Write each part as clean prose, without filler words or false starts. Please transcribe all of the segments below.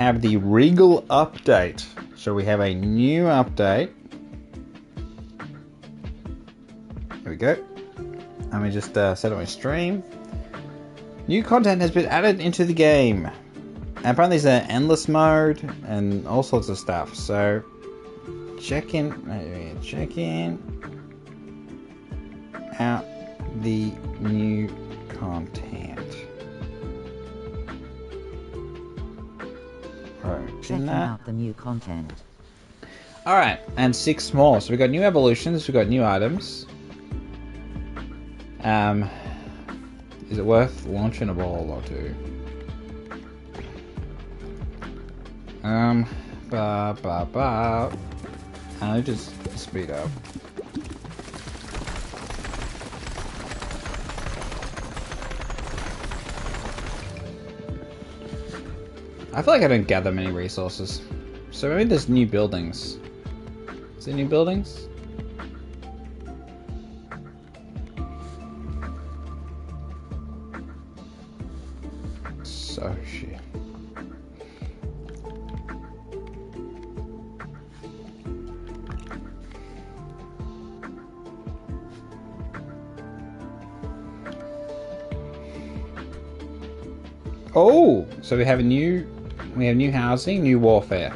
have the Regal update. So we have a new update. Here we go. Let me just set up my stream. New content has been added into the game. And apparently there's an endless mode and all sorts of stuff. So check in out the new content. Checking out the new content. Alright, and 6 more. So we've got new evolutions, we've got new items. Is it worth launching a ball or two? I'll just speed up. I feel like I don't gather many resources. So maybe there's new buildings. Is there new buildings? So shit. Oh, so we have new housing, new warfare.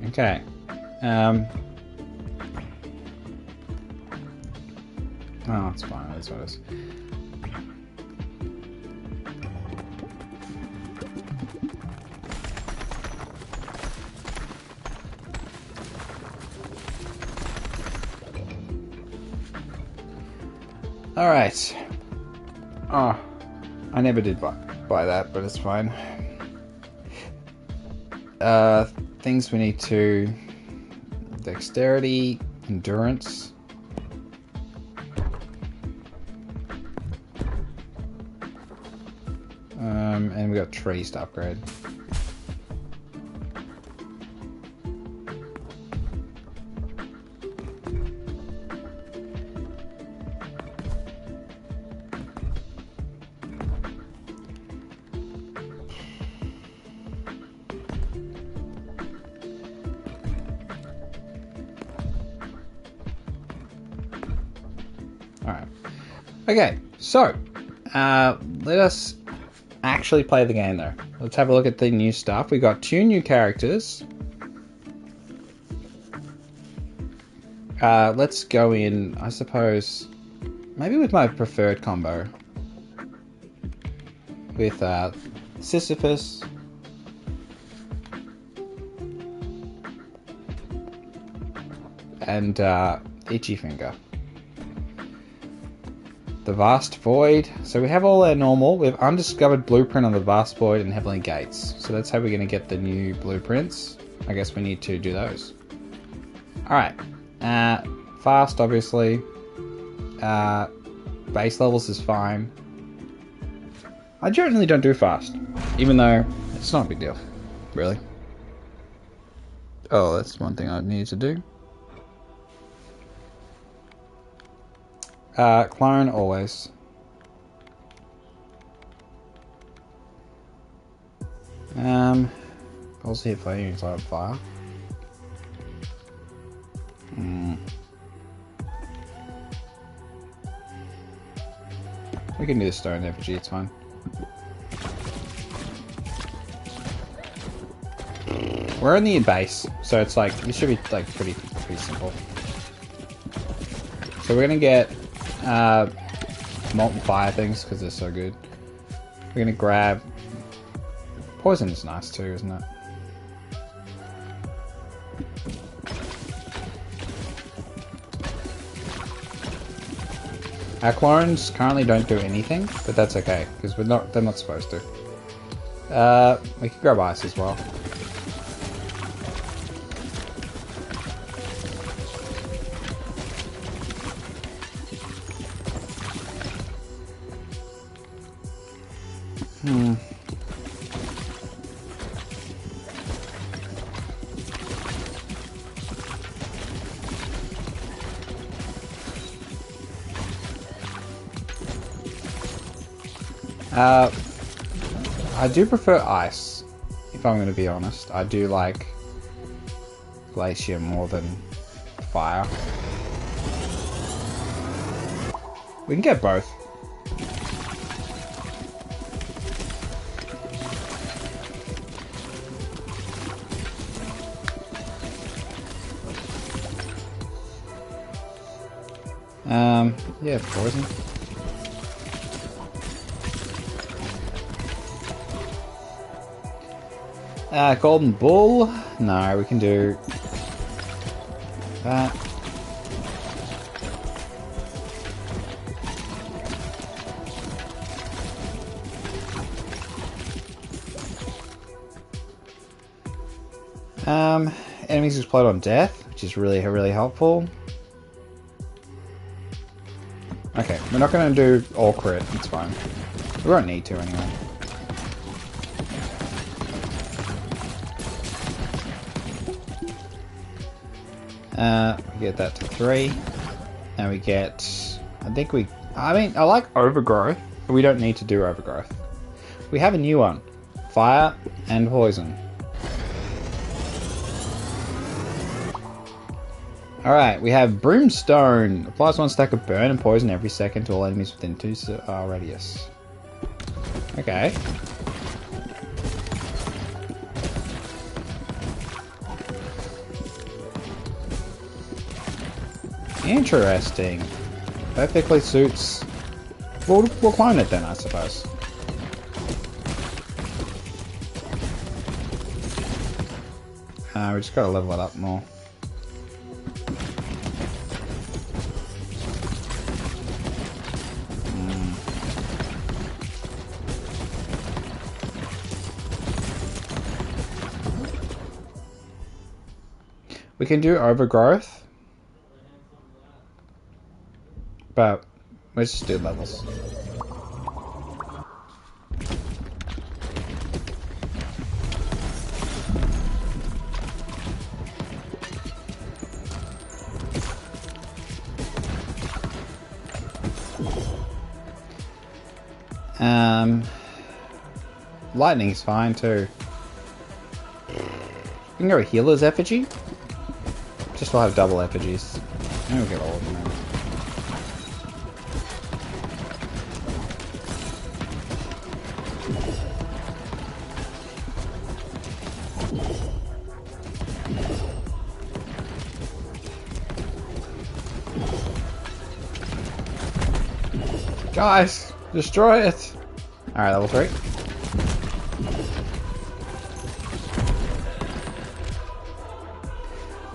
Okay. Oh, it's fine. That's what it is. All right. Oh, I never did buy that, but it's fine. Things we need to... Dexterity, endurance. And we got trees to upgrade. Alright. Okay, so let us actually play the game though. Let's have a look at the new stuff. We got 2 new characters. Let's go in, I suppose, maybe with my preferred combo. With Sisyphus. And Itchy Finger. The Vast Void. So we have all our normal. We have Undiscovered Blueprint on the Vast Void and Heavenly Gates. So that's how we're going to get the new blueprints. I guess we need to do those. Alright. Fast, obviously. Base levels is fine. I generally don't do fast. Even though it's not a big deal. Really. Oh, that's one thing I need to do. Clone always. Also hit fire units on fire. We can do the stone effigy, it's fine. We're in the base, so it's like this should be like pretty simple. So we're gonna get molten fire things because they're so good. We're gonna grab poison is nice too, isn't it? Our clones currently don't do anything, but that's okay because they're not supposed to. We can grab ice as well. I do prefer ice, if I'm going to be honest. I do like glacier more than fire. We can get both. Yeah, poison. Golden Bull? No, we can do that. Enemies explode on death, which is really, really helpful. Okay, we're not going to do all crit, it's fine. We won't need to anyway. We get that to 3. And we get... I mean, I like Overgrowth, but we don't need to do Overgrowth. We have a new one. Fire and Poison. Alright, we have Brimstone. Applies 1 stack of burn and poison every second to all enemies within 2 radius. Okay. Interesting. Perfectly suits... We'll clone it then, I suppose. We just gotta level it up more. We can do Overgrowth, but let's just do levels. Lightning's fine too. We can go Healer's Effigy. Just will have double effigies. And we'll get all of them in. Guys, destroy it! Alright, level 3.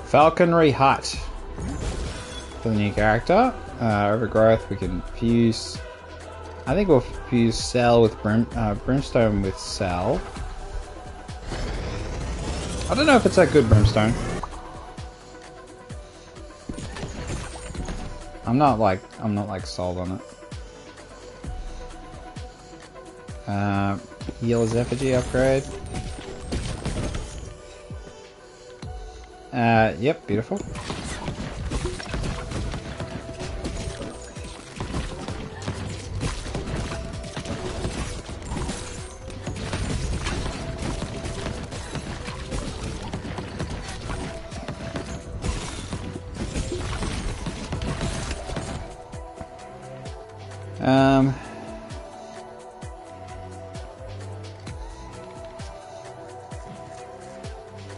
Falconry Hut for the new character. Overgrowth, we can fuse. I think we'll fuse Cell with Brimstone with Cell. I don't know if it's that good, Brimstone. I'm not like sold on it. Healer's Effigy upgrade. Yep, beautiful.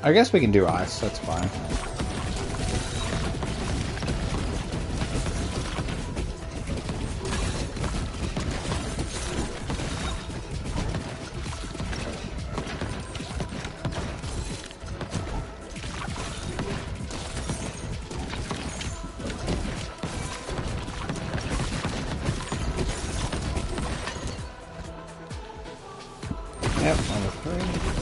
I guess we can do ice, that's fine. Yep, level 3.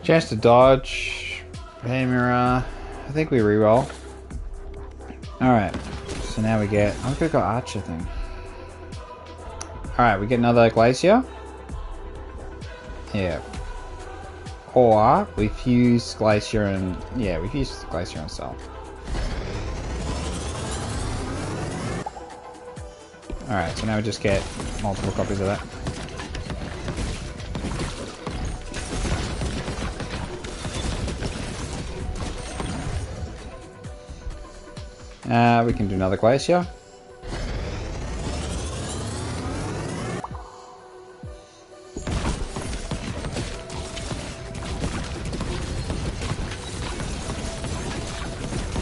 Chance to dodge. Hey mirror. I think we reroll. Alright. So now we get... I'm gonna go Archer thing. Alright, we get another Glacier. Yeah. Or we fuse Glacier and... yeah, we fuse Glacier and Cell. Alright, so now we just get multiple copies of that. We can do another Glacier.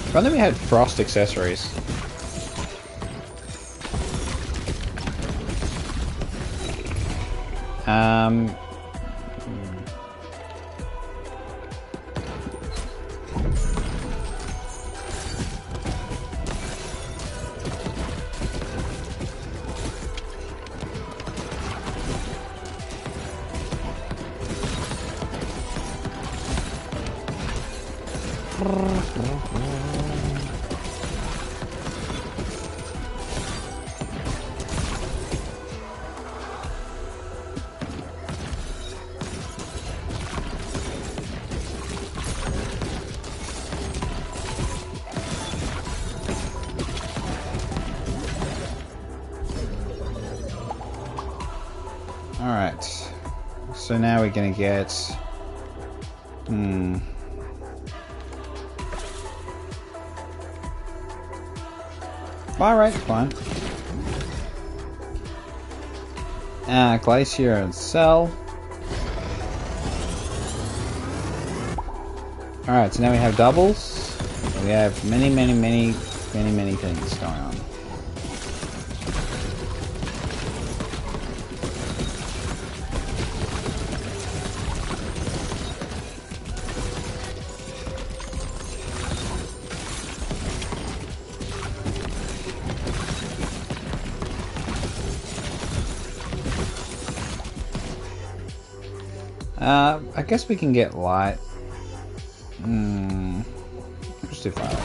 If only we had Frost accessories. Alright, so now we're gonna get... Alright, fine. Glacier and Cell. Alright, so now we have doubles. We have many things going on. I guess we can get light. Let's do fire.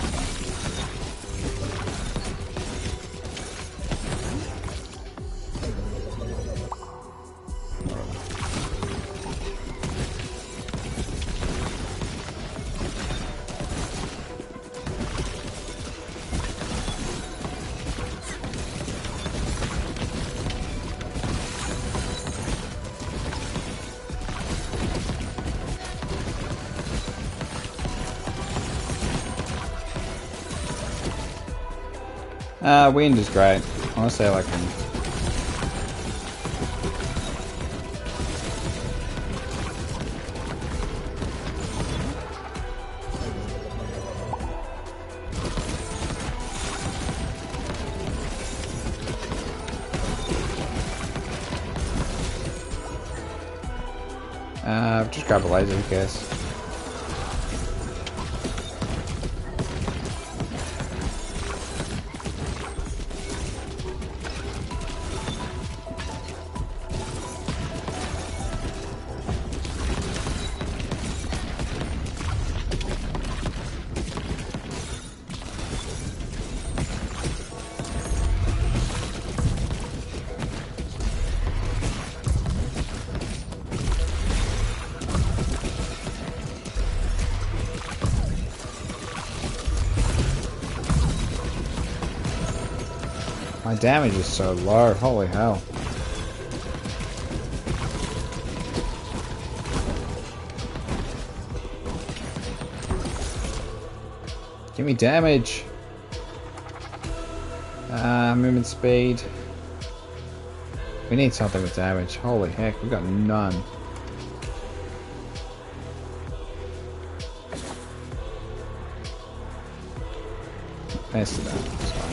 Wind is great. Honestly, I like wind. Just grab a laser, who cares? My damage is so low, holy hell. Give me damage. Movement speed. We need something with damage. Holy heck, we've got none. Thanks to that. It's fine.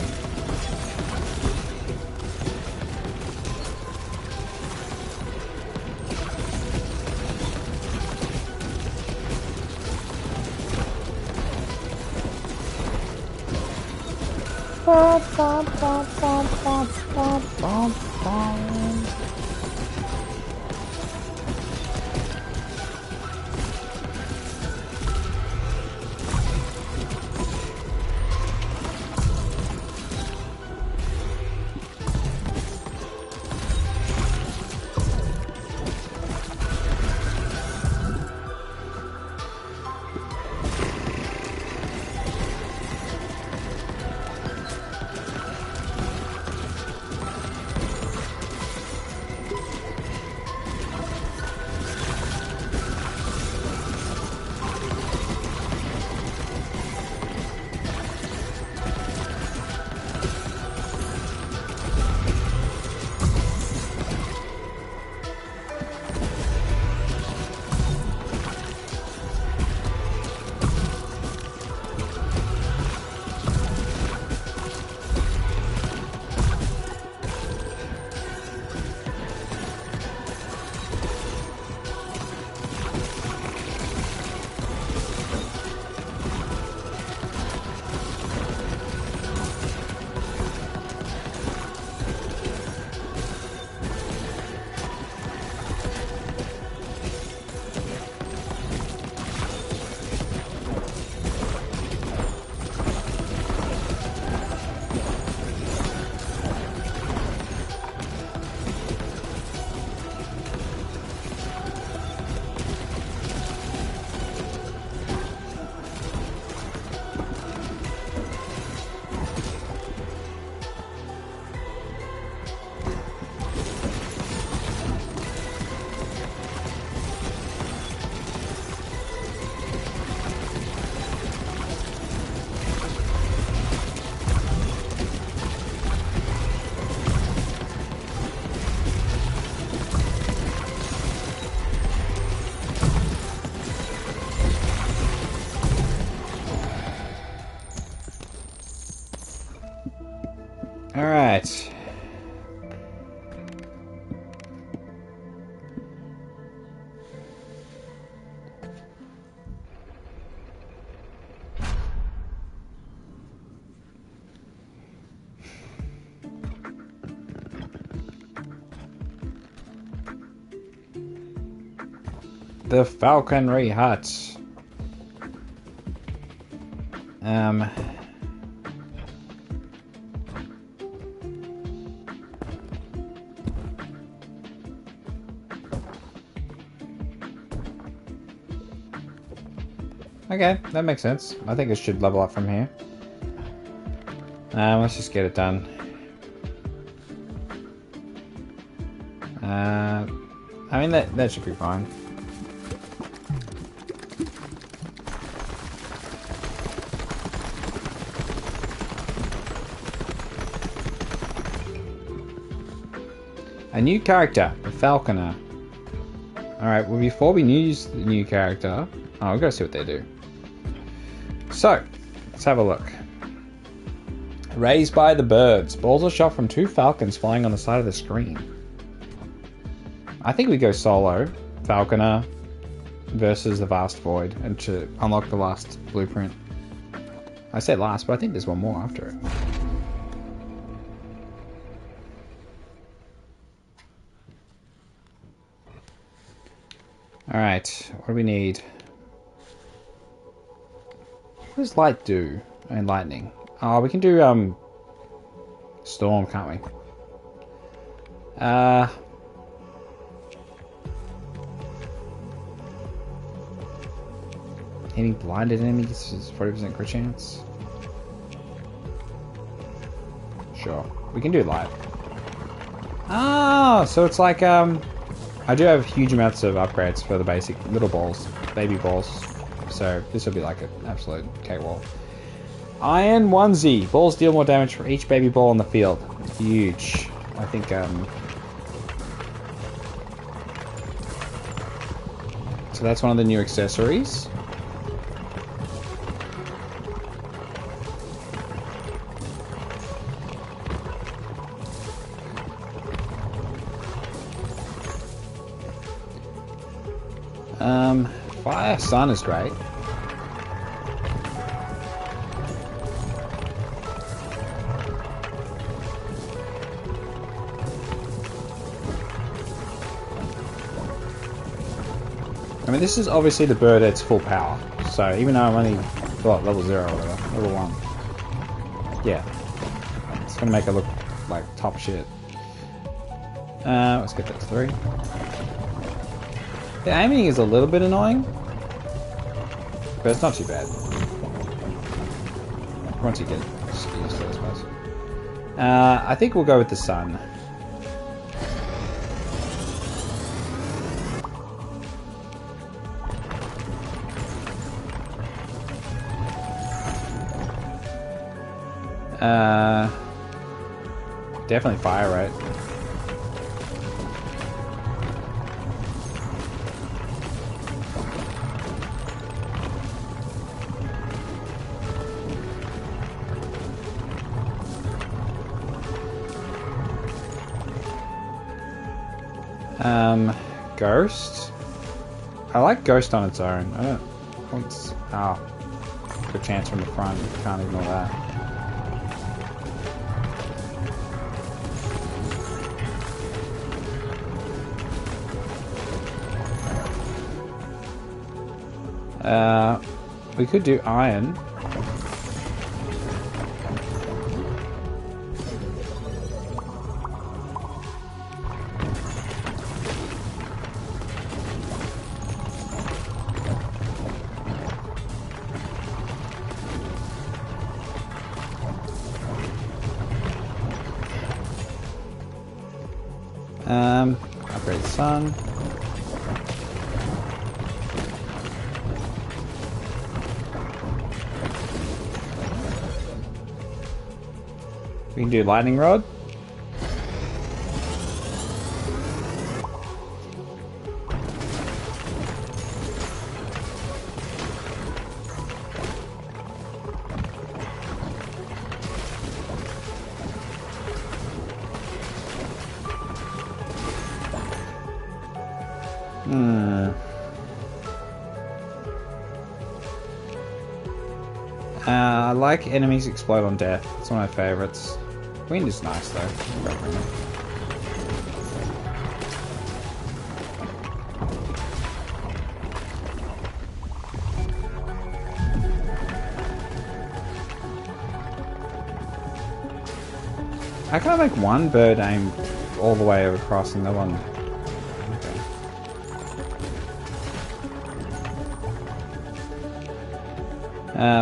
Alright. The falconry hut. Okay, that makes sense. I think it should level up from here. Let's just get it done. I mean, that should be fine. A new character, the Falconer. Alright, well before we use the new character... Oh, we've got to see what they do. So, let's have a look. Raised by the birds. Balls are shot from 2 falcons flying on the side of the screen. I think we go solo. Falconer versus the Vast Void. And to unlock the last blueprint. I said last, but I think there's one more after it. Alright, what do we need? What does light do? And lightning. Oh, we can do storm, can't we? Hitting blinded enemies is 40% crit chance. Sure, we can do light. Ah, so it's like I do have huge amounts of upgrades for the basic little balls, baby balls. So this will be like an absolute cakewalk. Iron onesie. Balls deal more damage for each baby ball on the field. Huge. I think so that's one of the new accessories. Fire Sun is great. I mean, this is obviously the bird at its full power. So even though I'm only level 0 or whatever, level 1. Yeah. It's gonna make it look like top shit. Let's get that to 3. The aiming is a little bit annoying, but it's not too bad. Once you get used to it, I suppose. I think we'll go with the sun. Definitely fire rate. Ghost. I like Ghost on its own. I don't want. Oh, good chance from the front. Can't ignore that. We could do iron. Upgrade sun. We can do lightning rod. I like enemies explode on death. It's one of my favorites. Wind is nice though. How can I make one bird aim all the way across and the one? Okay.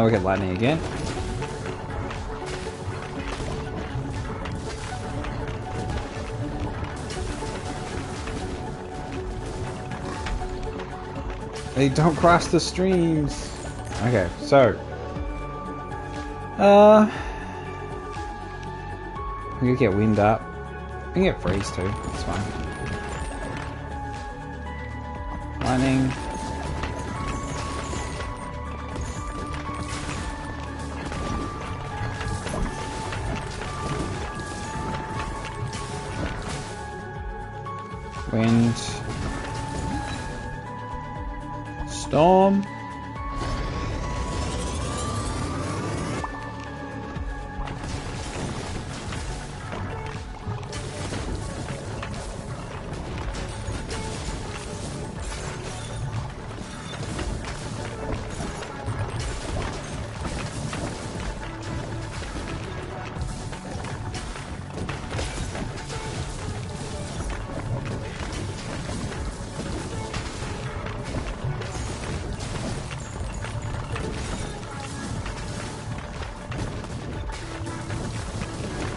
We get lightning again. They don't cross the streams. Okay, so we could get wind up. We can get freeze too. That's fine. Lightning. Wind. Storm.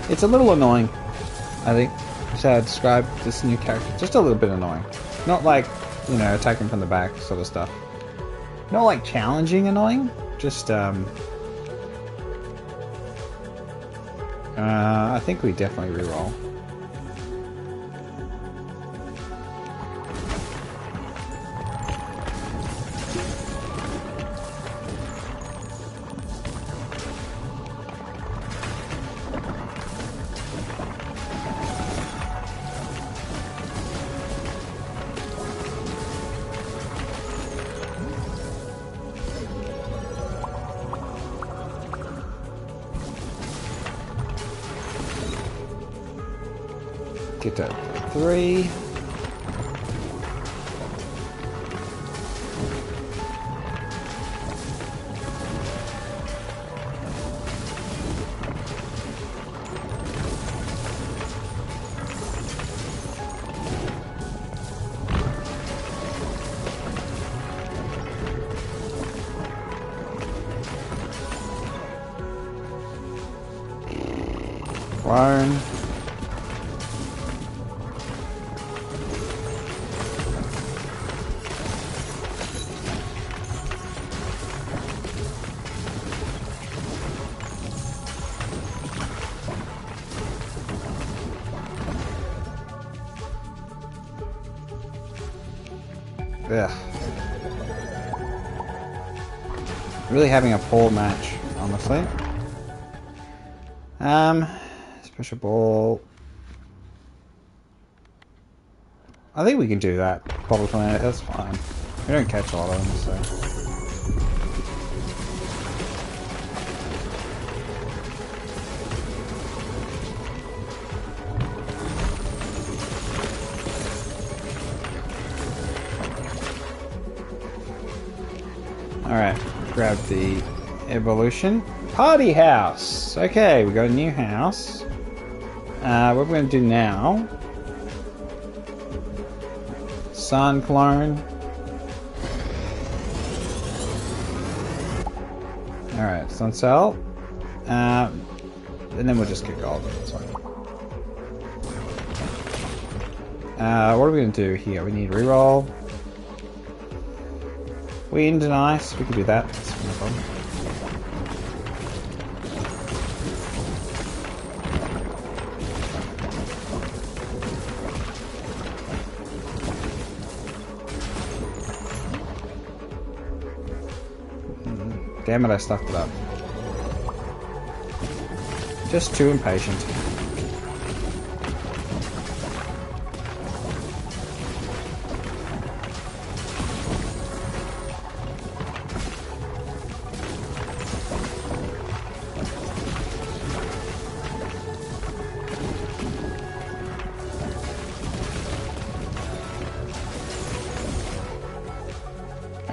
It's a little annoying, I think, to describe this new character. Just a little bit annoying. Not like, you know, attacking from the back sort of stuff. Not like challenging annoying. Just, I think we definitely reroll. Get to 3. Clone. Ugh. Really having a poor match, honestly. Special ball. I think we can do that. Bottle tornado, that's fine. We don't catch a lot of them, so. Alright, grab the evolution. Party house! Okay, we got a new house. What we're going to do now... Sun clone. Alright, sun cell. And then we'll just get gold. That's fine. What are we going to do here? We need reroll. Wind and ice, we can do that. That's no problem. Damn it, I stuffed it up. Just too impatient.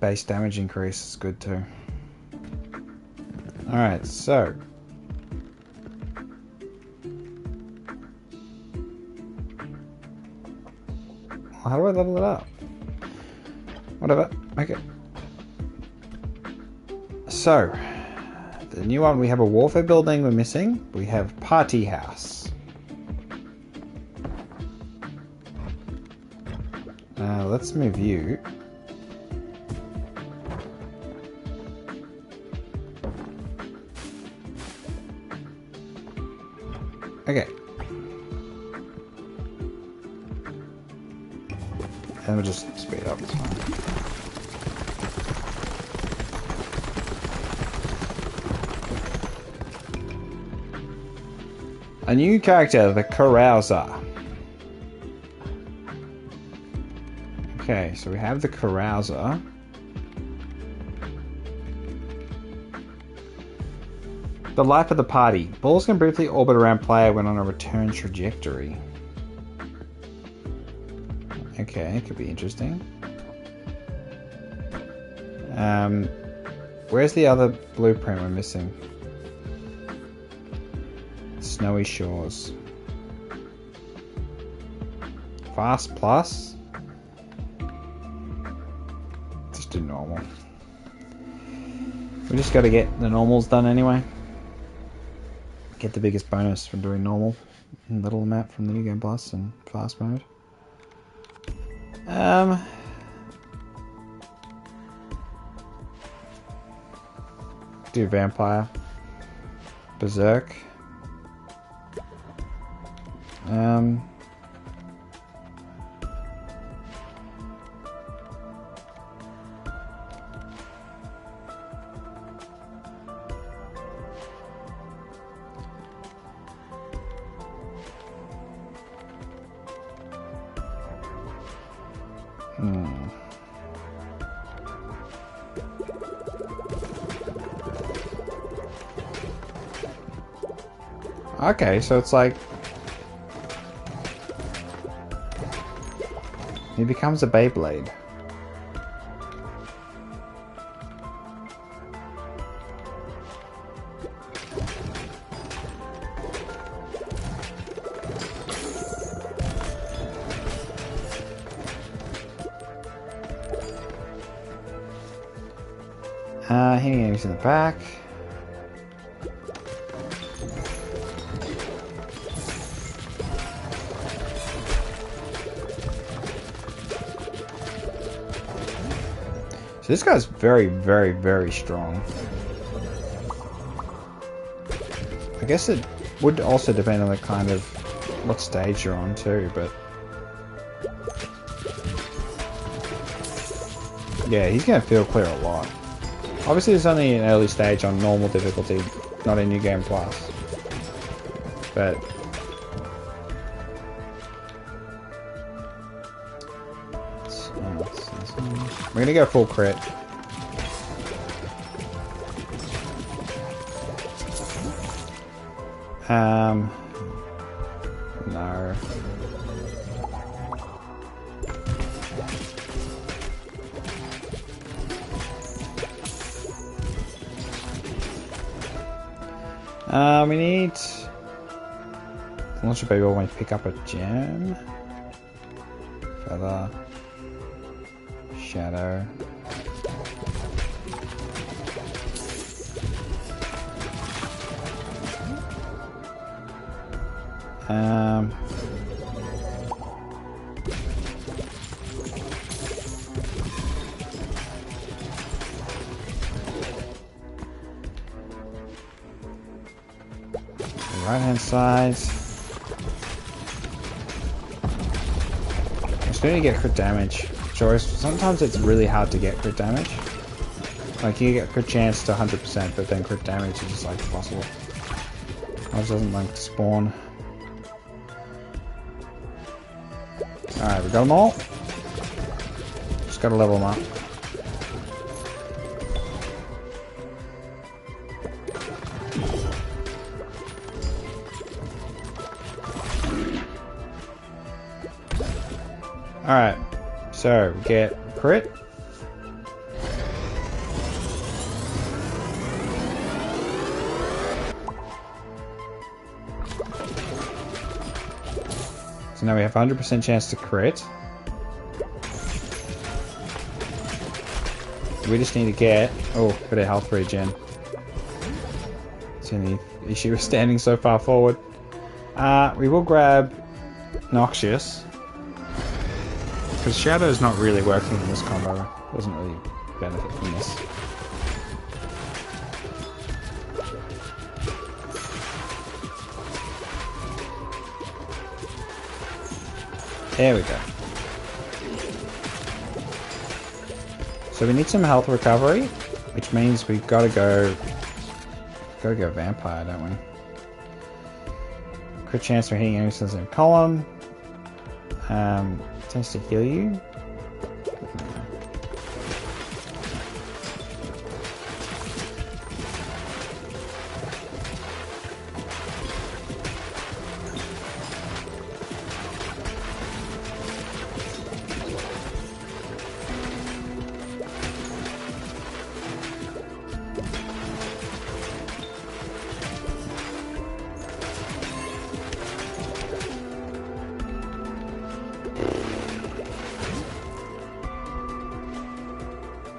base damage increase is good too. Alright, so how do I level it up? Whatever, okay. So, the new one, we have a warfare building we're missing. We have party house. Let's move you. Okay. And we'll just speed up. It's fine. A new character, the Carouser. Okay, so we have the Carouser. The life of the party. Balls can briefly orbit around player when on a return trajectory. Okay, it could be interesting. Where's the other blueprint we're missing? Snowy Shores. Fast plus? Just do normal. We just gotta get the normals done anyway. Get the biggest bonus from doing normal. And little map from the New Game Plus and fast mode. Do Vampire. Berserk. Okay, so it's like he becomes a Beyblade. Hitting enemies in the back. So this guy's very, very, very strong. I guess it would also depend on the kind of what stage you're on too, but yeah, he's gonna feel clear a lot. Obviously, it's only an early stage on normal difficulty, not a New Game Plus. But we're gonna go full crit. No. We need launcher baby when we pick up a gem. Feather. Shadow. Right hand side. I'm just going to get crit damage. Sure, sometimes it's really hard to get crit damage. Like you get crit chance to 100%, but then crit damage is just like impossible. Ours doesn't like to spawn. Alright, we got them all. Just gotta level them up. Alright, so we get crit. So now we have 100% chance to crit. We just need to get... Oh, bit of health regen. It's the only issue with standing so far forward. We will grab Noxious. Because Shadow's not really working in this combo. Doesn't really benefit from this. There we go. So we need some health recovery, which means we've got to go vampire, don't we? Crit chance for hitting enemies in the same column. Tends to heal you.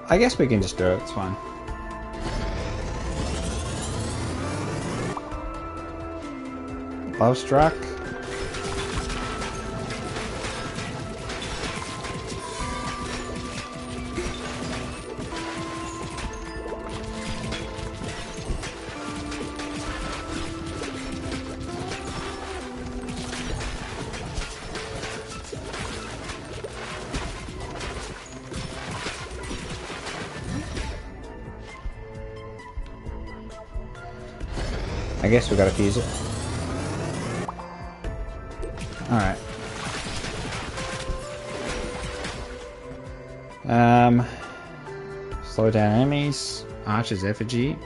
I guess we can just do it, it's fine. Love Struck. I guess we gotta fuse it. Alright. Slow down enemies. Archer's Effigy.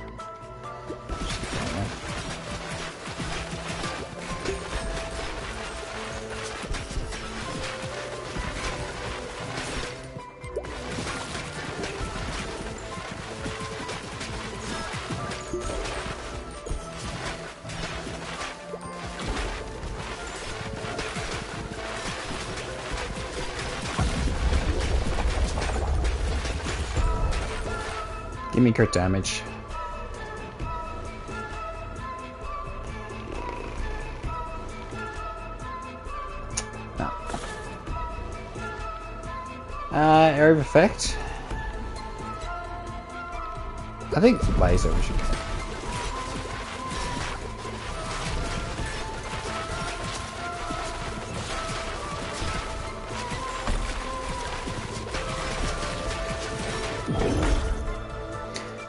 Give me crit damage. No. Area of Effect. I think laser we should get.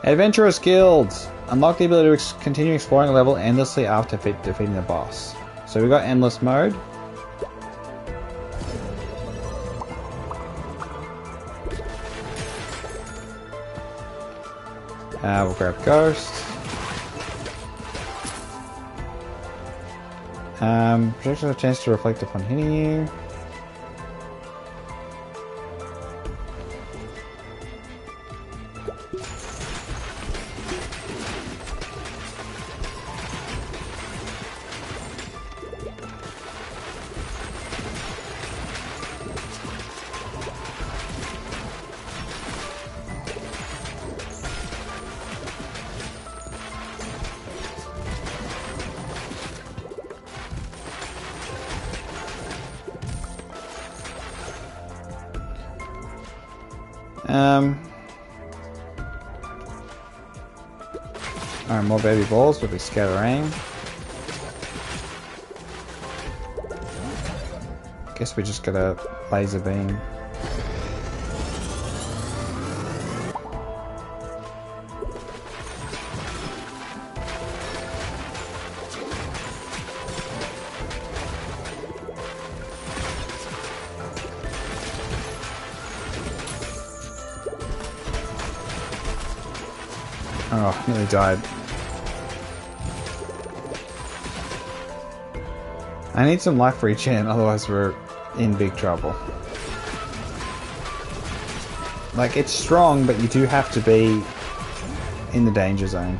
Adventurous Guild! Unlock the ability to continue exploring a level endlessly after defeating the boss. So we got Endless Mode. We'll grab Ghost. Projectile has a chance to reflect upon hitting you. Alright, more baby balls, but we scatter aim. Guess we just got a laser beam. Oh, nearly died. I need some life regen, otherwise we're in big trouble. Like, it's strong, but you do have to be in the danger zone.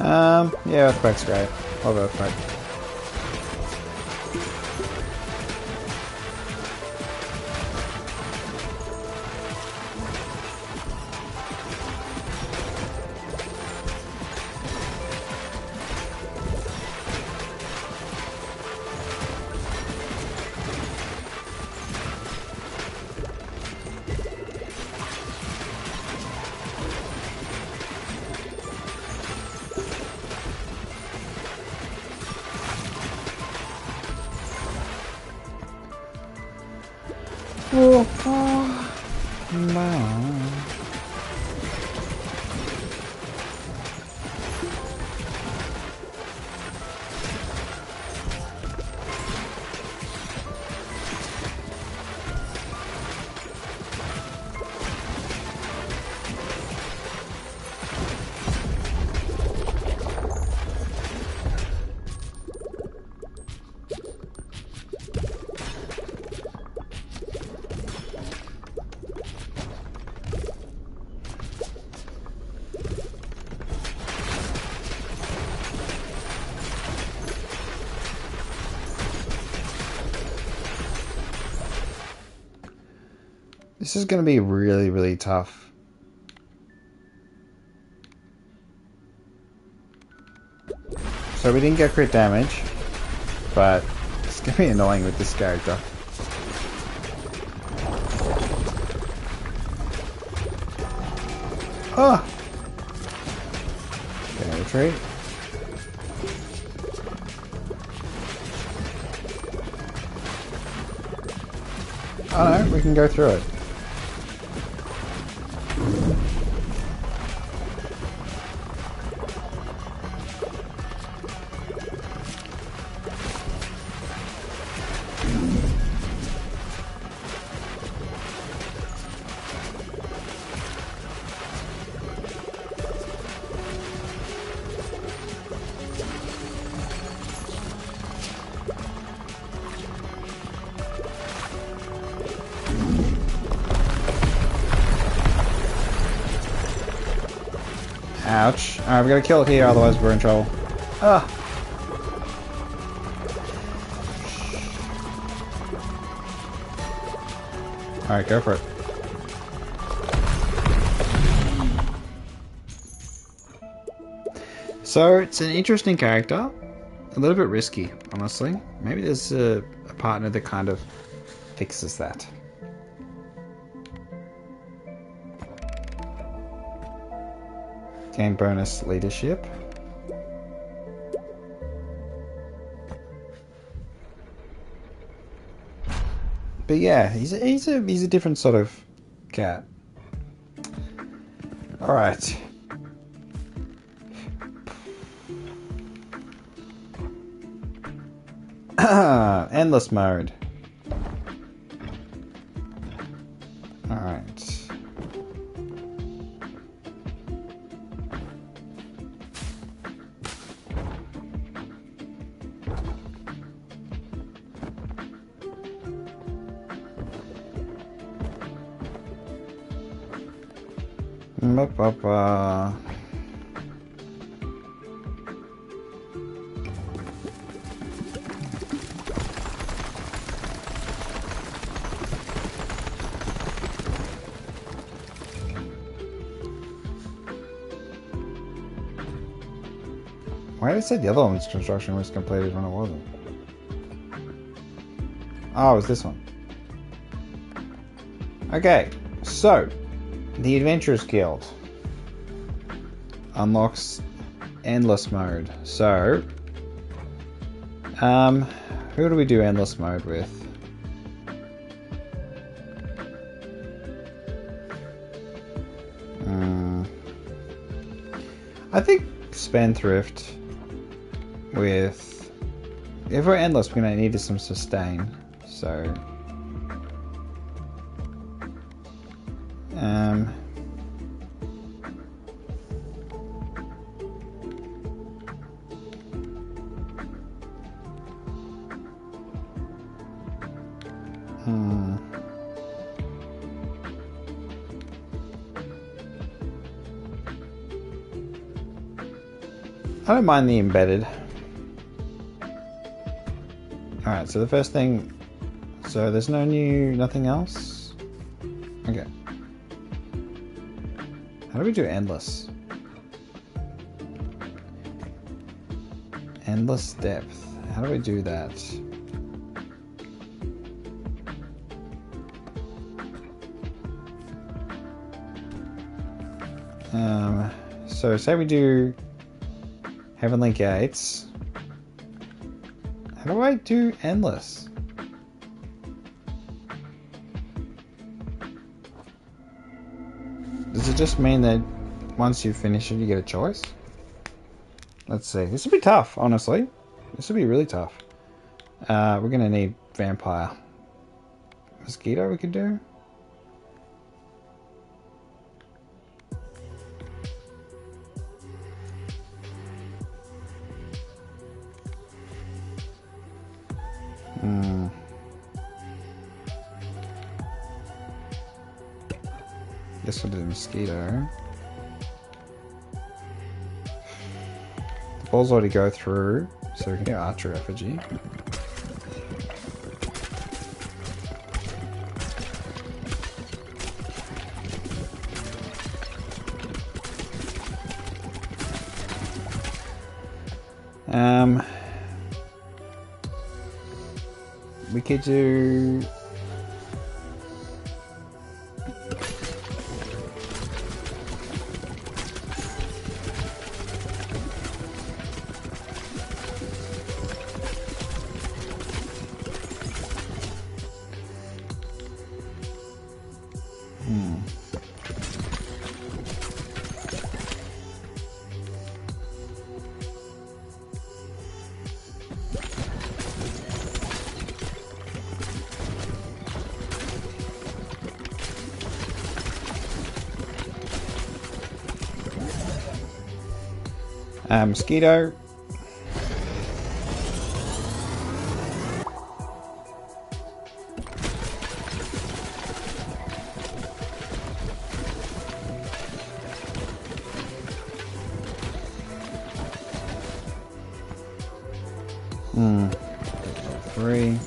Yeah, Earthquake's great. Love Earthquake. Oh, no. This is going to be really, really tough. So we didn't get crit damage, but it's going to be annoying with this character. Oh! Okay, retreat. Oh no, we can go through it. Ouch. Alright, we gotta kill it here, otherwise we're in trouble. Ah! Alright, go for it. So, it's an interesting character. A little bit risky, honestly. Maybe there's a partner that kind of fixes that. Gain bonus leadership. But yeah, he's a different sort of cat. All right. Endless mode. All right. Ba-ba-ba. Why did it say the other one's construction was completed when it wasn't? Oh, it was this one. Okay, so the Adventurers Guild unlocks endless mode. So, who do we do endless mode with? I think Spendthrift with... If we're endless, we're going to need some sustain. So... I don't mind the embedded. Alright, so the first thing... So there's nothing else? Okay. How do we do endless? Endless depth. How do we do that? So say we do Heavenly Gates. How do I do endless? Does it just mean that once you finish it, you get a choice? Let's see. This will be tough, honestly. This will be really tough. We're gonna need vampire. Mosquito we could do? Guess we'll do the mosquito. The balls already go through, so we can do archer effigy. We could do... mosquito. Three.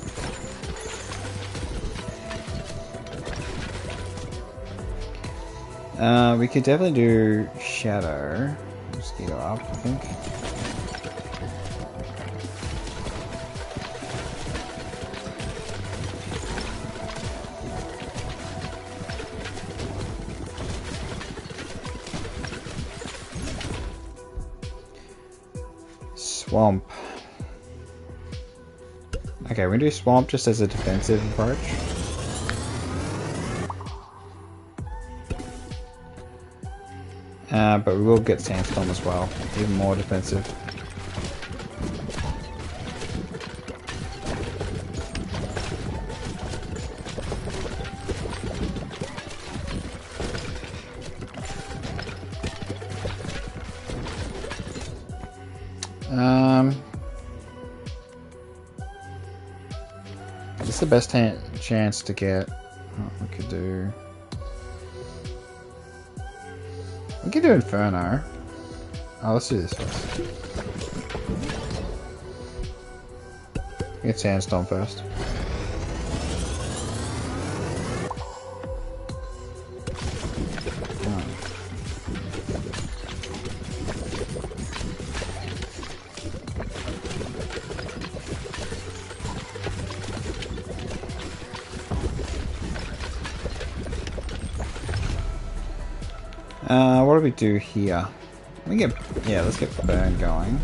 We could definitely do shadow. Mosquito up, I think. Swamp. Okay, we're gonna do swamp just as a defensive approach. But we will get sandstorm as well, even more defensive. This is the best chance to get what we could do. We could do Inferno. Oh, let's do this first. Get Sandstorm first. What do we do here? Let's get burn going.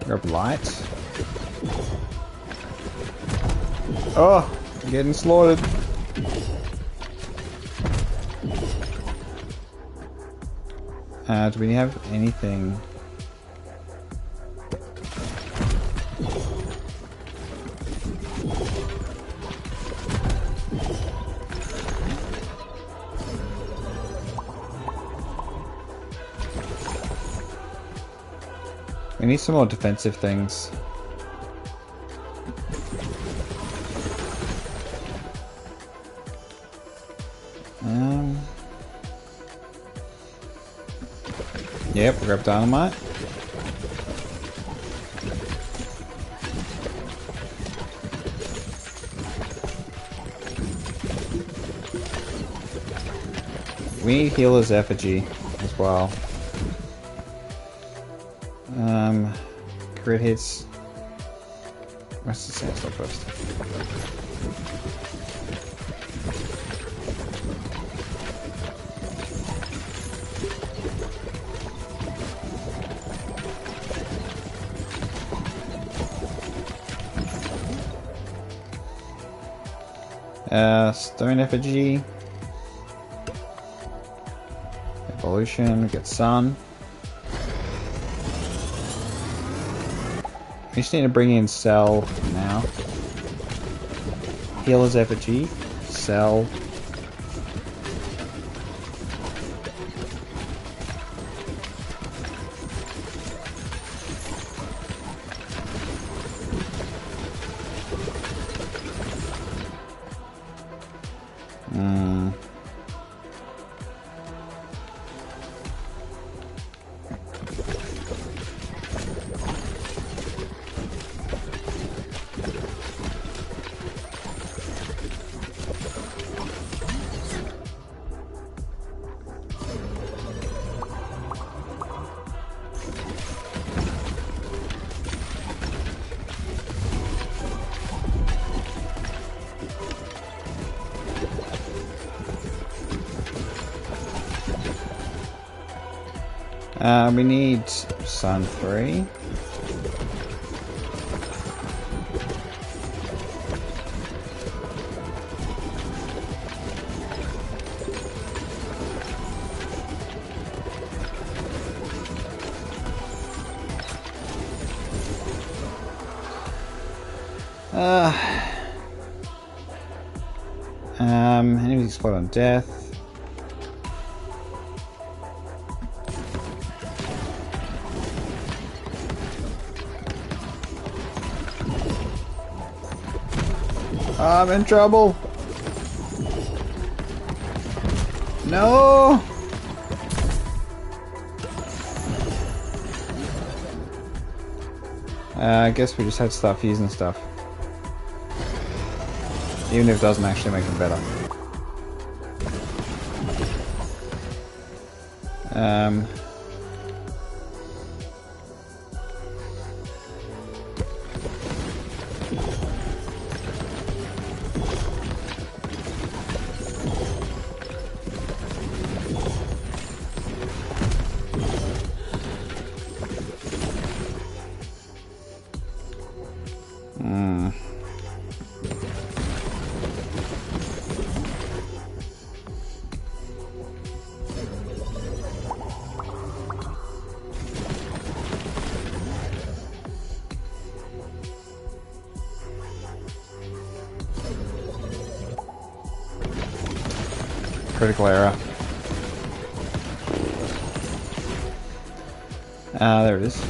Grab light. Oh, I'm getting slaughtered. Do we have anything? We need some more defensive things. Yep, we'll grab dynamite. We need healer's effigy as well. Crit hits. What's the sandstone first? Stone effigy. Evolution, we get sun. We just need to bring in Cell now. Healer's effigy, Cell. We need Sun 3. Enemies explode on death. I'm in trouble. No. I guess we just had to start fusing stuff. Even if it doesn't actually make them better. Critical error. There it is.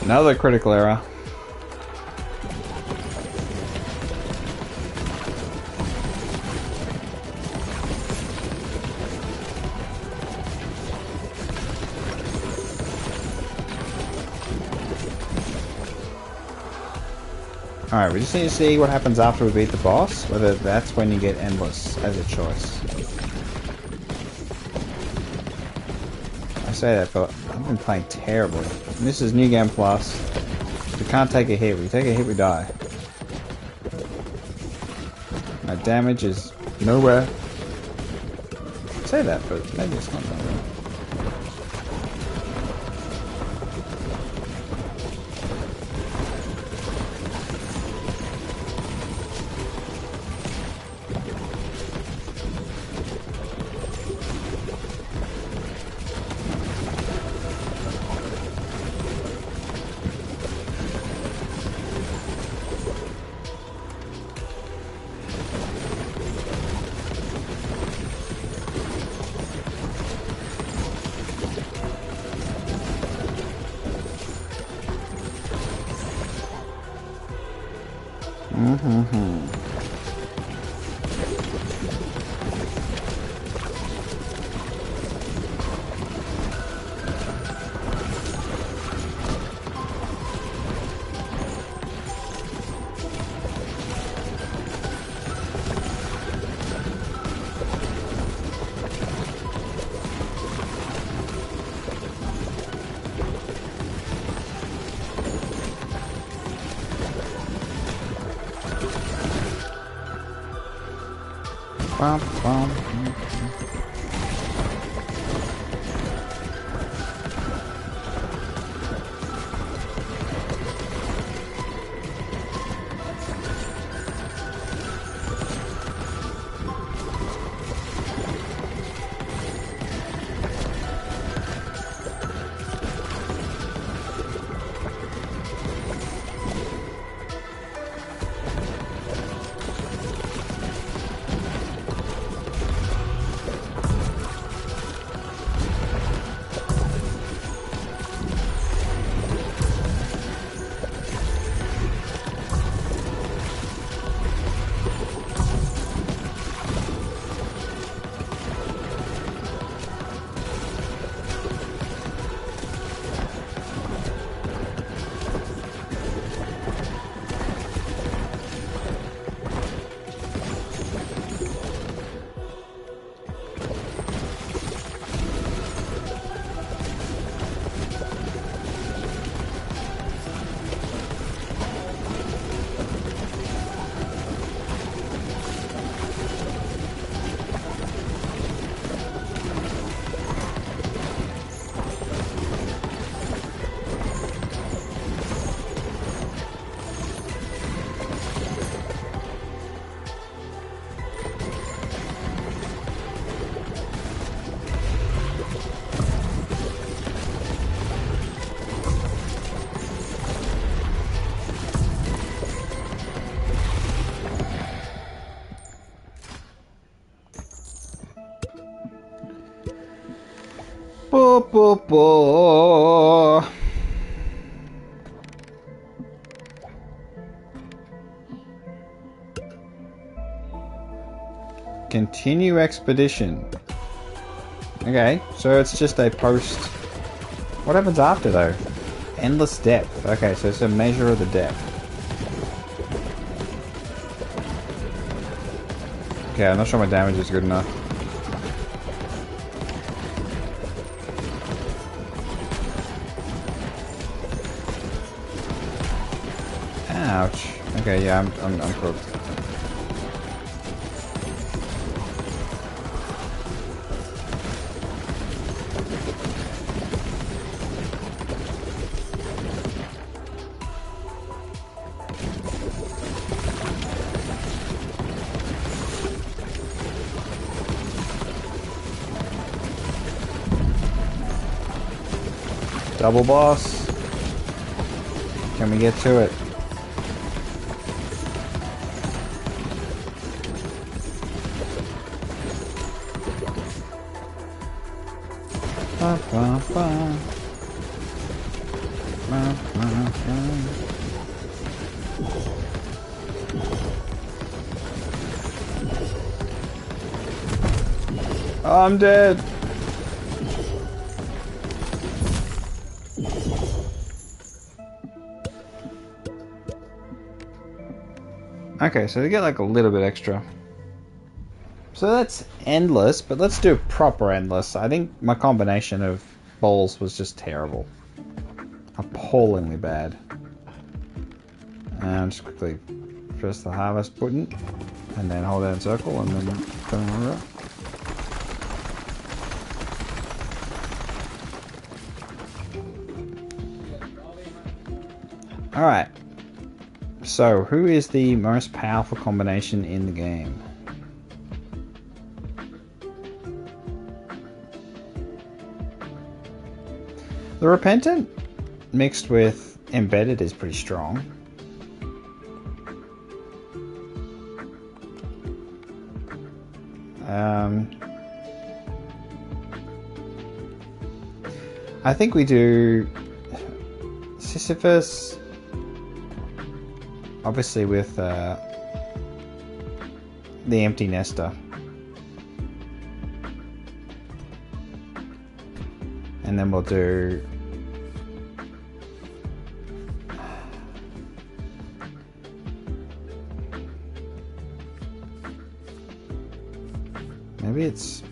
Another critical error. Alright, we just need to see what happens after we beat the boss, whether that's when you get Endless as a choice. I say that, but I've been playing terribly. And this is New Game Plus. We can't take a hit. We take a hit, we die. My damage is nowhere. I say that, but maybe it's not nowhere. Bum, bum. Bo, bo, bo. Continue expedition. Okay, so it's just a post. What happens after though? Endless depth. Okay, so it's a measure of the depth. Okay, I'm not sure my damage is good enough. Ouch. Okay, yeah, I'm cooked. Double boss. Can we get to it? Ba, ba, ba. Ba, ba, ba. Oh, I'm dead. Okay, so they get like a little bit extra. So that's endless, but let's do proper endless. I think my combination of balls was just terrible. Appallingly bad. Just quickly press the harvest button, and then hold down circle, and then turn around. Alright. So, who is the most powerful combination in the game? The Repentant mixed with Embedded is pretty strong. I think we do Sisyphus, obviously with the empty nester. And then we'll do maybe it's...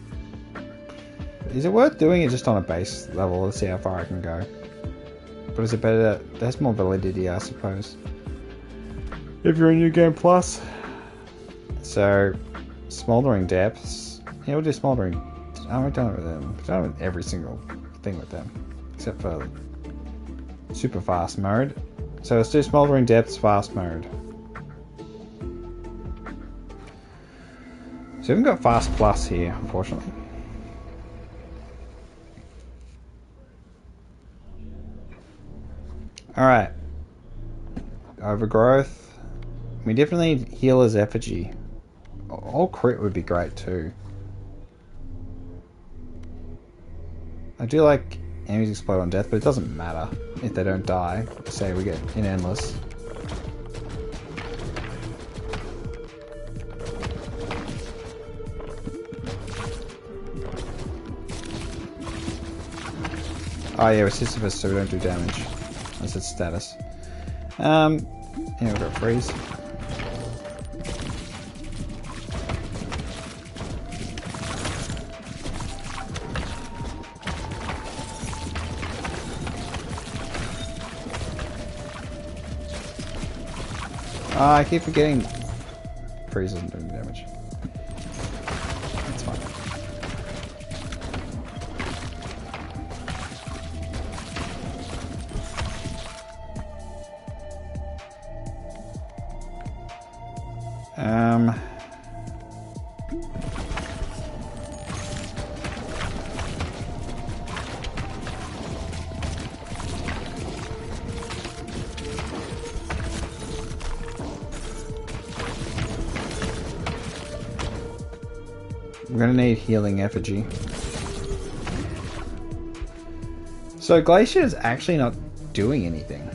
Is it worth doing it just on a base level? Let's see how far I can go. But is it better? There's more validity, I suppose. If you're in New Game Plus. So, smoldering depths. Yeah, we'll do smoldering. I've done it with them. I've done it with every single thing with them, except for super fast mode. So let's do smoldering depths fast mode. So we haven't got fast plus here, unfortunately. Alright. Overgrowth. We definitely need healer's effigy. All crit would be great too. I do like enemies explode on death, but it doesn't matter if they don't die. Say we get in endless. Oh yeah, we're Sisyphus, so we don't do damage. Unless it's status. Yeah, we've got freeze. Oh, I keep forgetting freeze isn't doing damage. That's fine. We're gonna need healing effigy. So Glacier is actually not doing anything.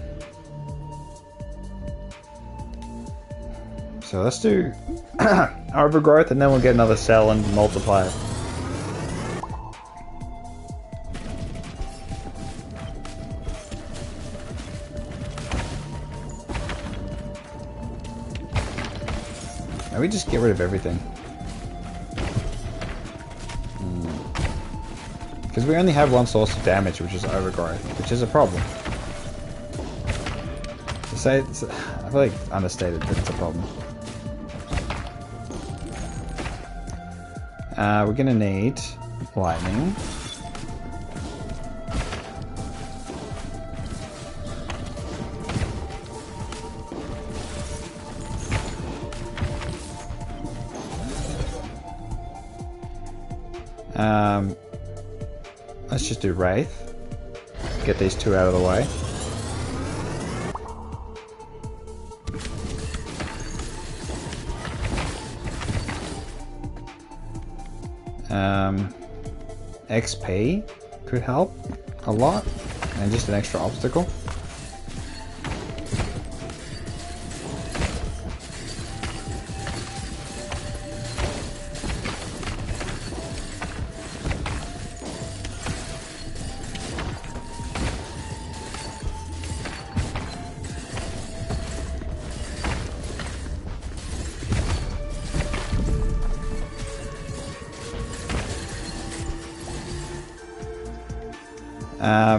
So let's do overgrowth and then we'll get another cell and multiply it. Maybe just get rid of everything. Because we only have one source of damage, which is overgrowth, which is a problem. To say it's, I feel like understated that it's a problem. We're gonna need lightning. Let's just do Wraith. Get these two out of the way. XP could help a lot, and just an extra obstacle.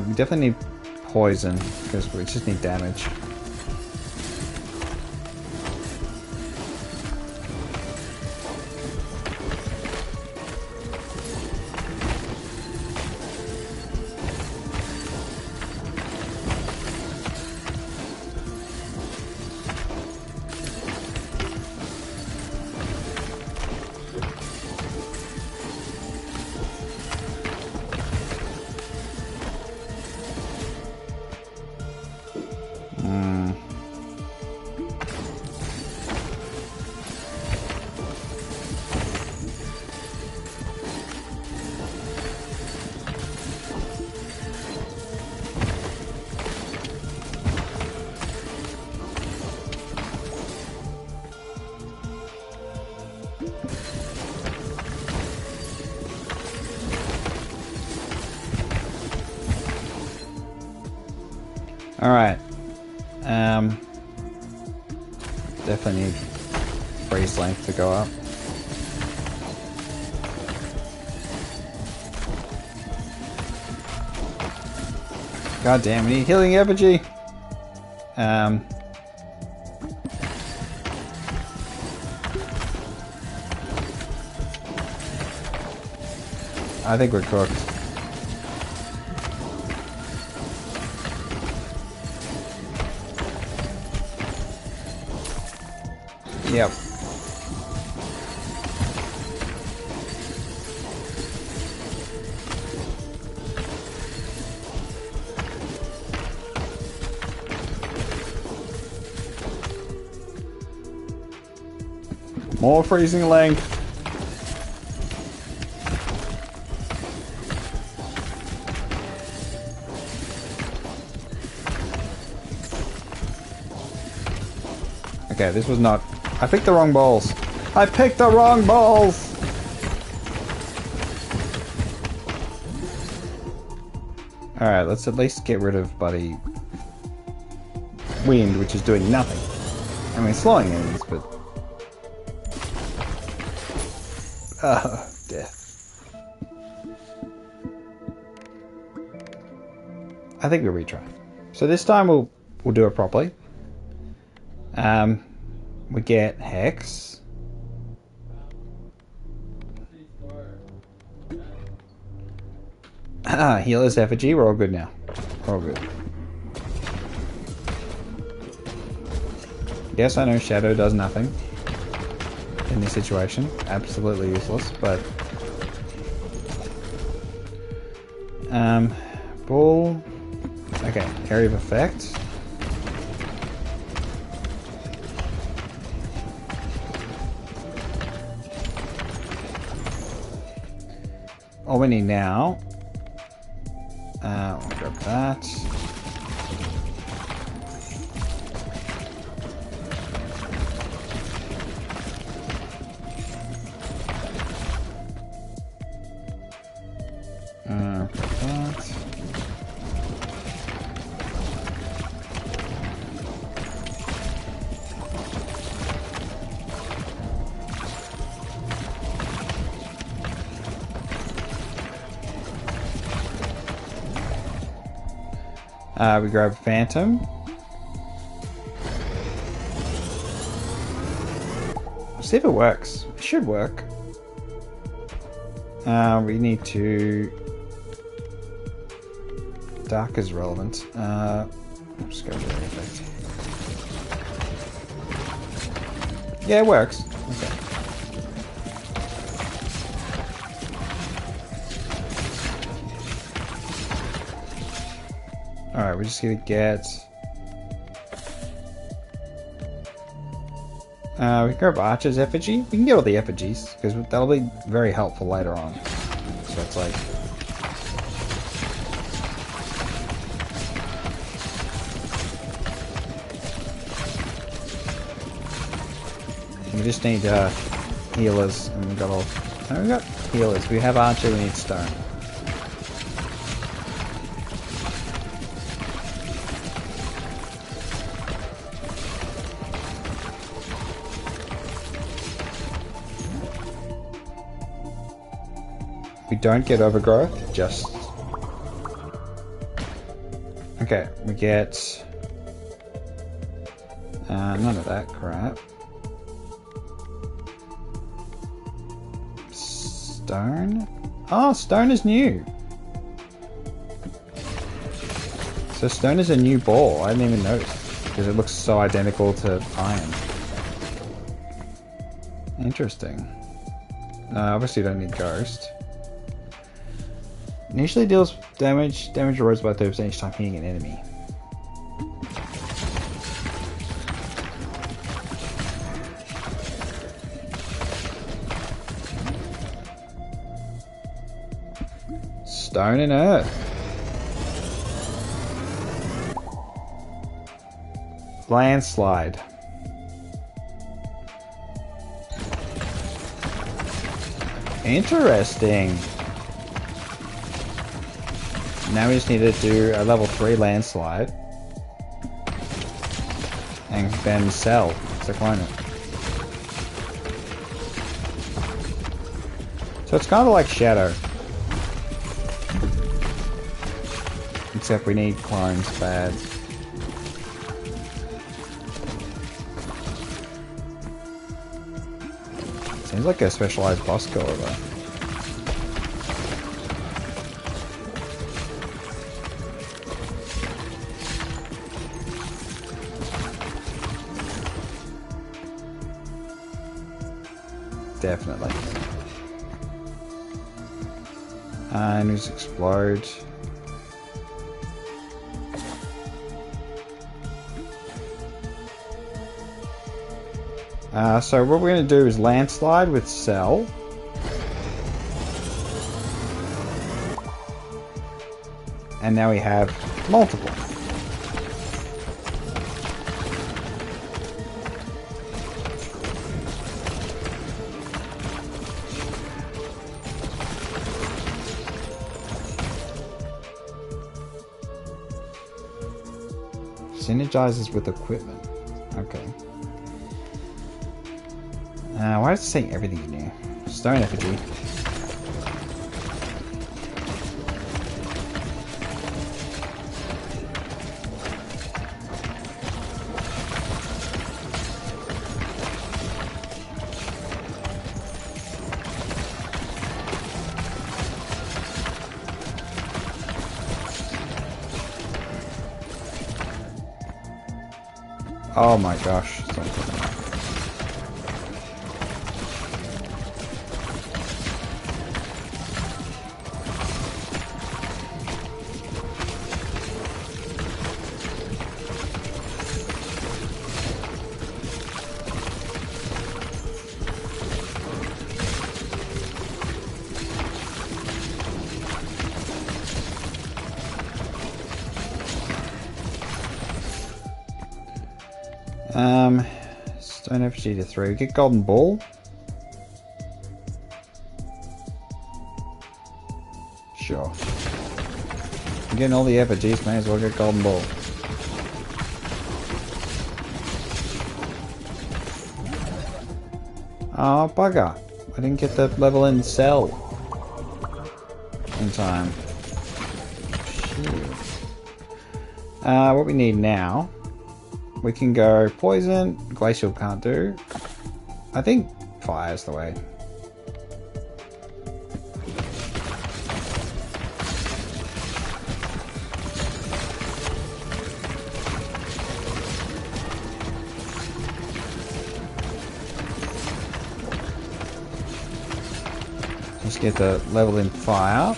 We definitely need poison, because we just need damage. Alright. Definitely need freeze length to go up. God damn, we need healing effigy. I think we're cooked. Yep. More freezing length. Okay, this was not... I picked the wrong balls. I picked the wrong balls! Alright, let's at least get rid of bloody wind, which is doing nothing. I mean, slowing enemies, but... death. I think we'll retry. So this time we'll do it properly. We get Hex. Healer's effigy, we're all good now. We're all good. Yes, I know Shadow does nothing in this situation. Absolutely useless, but... Bull... Okay, area of effect. All we need now... I'll grab that. We grab Phantom. See if it works. It should work. We need to... Dark is relevant. I'll just go for the effect. Yeah, it works. Okay. Alright, we're just gonna get... we can grab Archer's effigy. We can get all the effigies, because that'll be very helpful later on. So it's like... We just need healers, and we got all... No, we got healers. We have Archer, we need Stone. We don't get overgrowth, just... Okay, we get... none of that crap. Stone? Oh, stone is new! So stone is a new ball, I didn't even notice. Because it looks so identical to iron. Interesting. Obviously you don't need ghost. Initially deals damage erodes by 30% each time hitting an enemy. Stone and earth. Landslide. Interesting. Now we just need to do a level 3 landslide. And then sell to clone it. So it's kind of like Shadow. Except we need clones bad. Seems like a specialized boss killer though. Definitely. And just explode. So what we're going to do is landslide with Cell. And now we have multiple. Synergizes with equipment. Okay. Why does it say everything's new? Stone effigy. Oh my gosh. Stone effigy to 3. We get golden ball. Sure. I'm getting all the effigies, may as well get golden ball. Oh bugger. I didn't get the level in Cell in time. Shit. What we need now, we can go poison, glacial can't do. I think fire is the way. Let's get the level in fire.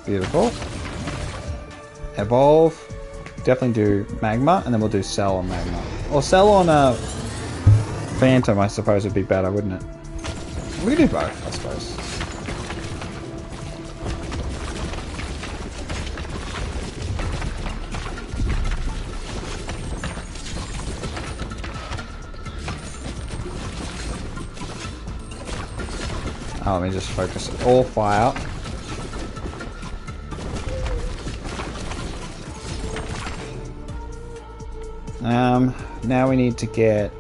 Beautiful. Evolve. Definitely do magma, and then we'll do Cell on magma. Or Cell on Phantom, I suppose would be better, wouldn't it? We can do both, I suppose. Oh, let me just focus it all fire. Now we need to get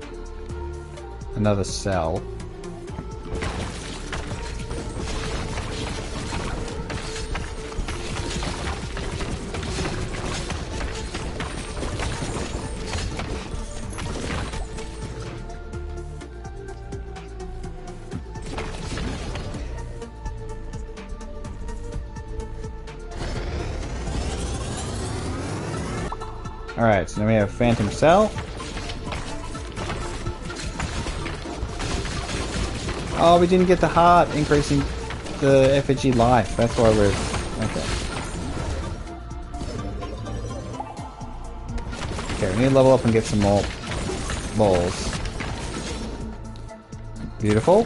another Cell. Alright, so now we have Phantom Cell. Oh, we didn't get the heart increasing the effigy life. That's why we're... Okay. Okay, we need to level up and get some more balls. Beautiful.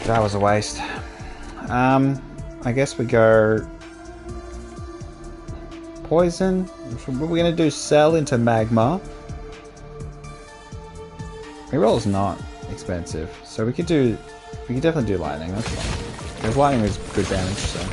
That was a waste. I guess we go poison. What we're gonna do? Sell into magma. Reroll is not expensive, so we could definitely do lightning. That's fine. Because lightning is good damage. So.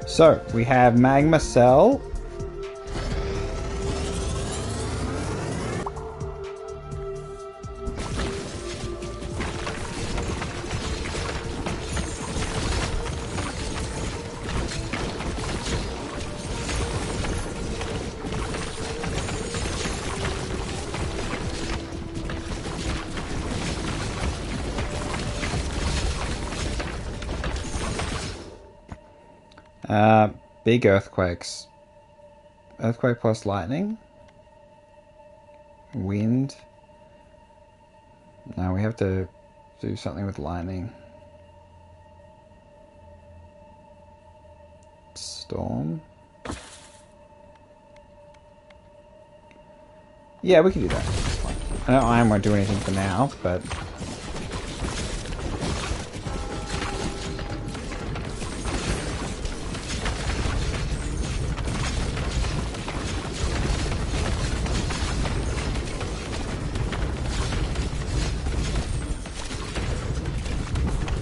So, we have Magma Cell. Big earthquakes. Earthquake plus lightning. Wind. No, we have to do something with lightning. Storm. Yeah, we can do that. That's fine. I know Iron won't do anything for now, but...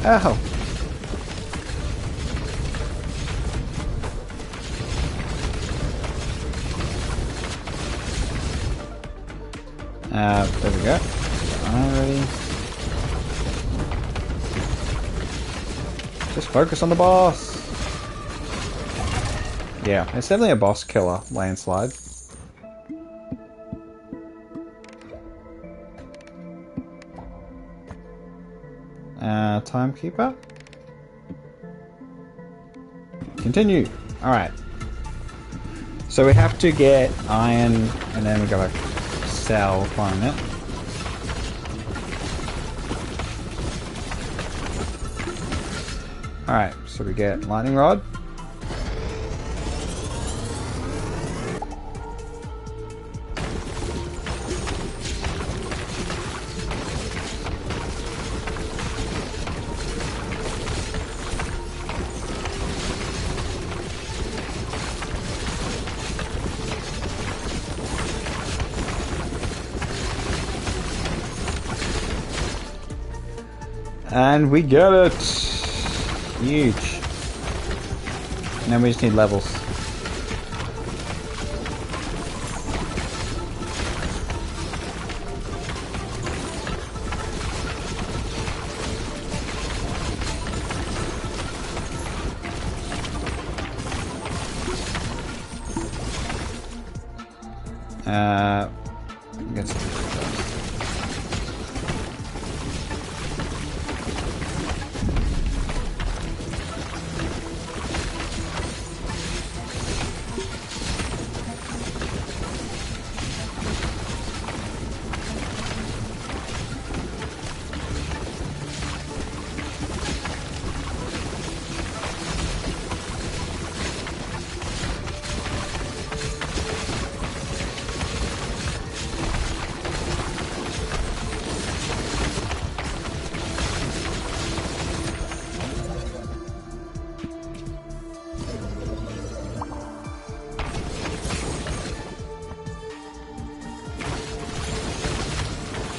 Oh. There we go. Alrighty. Just focus on the boss. Yeah, it's definitely a boss killer, landslide. Timekeeper. Continue. Alright. So we have to get iron and then we gotta sell from it. Alright, so we get lightning rod. And we get it! Huge. Now we just need levels. Get some.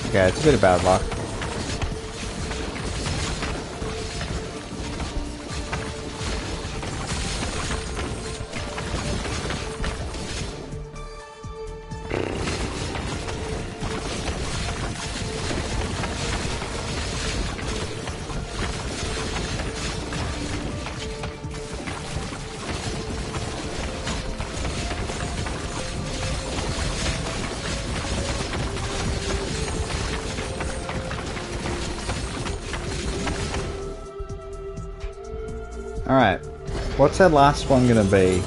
Okay, it's a bit of bad luck. Alright. What's that last one gonna be?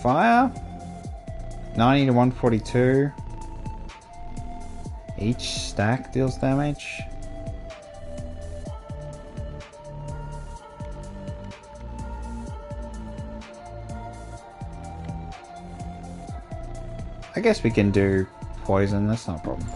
Fire? 90 to 142. Each stack deals damage. I guess we can do poison, that's not a problem.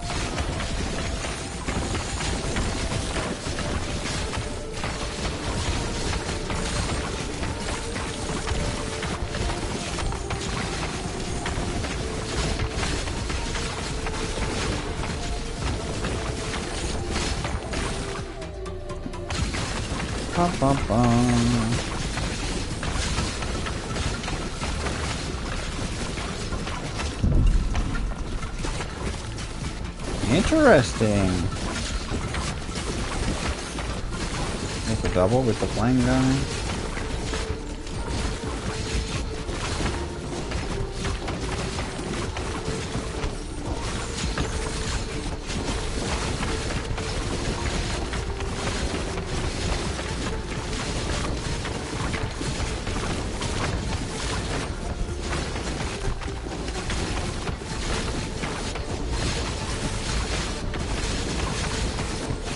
Bum, bum, bum. Interesting. Make a double with the flame gun.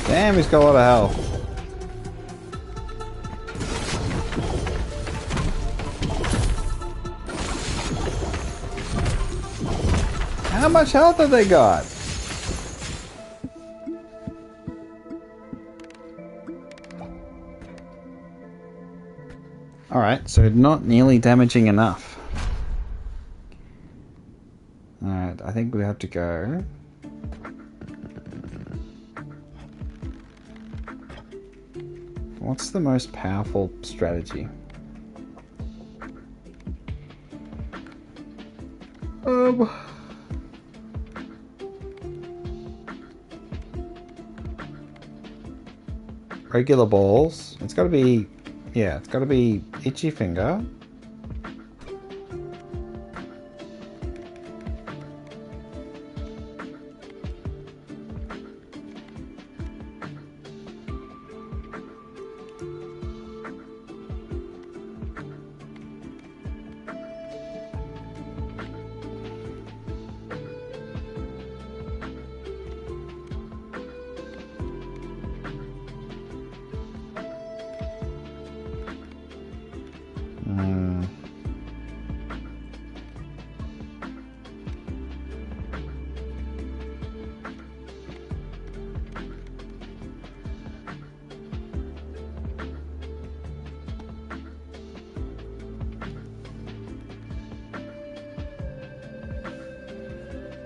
Damn, he's got a lot of health. How much health have they got? Alright, so not nearly damaging enough. Alright, I think we have to go. What's the most powerful strategy? Regular balls. It's gotta be, yeah, it's gotta be itchy finger.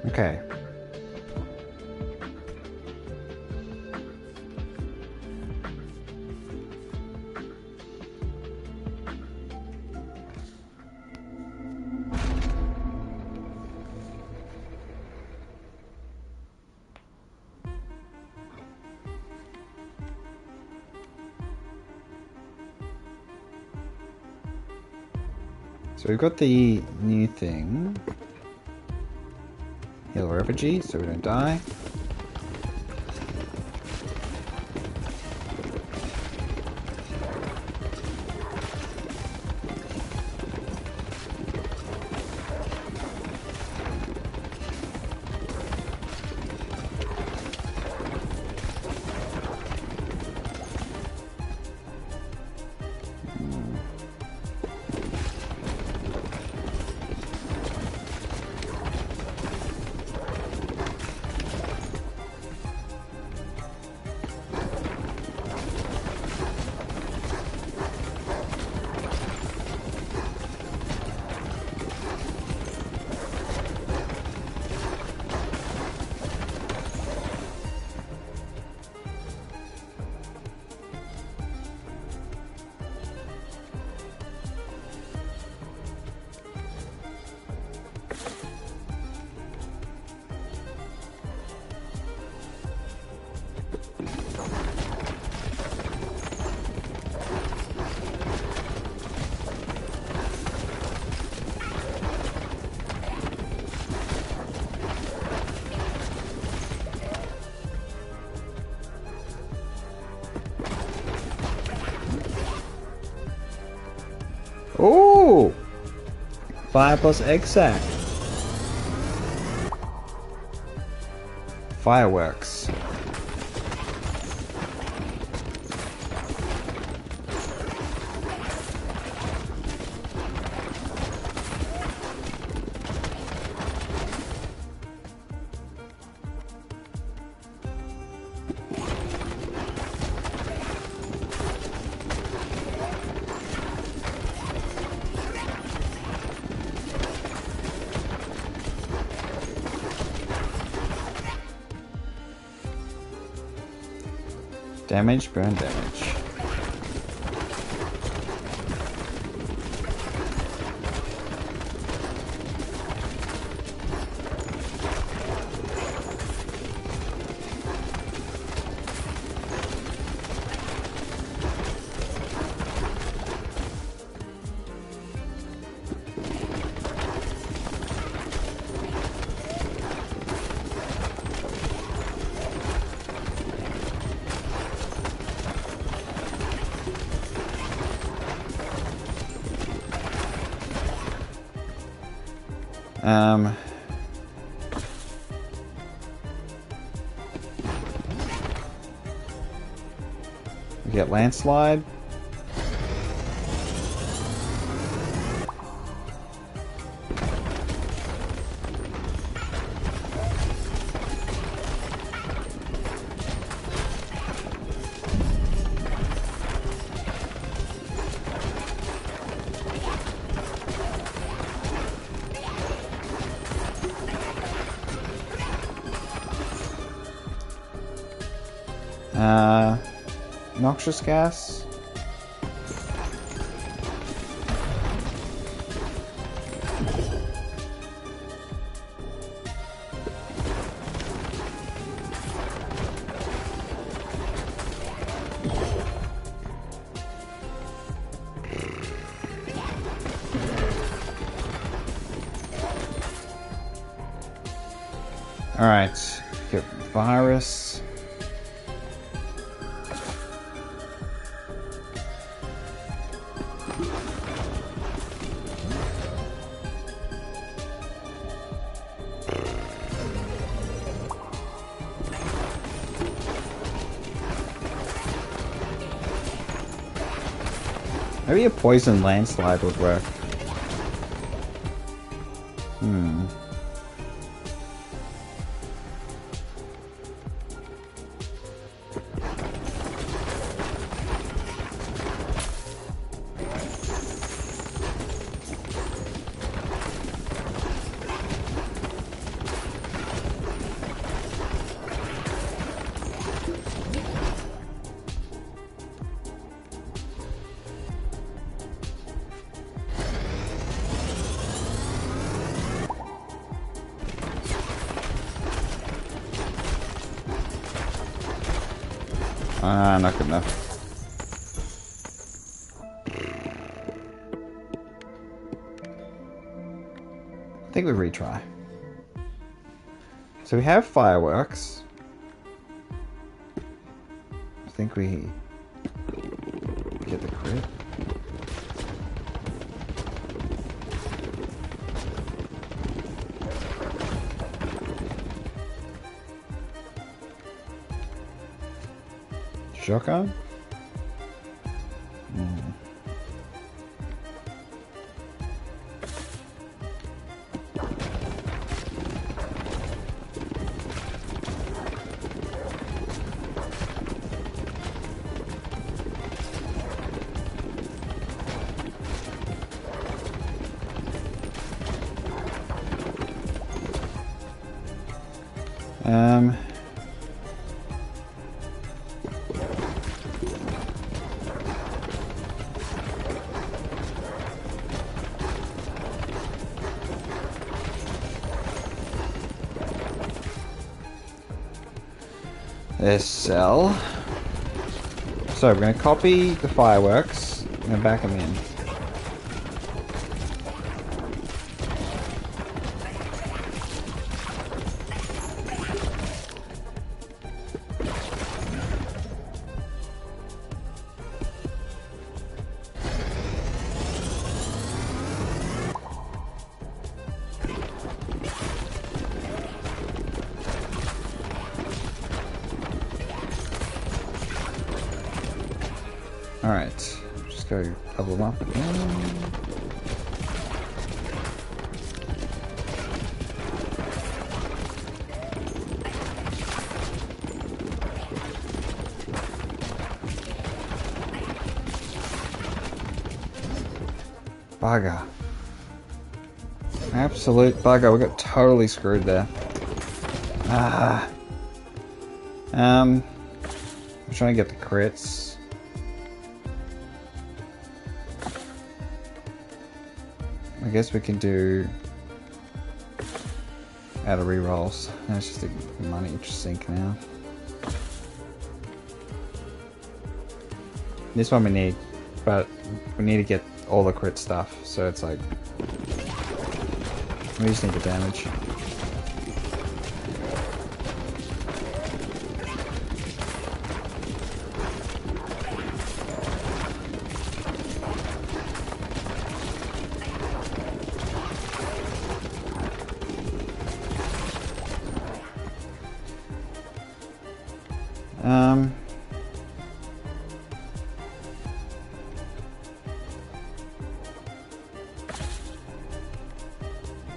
Okay. So we've got the new thing. Heal refugee, so we don't die. Ooh! Fire plus egg sack. Fireworks. Damage, burn damage. We get landslide. Noxious gas. Alright, get virus. Maybe a poison landslide would work. Not good enough. I think we retry. So we have fireworks. I think we get the crit. Shotgun? There's cell. So we're going to copy the fireworks and back them in. Alright, just go level them up again. Bugger. Absolute bugger. We got totally screwed there. I'm trying to get the crits. I guess we can do out of rerolls. That's just the money sink now. This one we need, but we need to get all the crit stuff, so it's like we just need the damage.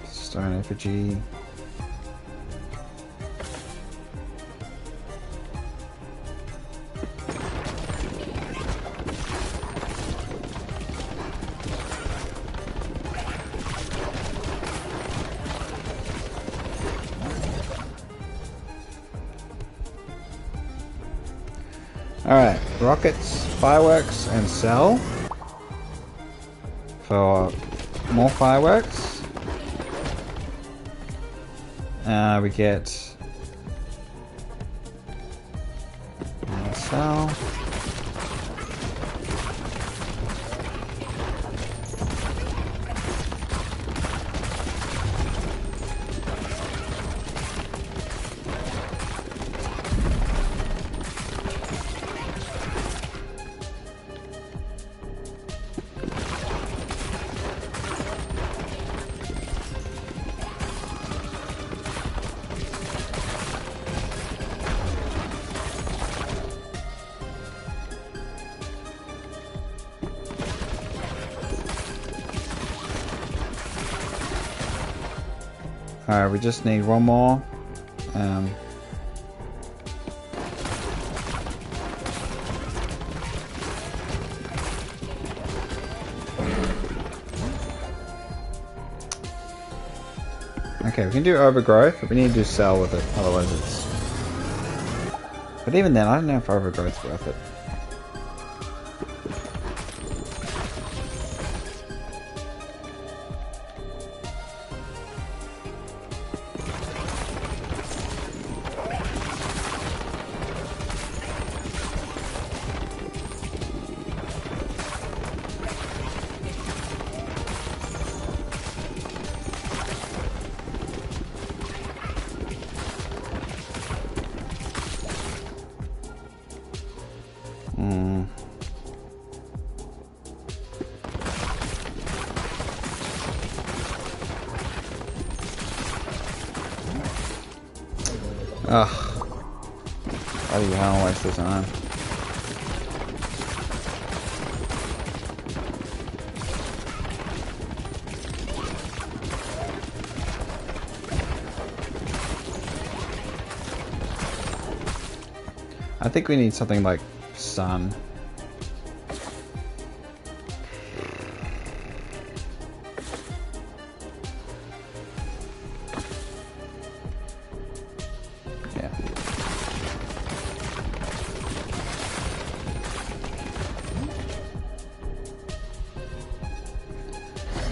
Stone effigy. Alright, rockets, fireworks, and sell for more fireworks. We get sell. Alright, we just need one more. Okay, we can do overgrowth, but we need to do sell with it, otherwise it's... But even then, I don't know if overgrowth's worth it. Ugh. Bloody hell, waste of time. I think we need something like sun.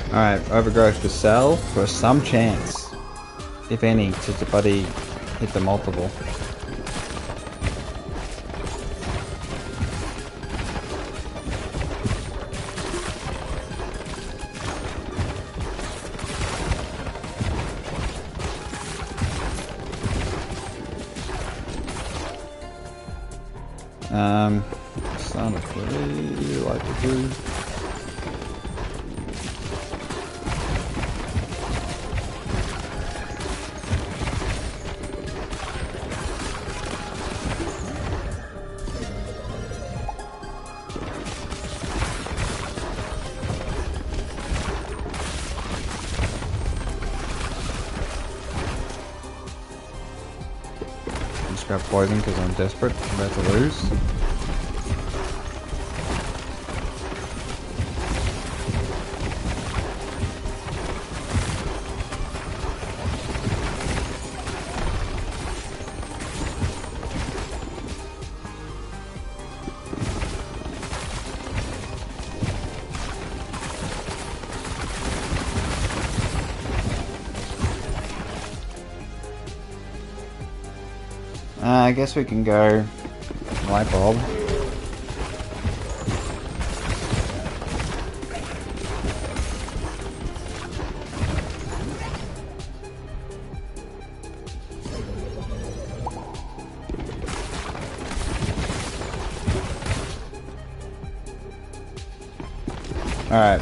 Alright, overgrowth to sell for some chance, if any, to buddy hit the multiple. Son of what you like to do. just grab poison because I'm desperate. I'm about to lose. I guess we can go light bulb. Alright.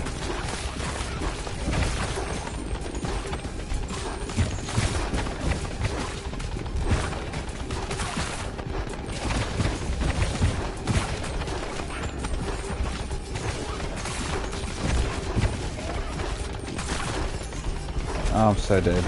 Oh, I'm so dead.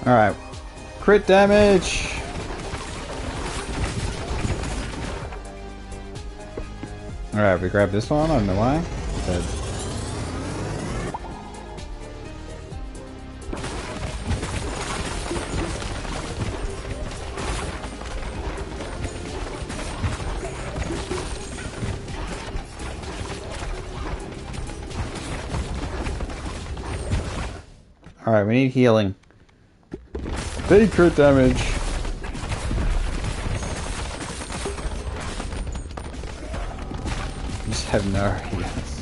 Alright. Crit damage! Alright, we grab this one, I don't know why. Dead. Alright, we need healing. Big crit damage. Just have no heals.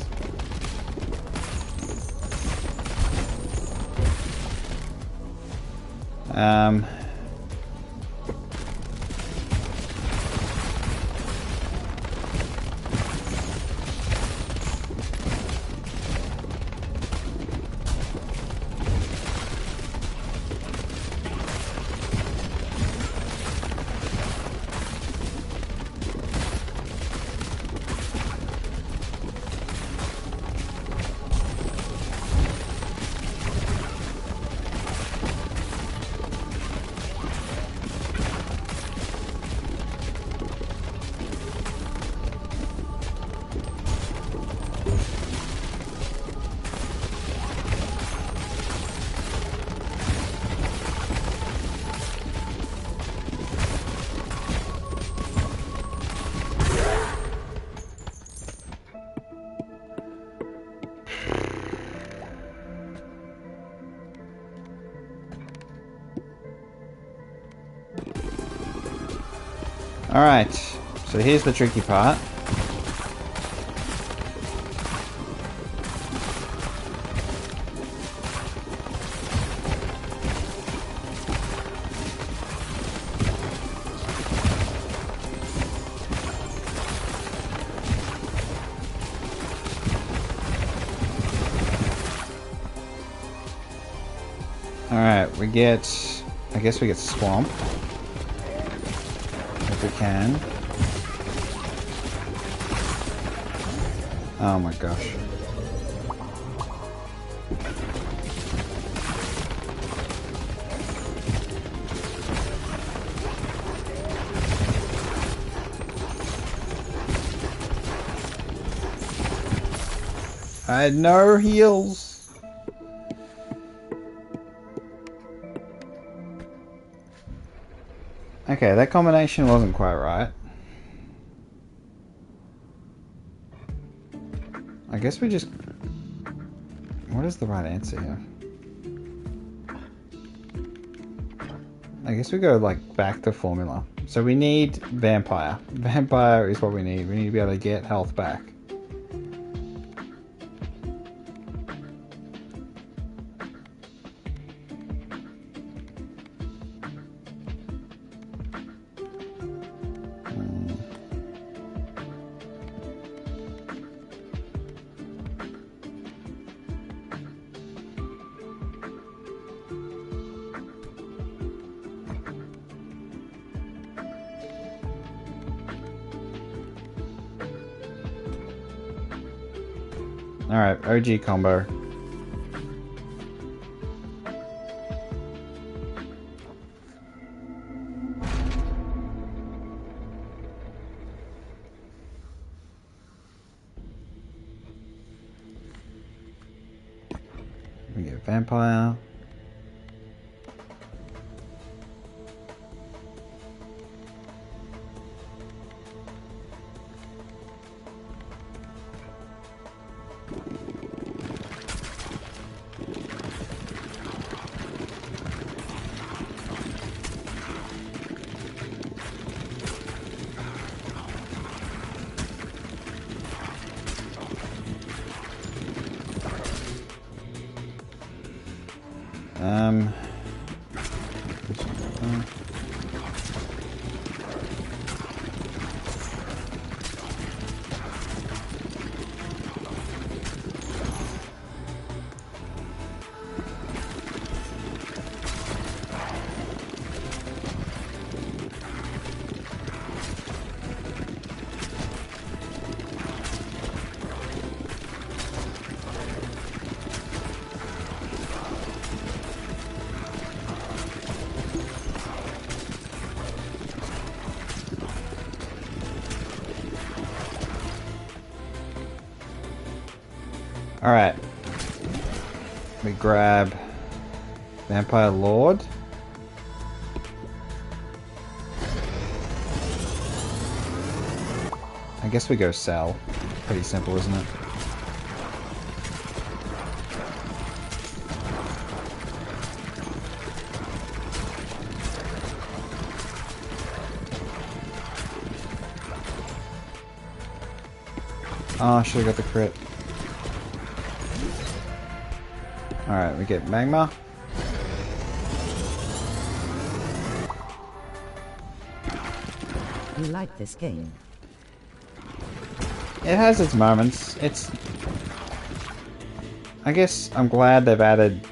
Alright, so here's the tricky part. Alright, we get... I guess we get Swamp. If we can. Oh my gosh. I had no heals. Okay, that combination wasn't quite right. I guess we just... What is the right answer here? I guess we go like back to formula. So we need vampire. Vampire is what we need. We need to be able to get health back. Alright, OG combo. We get vampire. Alright. We grab Vampire Lord. I guess we go sell. Pretty simple, isn't it? Oh, I should have got the crit. Alright, we get Magma. You like this game? It has its moments. It's... I guess I'm glad they've added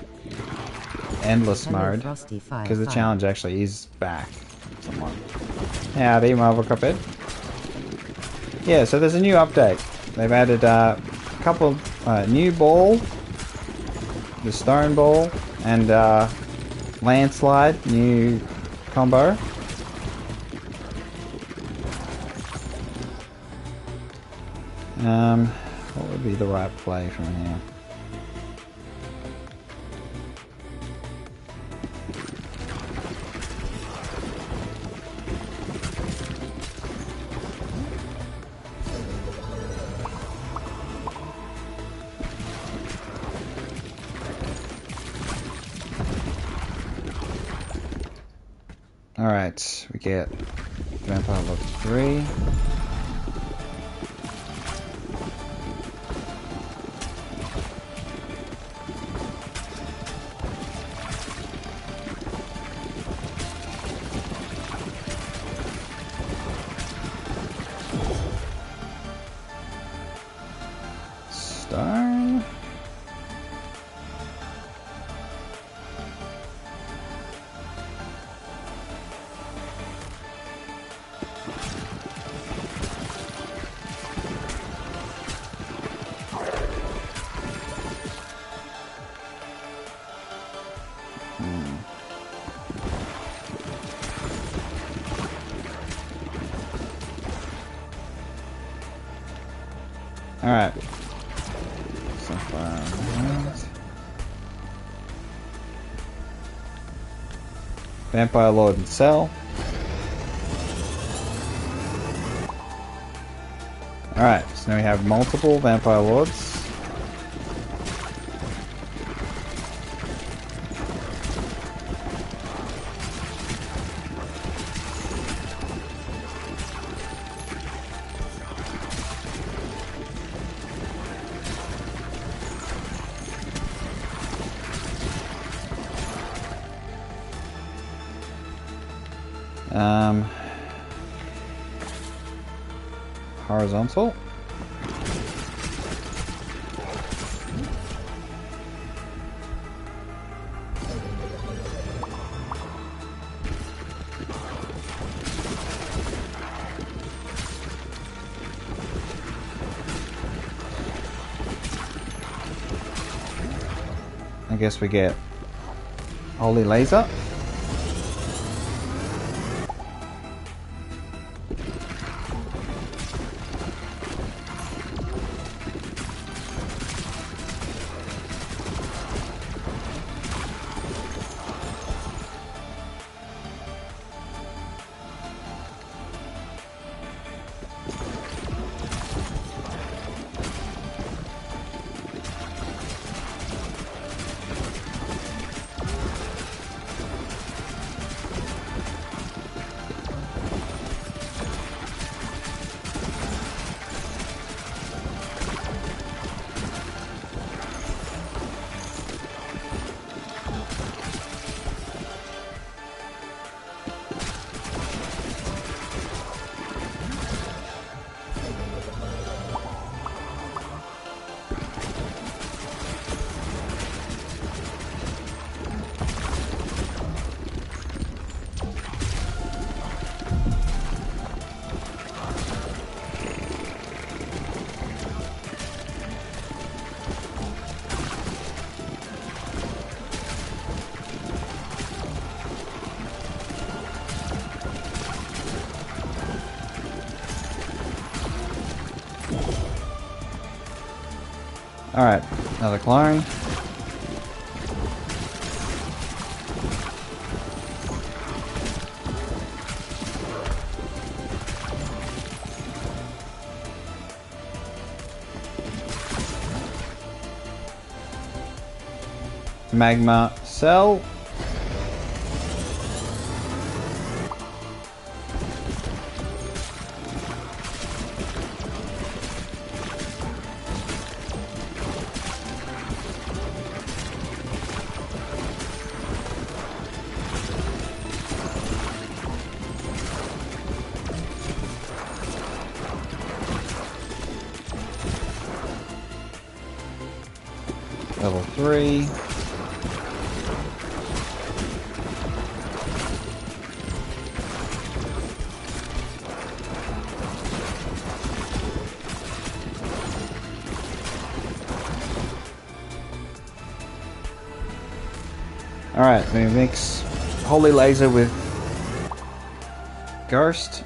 endless mode, because the challenge actually is back somewhat. Howdy, Marvel Cuphead. Yeah, so there's a new update. They've added a couple new ball, the stone ball, and landslide, new combo. What would be the right play from here? Alright, we get Vampire level 3. Stone. Alright. FrostyFire10. Vampire Lord and Cell. Alright, so now we have multiple Vampire Lords. Horizontal. I guess we get Holy Laser. Alright, another clone. Magma Cell. Level 3. Alright, we mix Holy Laser with Ghost.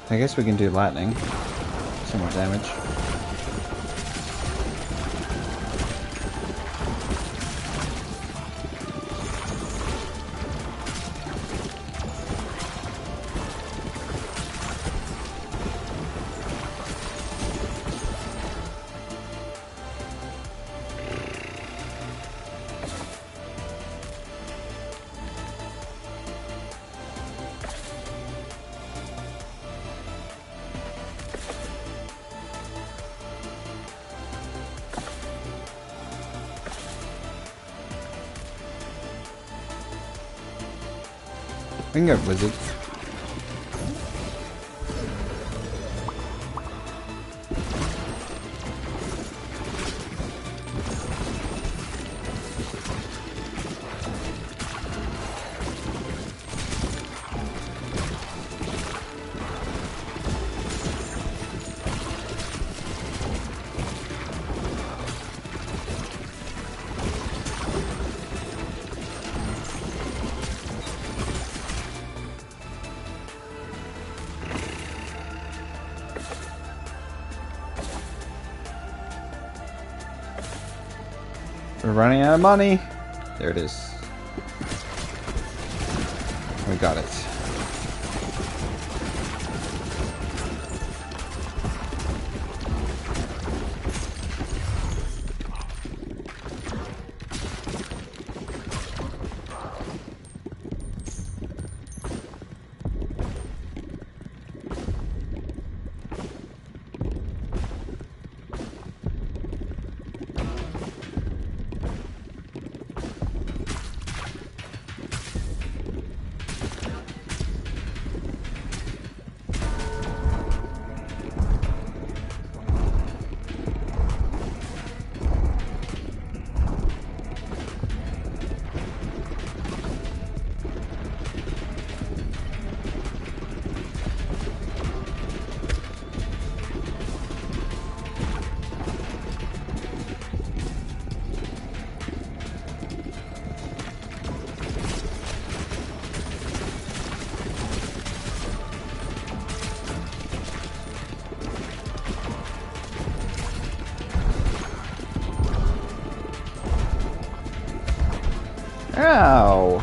I guess we can do lightning. Some more damage. We can go Blizzard. We're running out of money. There it is. We got it. Ow!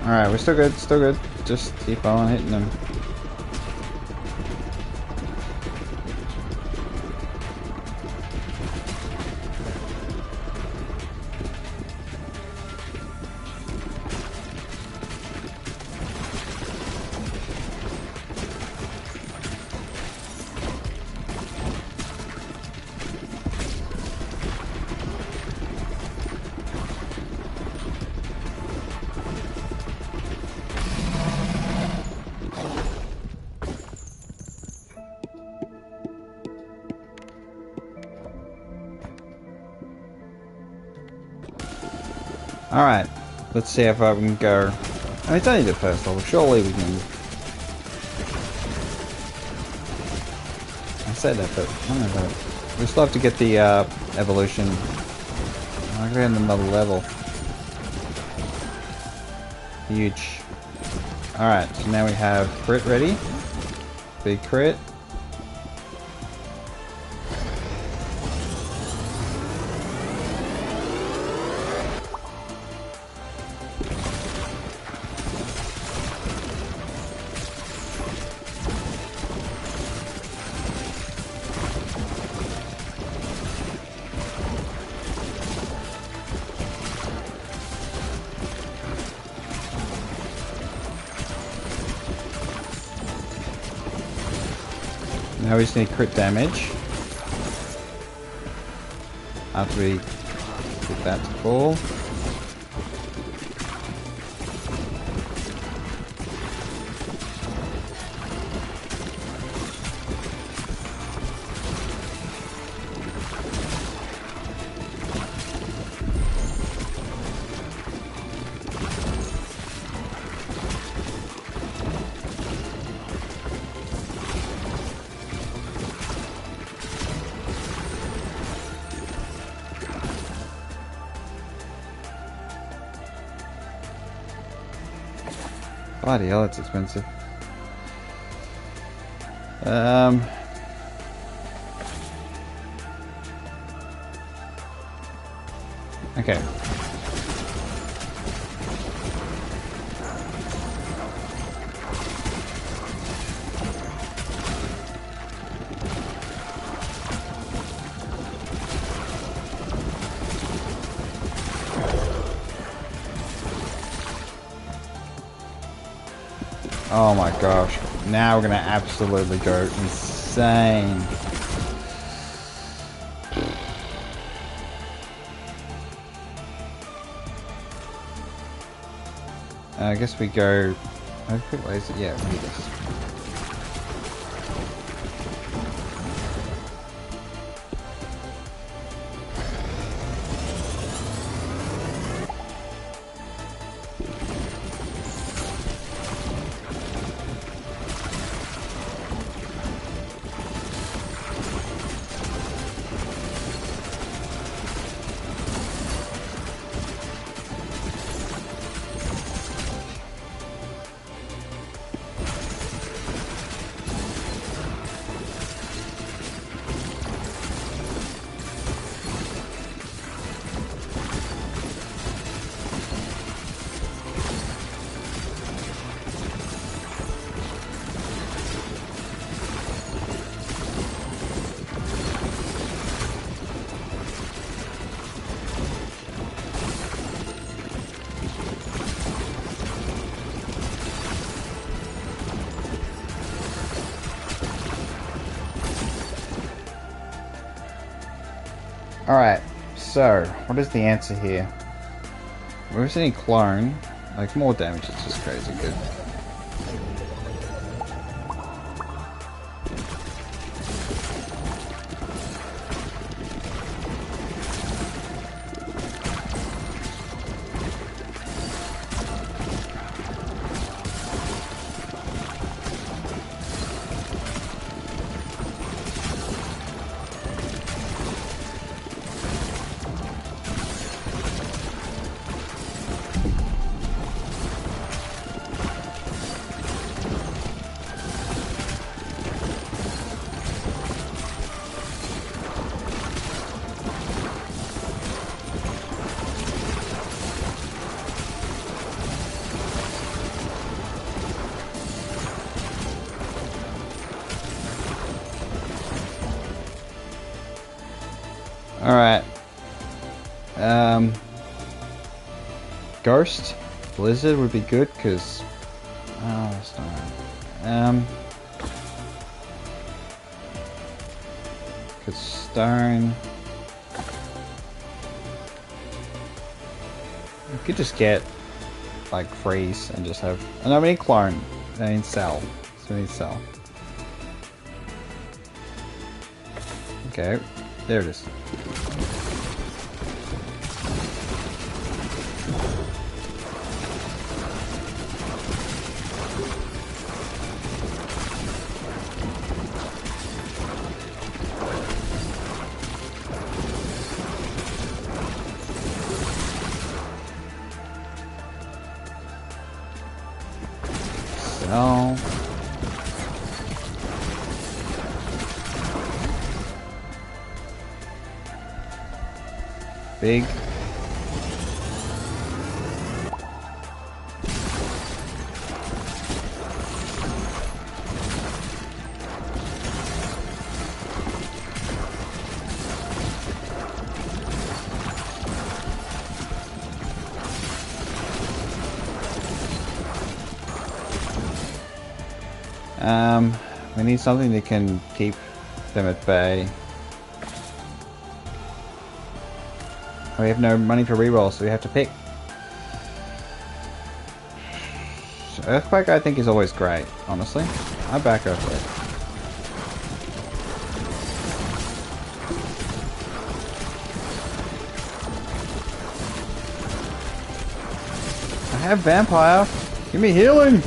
Alright, we're still good, still good. Just keep on hitting them. Alright, let's see if I can go. I mean, it's only the first level, surely we can. I said that, but I don't know about it. We still have to get the evolution. I'm going to another level. Huge. Alright, so now we have crit ready. Big crit. Now we just need crit damage. After we get that to fall. Bloody hell, it's expensive. Okay. Oh my gosh. Now we're gonna absolutely go insane. I guess we go... How quick is it? Yeah, we do this. Alright, so what is the answer here? Where's any clone? Like more damage, it's just crazy good. Alright. Ghost Blizzard would be good because that's not because stone. You could just get like freeze and just have. No, we need clone. I need cell. So we need cell. Okay, there it is. So big. We need something that can keep them at bay. We have no money for reroll, so we have to pick. So Earthquake I think is always great, honestly. I back Earthquake. I have Vampire. Give me healing.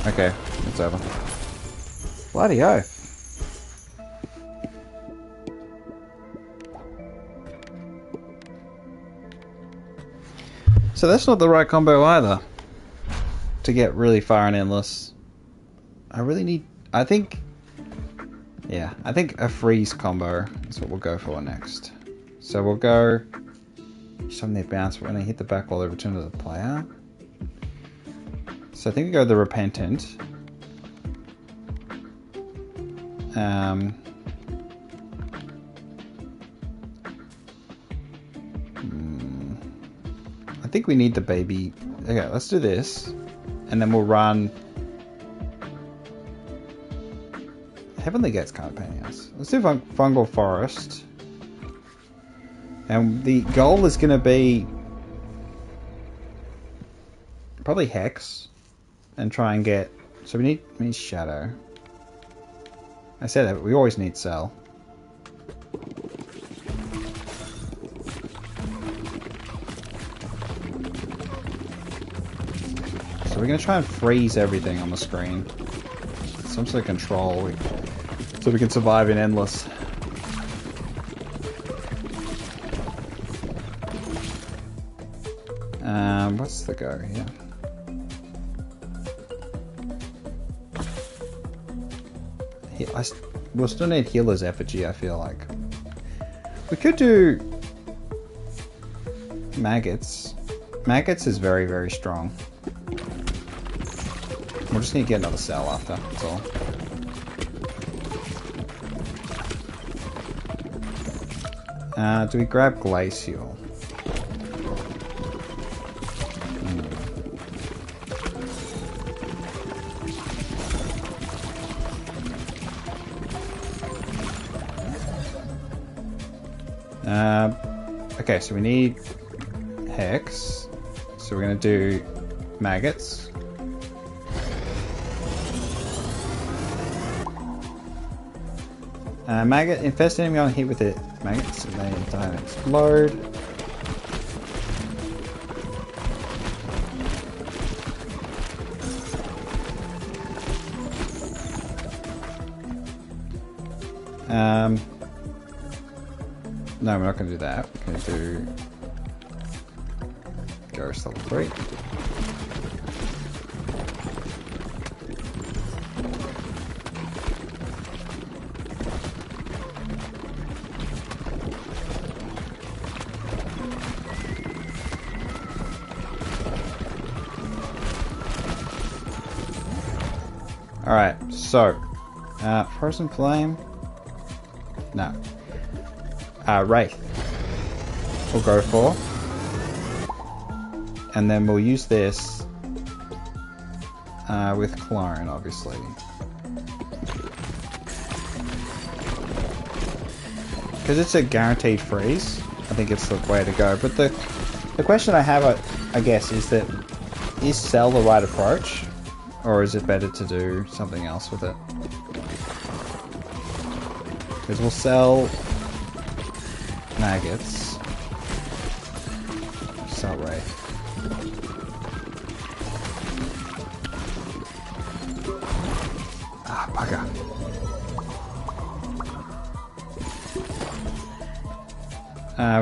Okay, it's over. Bloody oath. So that's not the right combo either. To get really far and endless. I really need... I think a freeze combo is what we'll go for next. So we'll go... Something they bounce, but when they hit the back wall, they return to the player. So I think we go the Repentant. I think we need the baby. Okay, let's do this. And then we'll run... Heavenly Gate's kind of pain in the ass. Let's do Fungal Forest. And the goal is going to be... probably Hex. And try and get... So we need Shadow. I said that, but we always need Cell. So we're going to try and freeze everything on the screen. Some sort of control. So we can survive in Endless. What's the go here? We'll still need Healer's Effigy, I feel like. We could do Maggots. Maggots is very, very strong. We'll just need to get another cell after, that's all. Do we grab glacial? Okay, so we need hex. So we're going to do maggots. Maggot, infest enemy on hit with it. Maggots and they die and explode. No, we're not going to do that. We're going to do Ghost level 3. Alright, so Frozen Flame. No. Wraith. We'll go for. And then we'll use this with Clone, obviously. Because it's a guaranteed freeze, I think it's the way to go. But the question I have, I guess, is that is Cell the right approach? Or is it better to do something else with it? Because we'll sell maggots. Sell Wraith. Ah, bugger.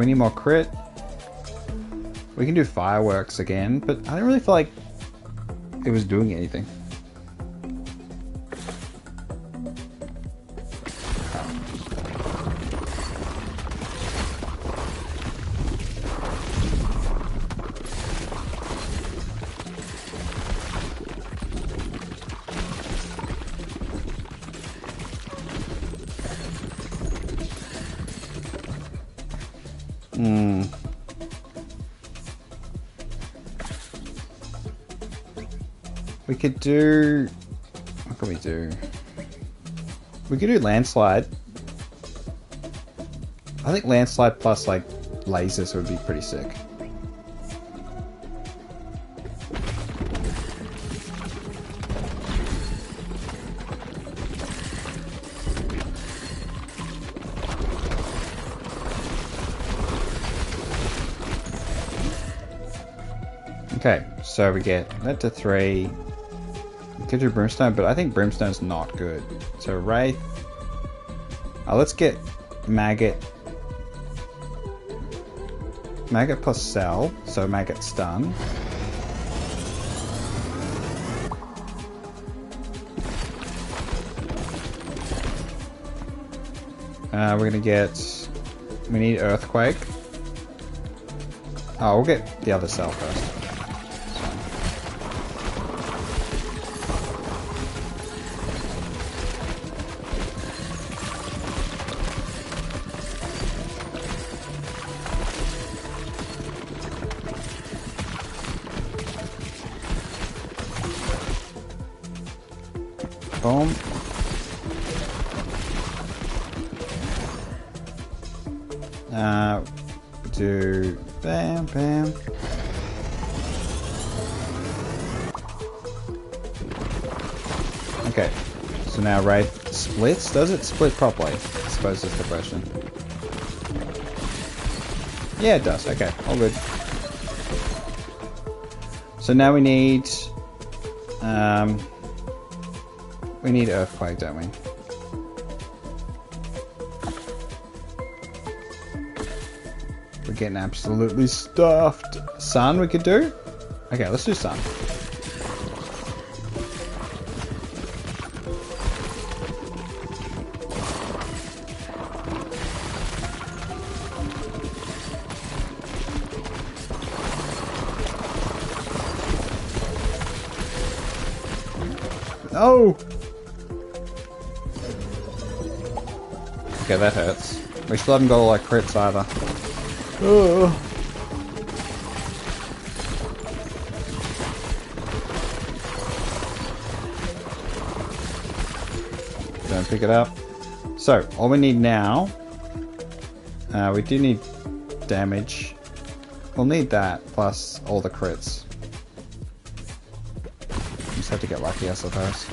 We need more crit. We can do fireworks again, but I don't really feel like it was doing anything. We could do... What can we do? We could do landslide. I think landslide plus like lasers would be pretty sick. Okay, so we get that to 3. We could do Brimstone, but I think Brimstone's not good. So Wraith. Let's get Maggot. Maggot plus Cell, so Maggot stun. We're gonna get... We need Earthquake. Oh, we'll get the other Cell first. Boom. Do bam bam. Okay, so now Wraith splits. Does it split properly? I suppose is the question. Yeah, it does. Okay, all good. So now we need Earthquake, don't we? We're getting absolutely stuffed. Sun we could do? Okay, let's do Sun. No! Okay, that hurts. We still haven't got all our crits either. Oh. Don't pick it up. So, all we need now... we do need damage. We'll need that, plus all the crits. Just have to get lucky, I suppose.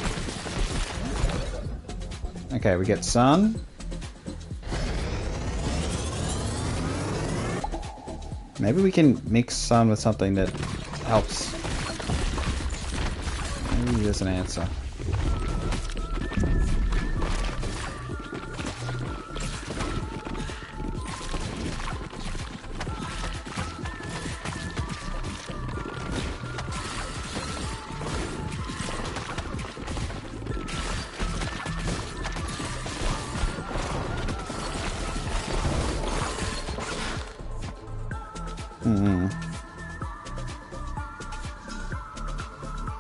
Okay, we get sun. Maybe we can mix sun with something that helps. Maybe there's an answer.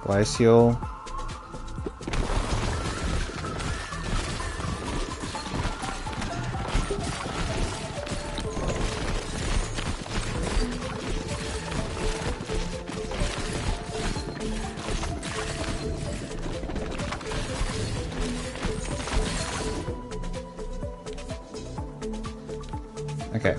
Glacial. Okay.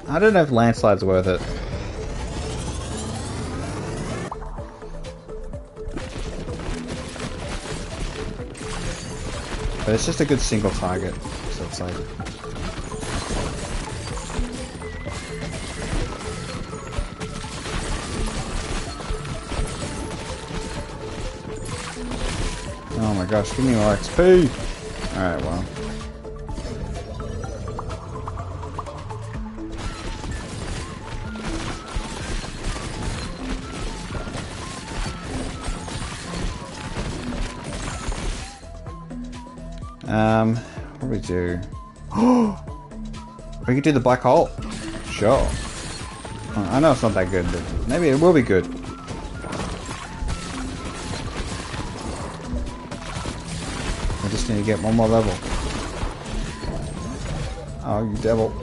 I don't know if landslide's worth it. But it's just a good single target, so it's like... Oh my gosh, give me more XP! Alright, well. What do we do? We could do the black hole. Sure. I know it's not that good, but maybe it will be good. I just need to get one more level. Oh, you devil.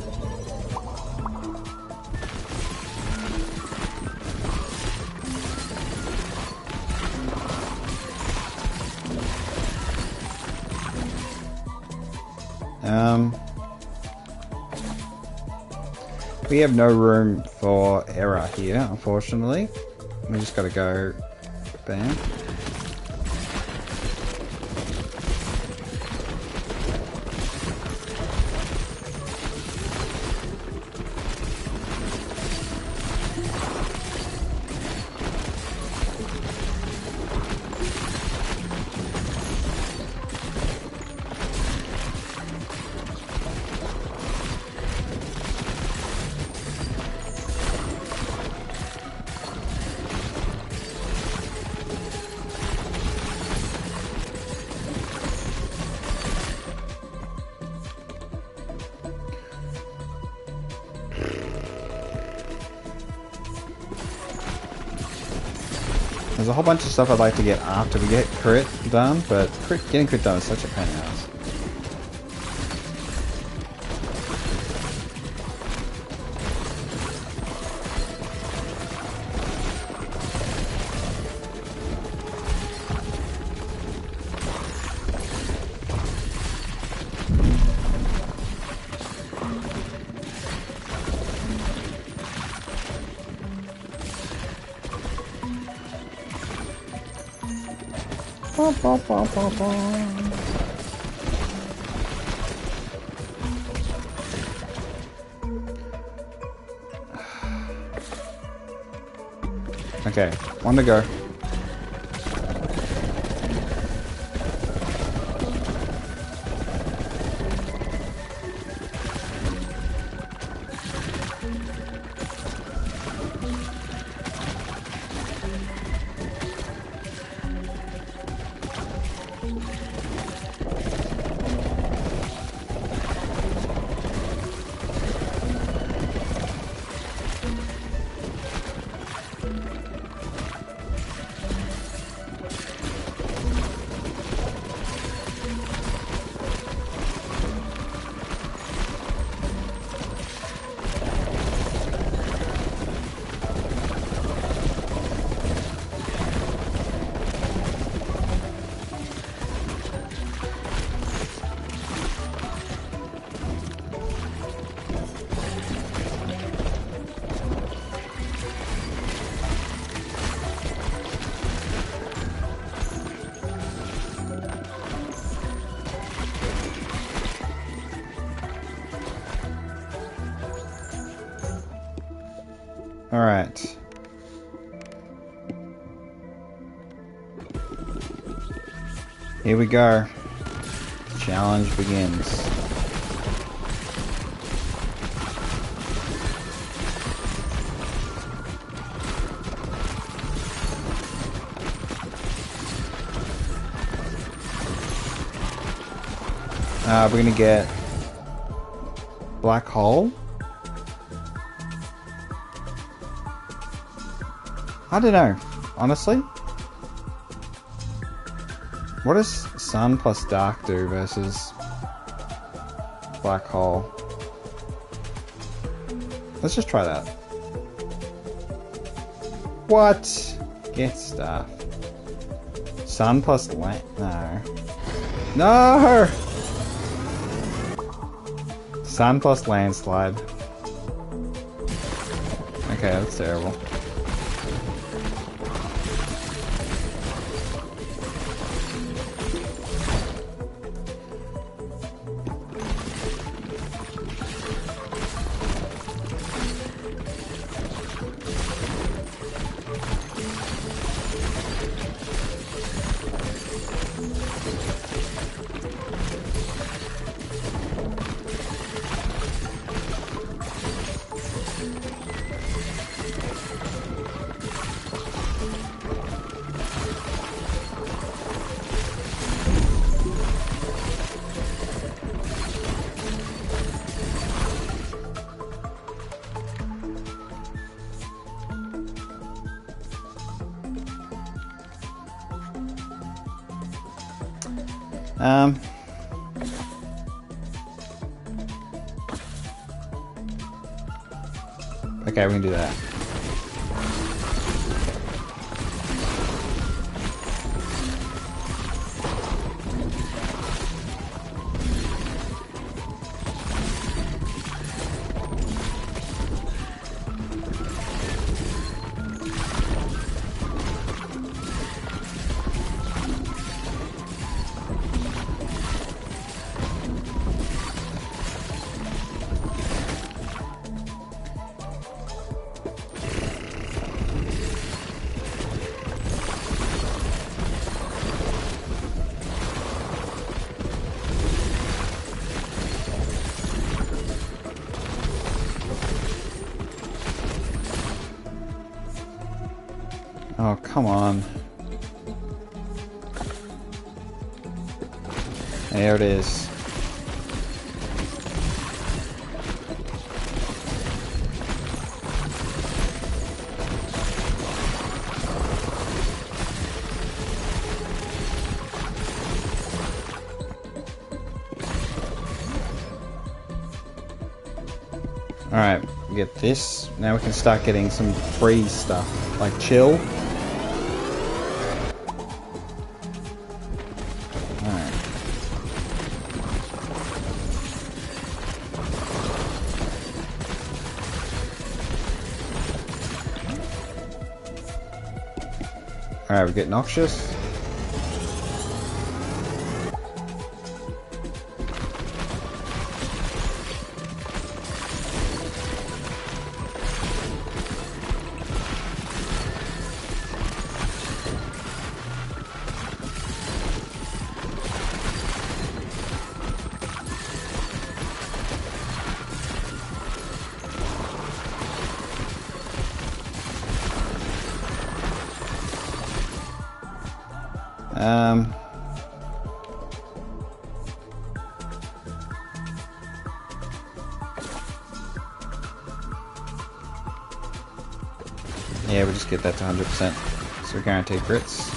We have no room for error here, unfortunately. We just gotta go bam. There's a whole bunch of stuff I'd like to get after we get crit done, but getting crit done is such a pain in the ass. Okay, one to go. Alright. Here we go. Challenge begins. We're gonna get black hole. I don't know, honestly. What does sun plus dark do versus black hole? Let's just try that. What? Get stuff. Sun plus light? No. No! Sun plus landslide. Okay, that's terrible. Okay, we can do that. Oh, come on. There it is. Alright, we get this. Now we can start getting some free stuff, like chill. Alright, we get noxious. Yeah, we just get that to 100%. So guaranteed crits.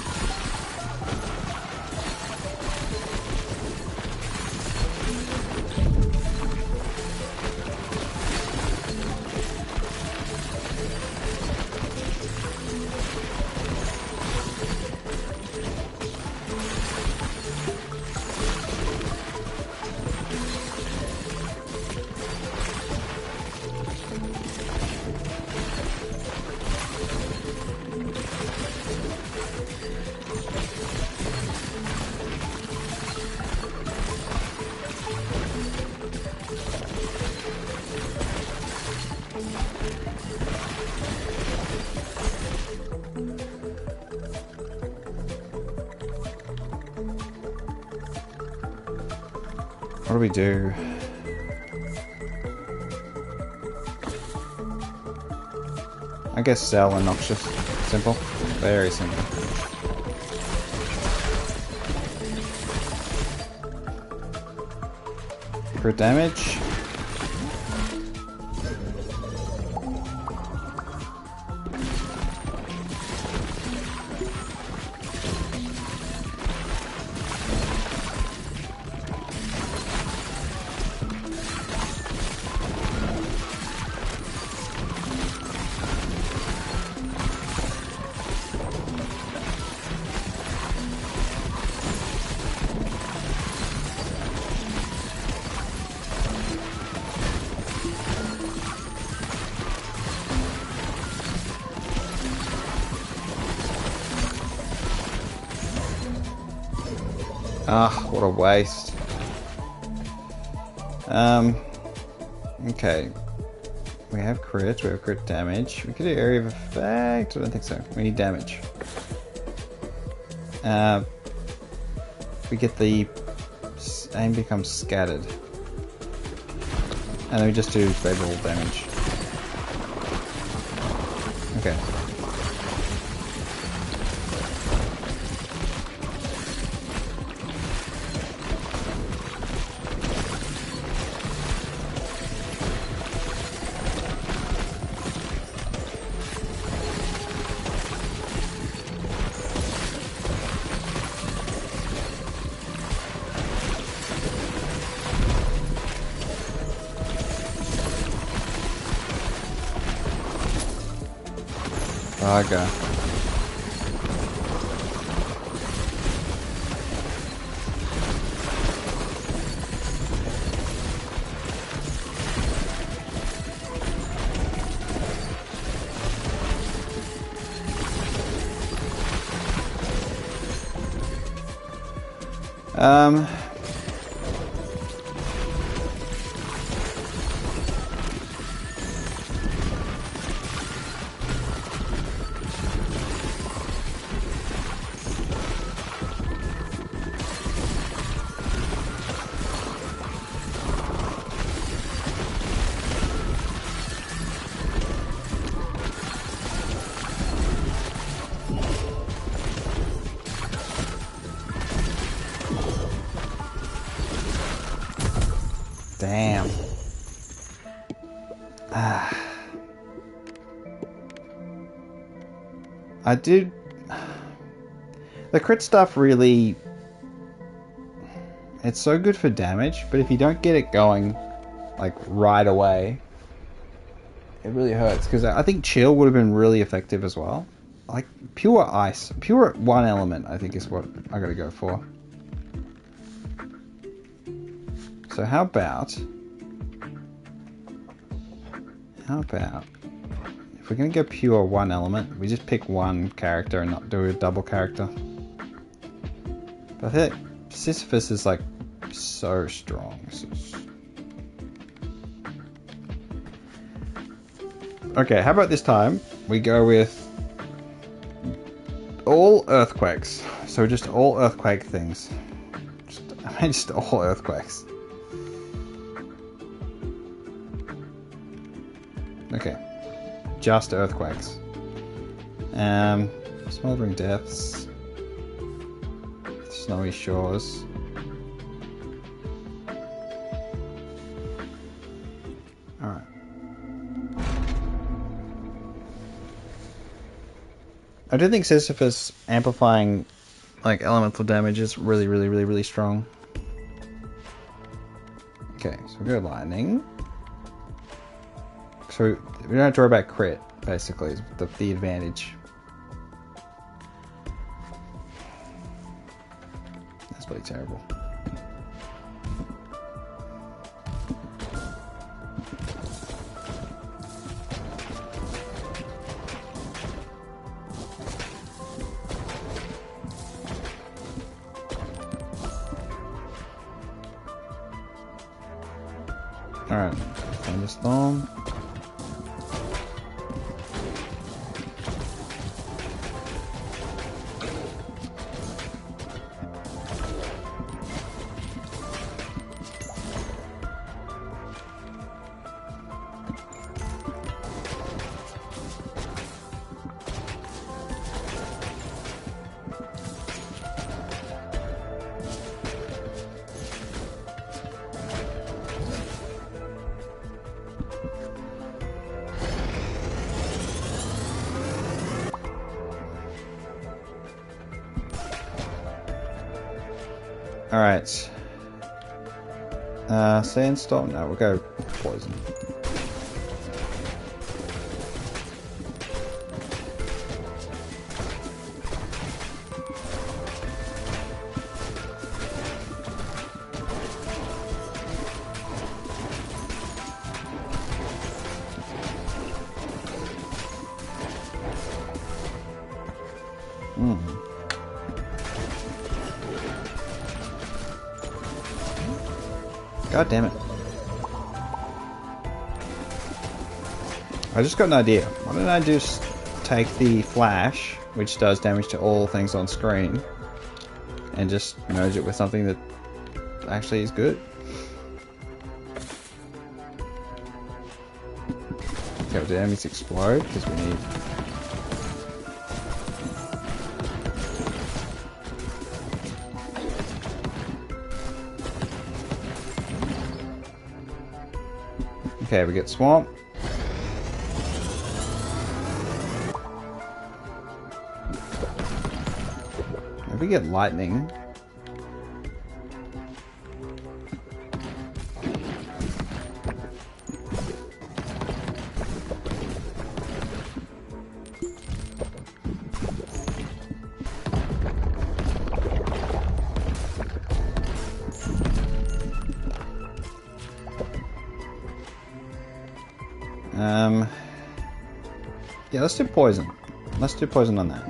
What do we do? I guess sell and noxious. Simple. Very simple. Crit damage. Ah, what a waste. Okay. We have crits, we have crit damage. We could do area of effect. I don't think so. We need damage. We get the aim becomes scattered. And then we just do favorable damage. Okay. Okay. Damn. I did... The crit stuff really... It's so good for damage, but if you don't get it going, like, right away, it really hurts. Because I think chill would have been really effective as well. Like, pure ice. Pure one element, I think, is what I gotta go for. So how about... if we're going to go pure one element, we just pick one character and not do a double character. But I think Sisyphus is like so strong. Okay, how about this time we go with all earthquakes. So just all earthquake things. Just all earthquakes. Okay. Just earthquakes. Smoldering depths. Snowy shores. Alright. I do think Sisyphus amplifying like elemental damage is really strong. Okay, so we go lightning. So we don't have to worry about crit, basically, is the advantage. That's pretty terrible. Alright, thunderstorm. Alright. Sandstorm? No, we'll go poison. God damn it. I just got an idea. Why don't I just take the flash, which does damage to all things on screen, and just merge it with something that actually is good? Okay, well, do enemies explode? Because we need... Okay, we get swamp. If we get lightning. Yeah, let's do poison. Let's do poison on that.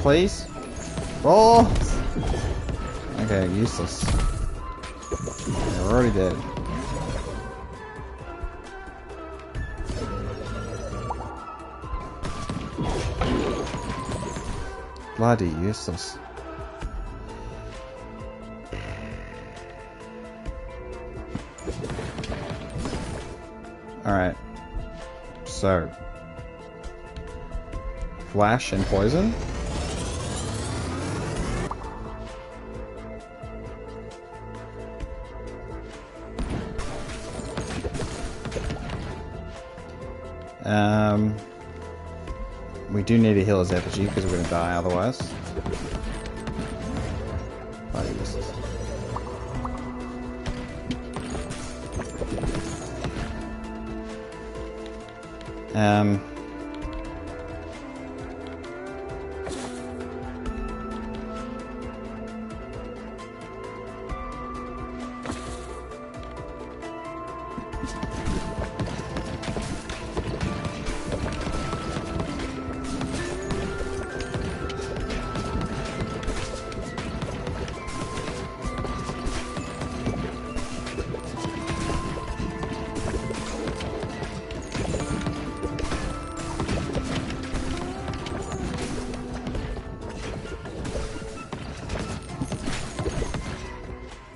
Please? Roll! Okay, useless. Yeah, we're already dead. Bloody useless. Alright. So. Flash and poison. We do need to heal his effigy because we're going to die otherwise. Bloody useless.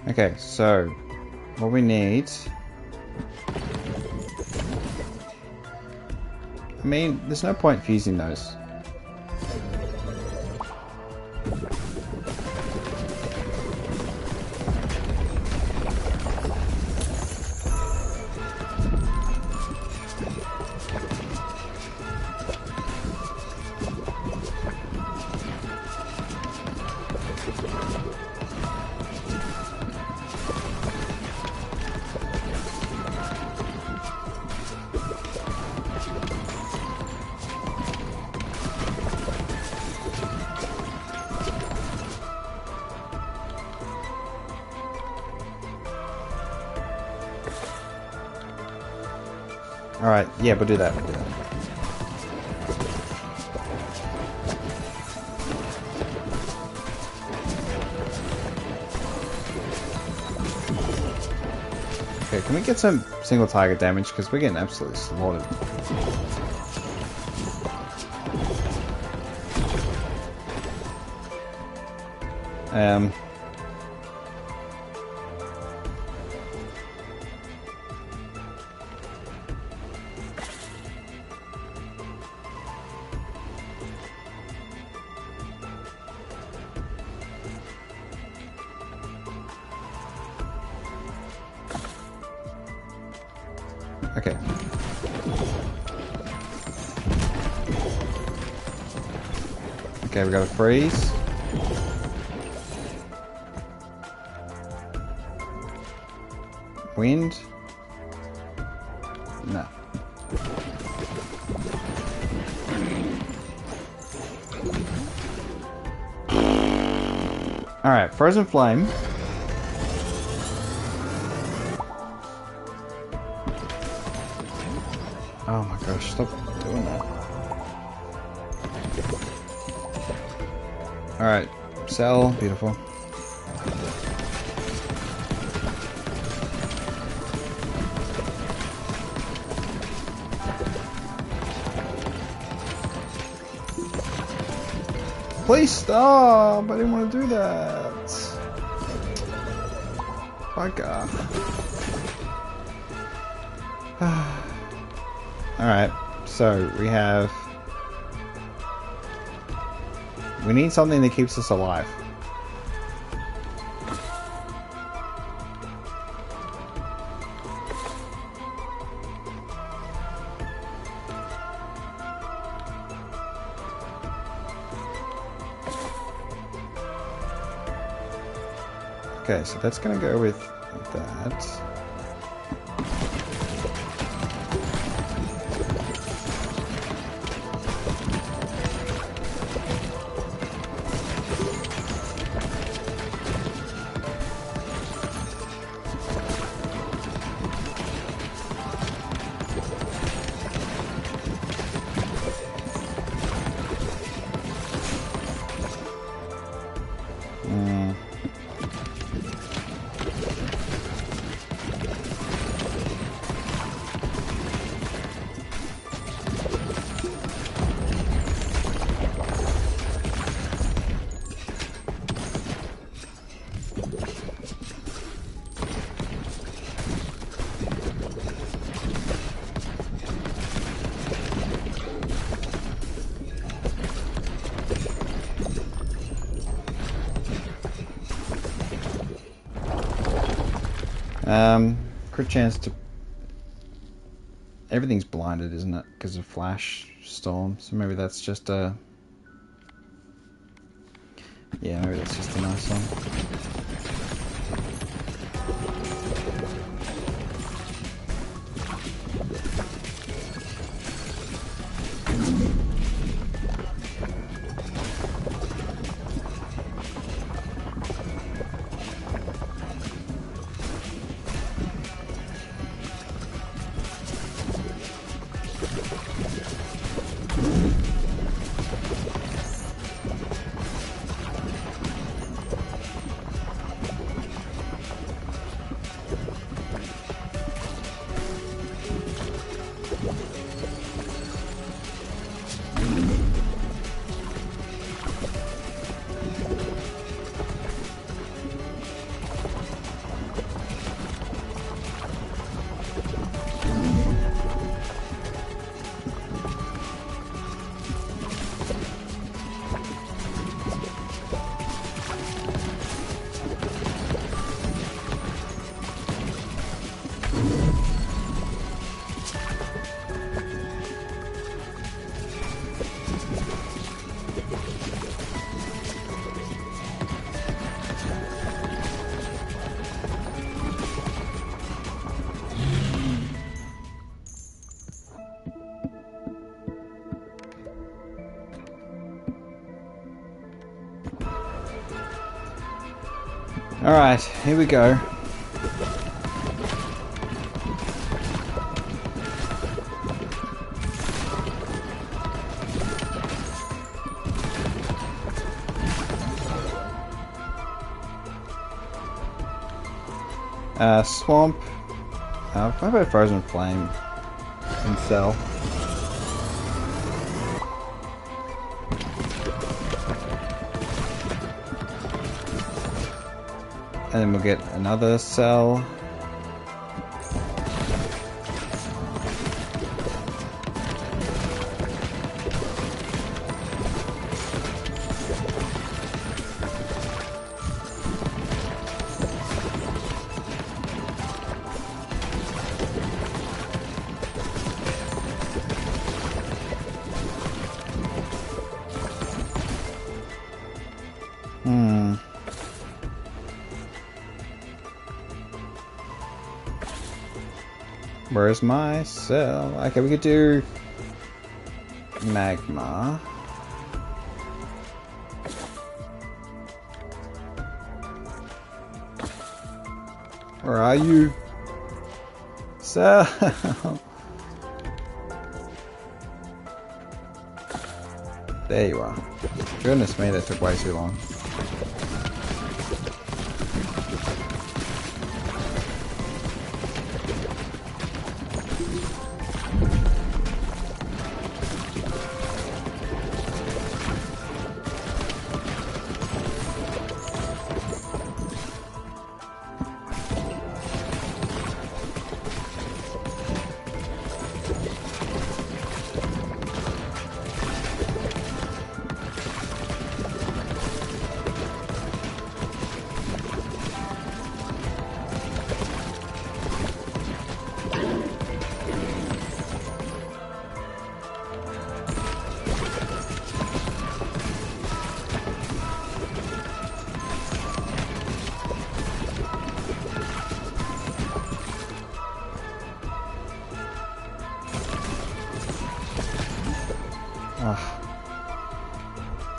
Okay, so what we need... I mean, there's no point fusing those. Alright, yeah, we'll do that. We'll do that. Okay, can we get some single target damage? Because we're getting absolutely slaughtered. Okay. Okay, we got a freeze. Wind? No. Alright, Frozen Flame. Oh my gosh, stop doing that. Alright, Cell, beautiful. Please stop! I didn't want to do that. Bugger. Alright, so we have... We need something that keeps us alive. Okay, so that's gonna go with that. Crit chance to... Everything's blinded, isn't it? Because of Flash Storm. So maybe that's just a... Yeah, maybe that's just a nice one. Alright, here we go. Swamp. What about Frozen Flame and Cell? And then we'll get another Cell. Where's my cell? Okay, we could do magma. Where are you? Cell. There you are. Goodness me, that took way too long.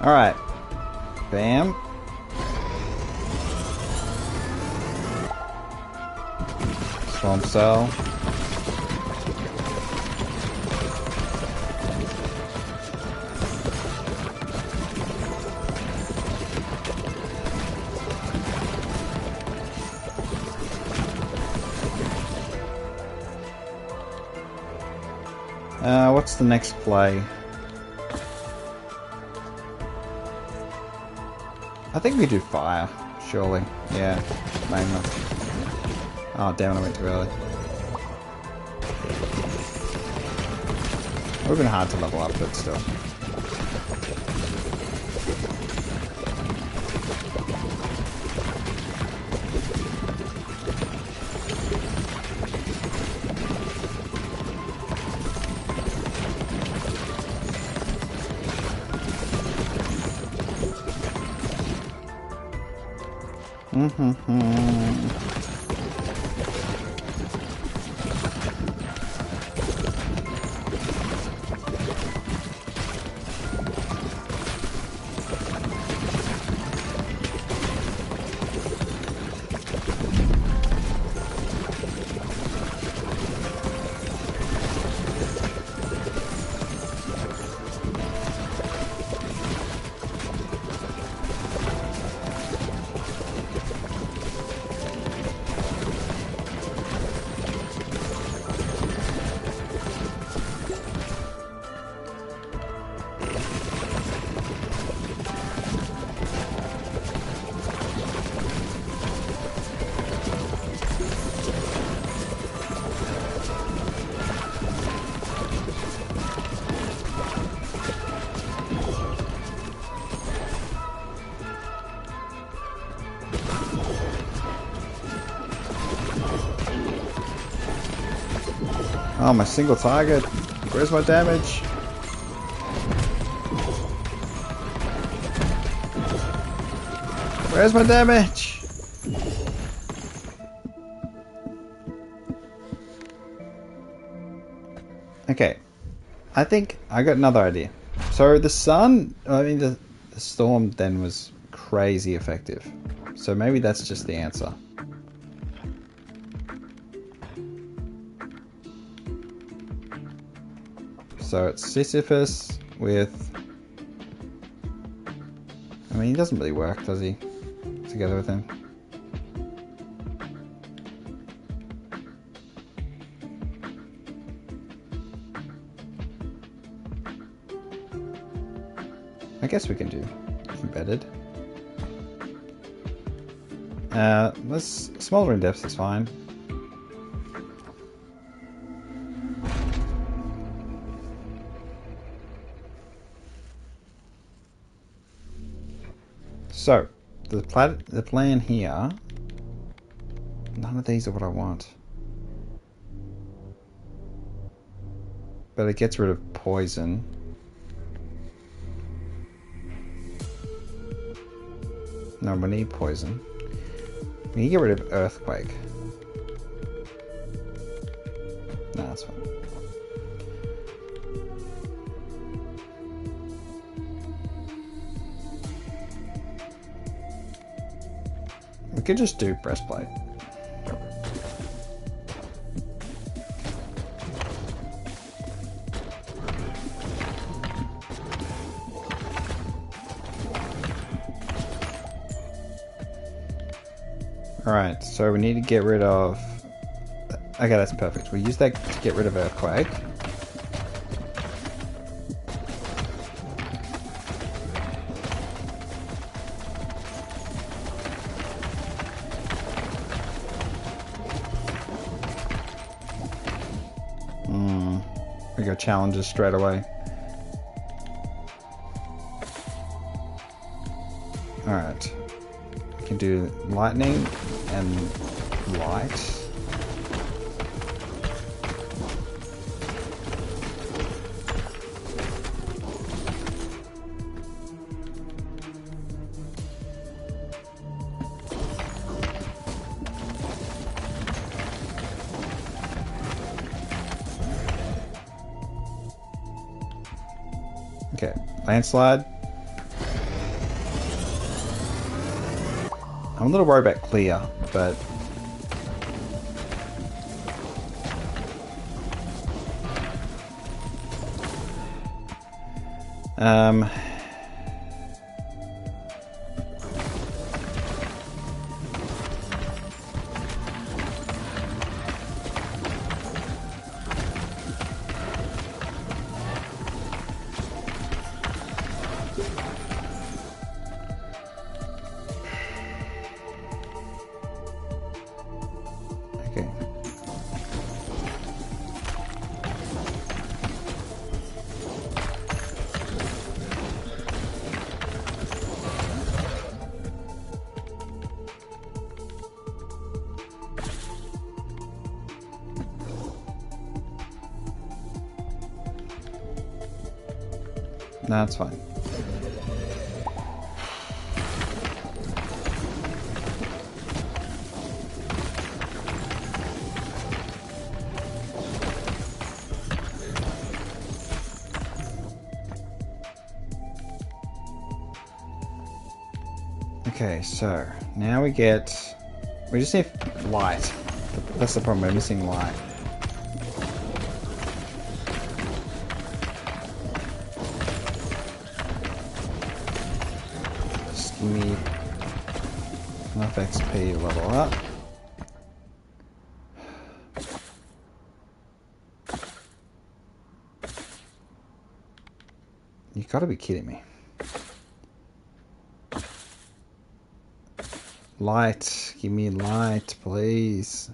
Alright. Bam. Swamp cell. What's the next play? I think we do fire, surely. Yeah, magma. Oh damn it, I went too early. It would have been hard to level up, but still. Oh, my single target. Where's my damage? Where's my damage? Okay. I think I got another idea. So the sun, the storm then was crazy effective. So maybe that's just the answer. So it's Sisyphus with... I mean, he doesn't really work, does he? Together with him. I guess we can do embedded. Let's smoldering depths is fine. So the plan here. None of these are what I want. But it gets rid of poison. No, we need poison. We need to get rid of earthquake. No, that's fine. We could just do breastplate. Alright, so we need to get rid of... Okay, that's perfect. We'll use that to get rid of earthquake. We got challenges straight away. Alright. We can do lightning and light. Okay, landslide. I'm a little worried about clear, but okay. No, that's fine. Okay, so now we just need light. That's the problem, we're missing light. Just give me enough XP to level up. You gotta be kidding me. Light, give me light, please.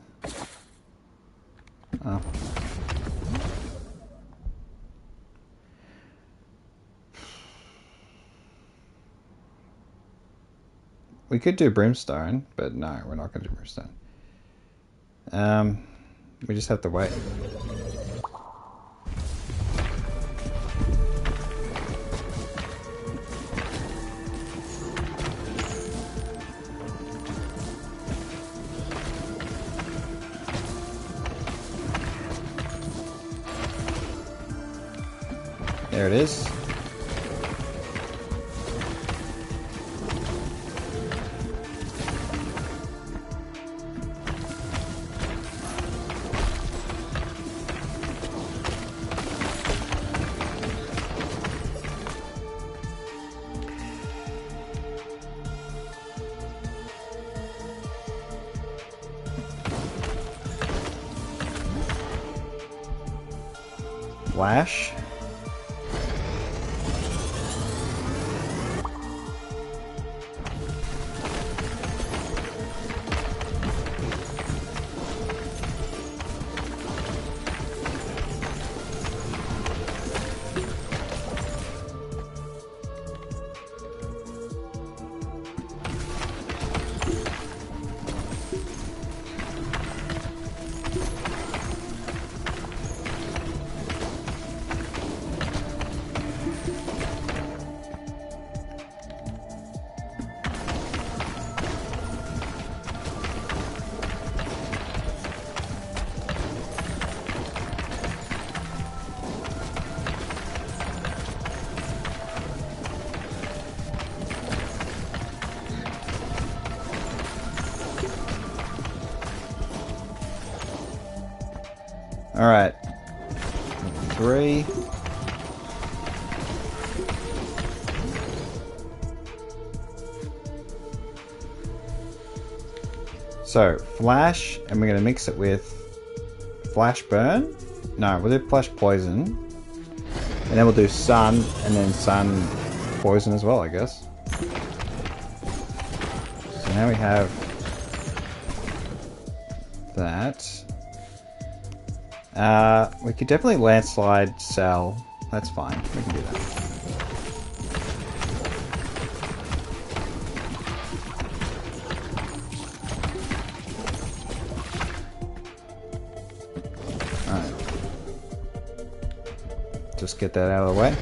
Oh. We could do brimstone, but no, we're not going to do brimstone. We just have to wait. There it is. Flash. Alright. 3. So, flash, and we're going to mix it with flash burn. No, we'll do flash poison. And then we'll do sun, and then sun poison as well, I guess. So now we have that. We could definitely landslide Cell. That's fine. We can do that. Alright. Just get that out of the way.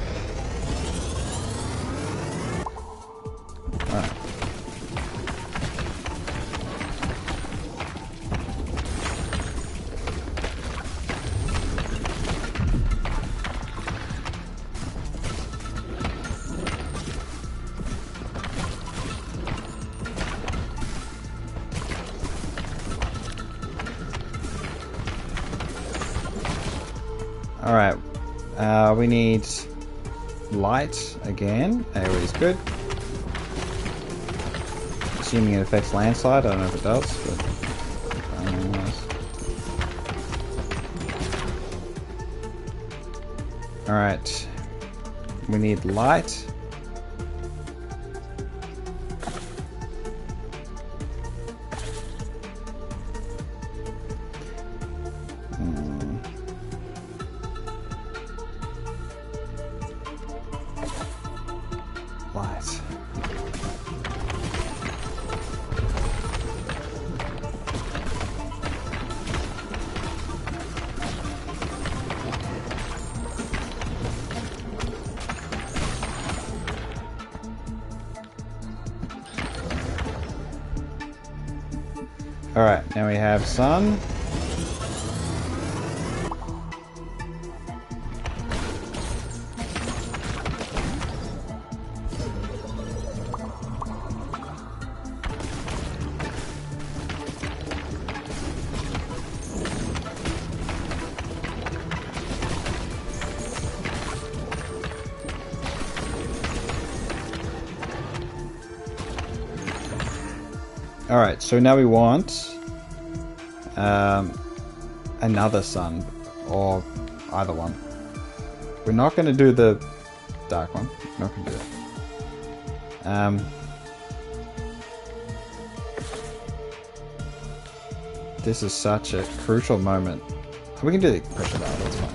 Alright. Alright, we need light again. AoE is good. Assuming it affects landslide, I don't know if it does, but alright, we need light. Light. Alright, now we have sun. Alright, so now we want another sun, or either one. We're not going to do the dark one. We're not going to do it. This is such a crucial moment. We can do the pressure bar, that's fine.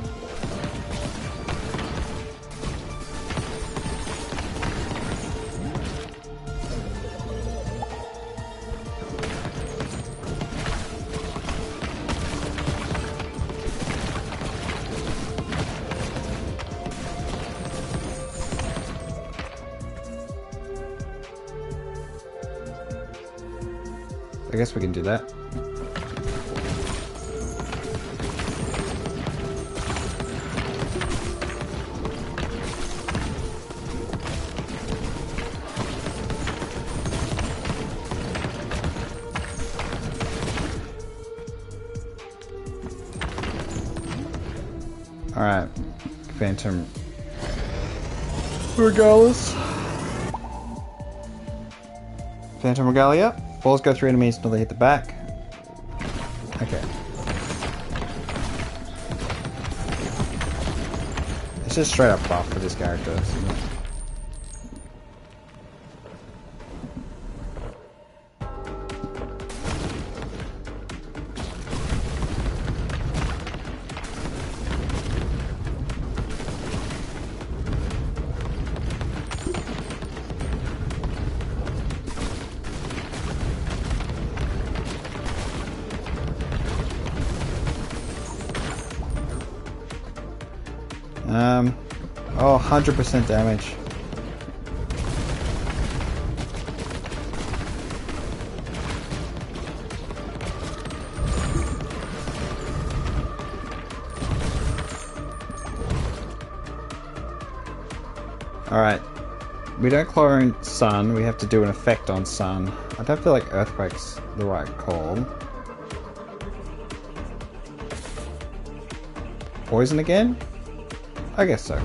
I guess we can do that. Alright, Phantom Regalis. Phantom Regalia. Balls go through enemies until they hit the back. Okay. It's just straight up buff for this character, isn't it? Oh, 100% damage. Alright. We don't clone Sun, we have to do an effect on Sun. I don't feel like Earthquake's the right call. poison again? I guess so.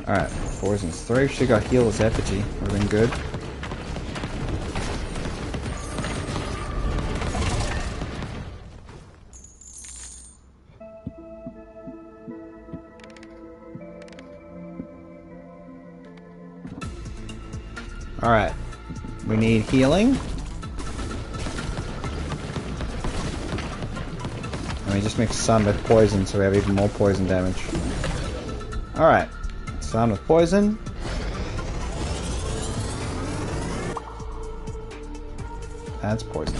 Alright, poison's 3. She got healer's effigy. Would have been good. Alright, we need healing. And we just mix sun with poison so we have even more poison damage. Alright, sun with poison. That's poison.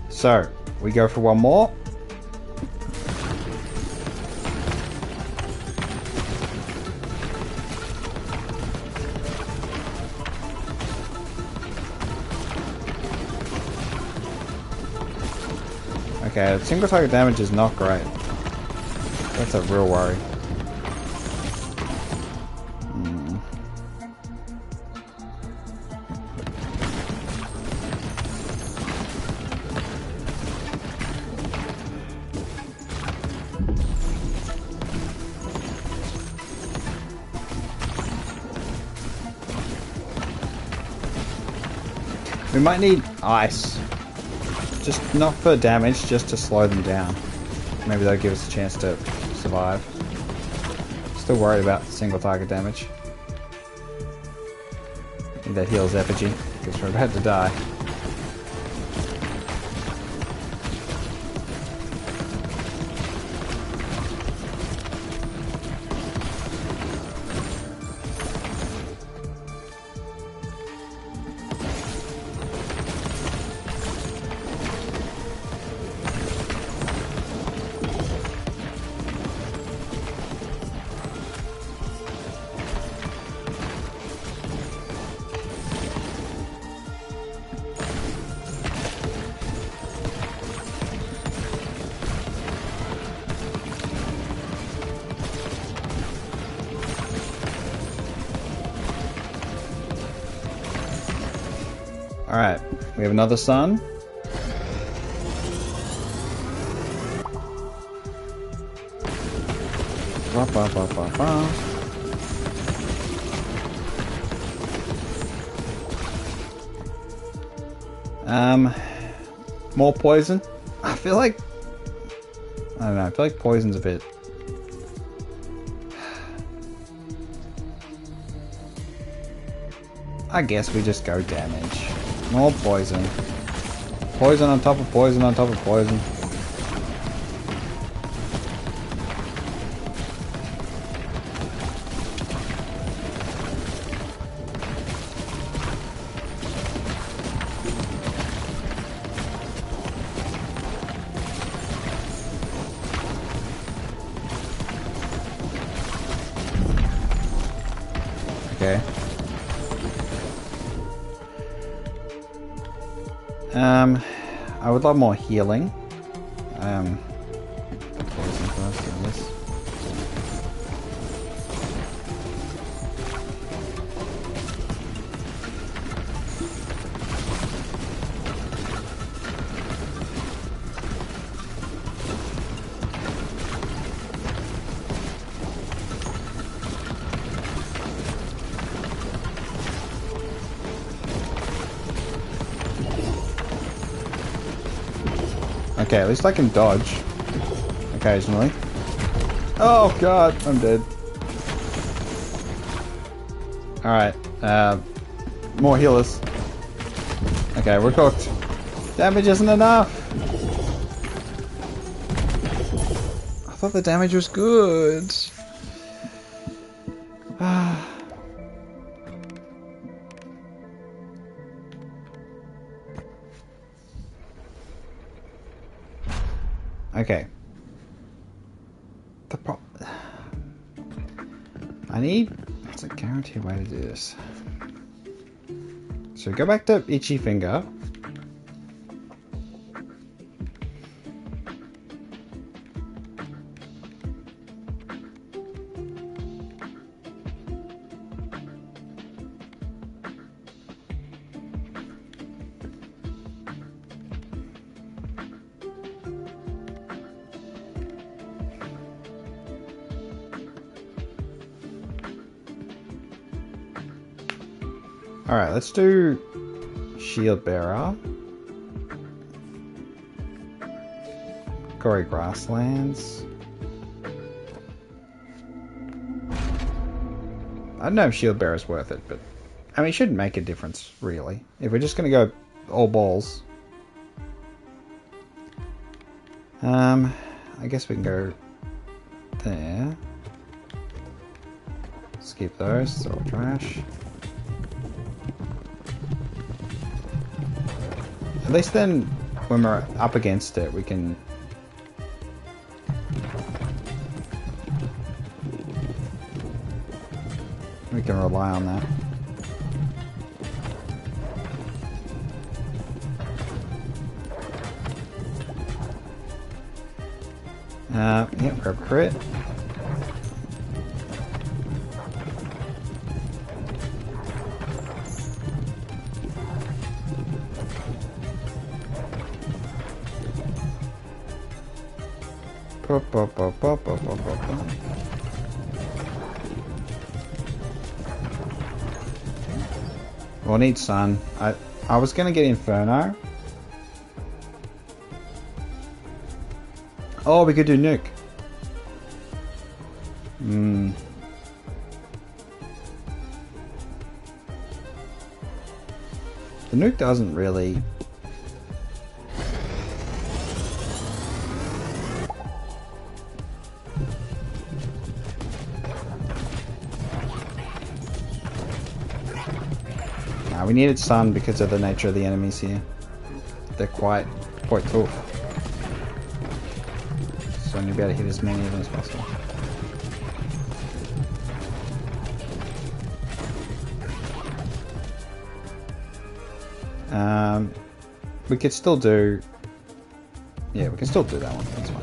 So, we go for one more. Okay, single target damage is not great. That's a real worry. We might need ice. Just not for damage, just to slow them down. Maybe that'll give us a chance to survive. Still worried about single target damage. Need that heals effigy, because we're about to die. Alright, we have another sun. Ba, ba, ba, ba, ba. More poison. I feel like, I don't know, I feel like poison's a bit. I guess we just go damage. More poison. Poison on top of poison on top of poison. Okay. I would love more healing. Poison first, I guess. Okay, at least I can dodge occasionally. Oh god, I'm dead. Alright, more healers. Okay, we're cooked. Damage isn't enough! I thought the damage was good. Okay. I need... What's a guaranteed way to do this? So go back to Itchy Finger. Alright, let's do Shield Bearer. Gory Grasslands. I don't know if Shield Bearer is worth it, but I mean, it shouldn't make a difference, really. If we're just going to go all balls. I guess we can go there. Skip those, it's all trash. At least then, when we're up against it, we can... rely on that. Yep, grab crit. We'll need Sun. I was gonna get Inferno. Oh, we could do Nuke. The Nuke doesn't really... We needed Sun because of the nature of the enemies here. They're quite tough. So I need to be able to hit as many of them as possible. We could still do... Yeah, we can still do that one. That's fine.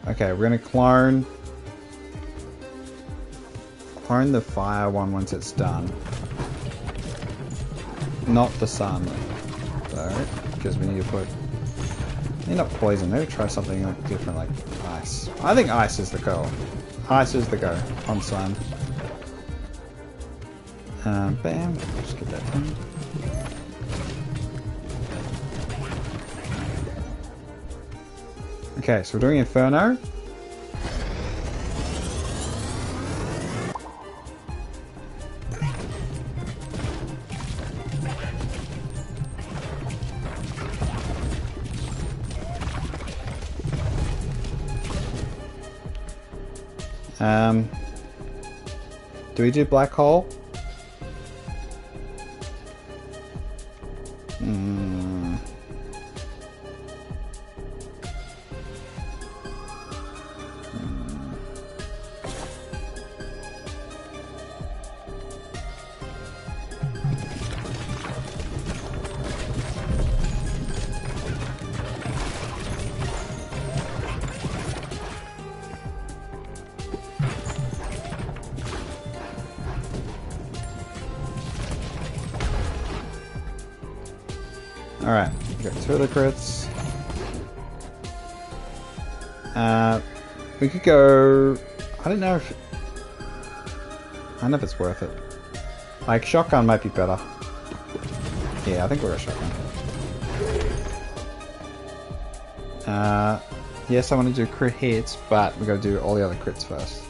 Okay, we're gonna clone the fire one once it's done. Not the sun, though, because we need to put... not poison, maybe try something like different, like ice. I think ice is the go. Ice is the go on sun. Bam, just get that done. Okay, so we're doing Inferno. Do we do Black Hole? Alright, got 2 of the crits. We could go... I don't know if it's worth it. Like, shotgun might be better. Yeah, I think we're a shotgun. Yes, I want to do crit hits, but we gotta do all the other crits first.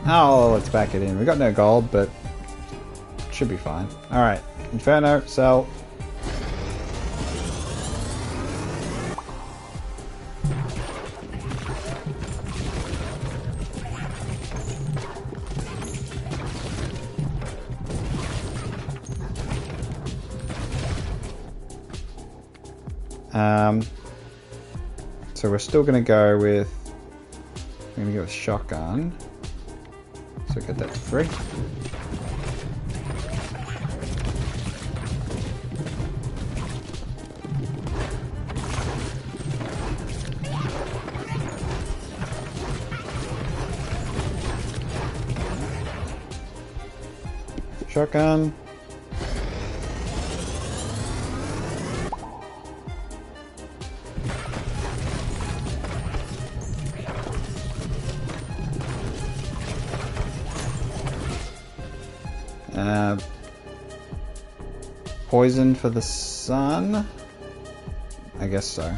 Oh, let's back it in. We got no gold, but should be fine. Alright, Inferno, sell. So we're still going to go with shotgun. So get that to free. Shotgun. Poison for the sun? I guess so.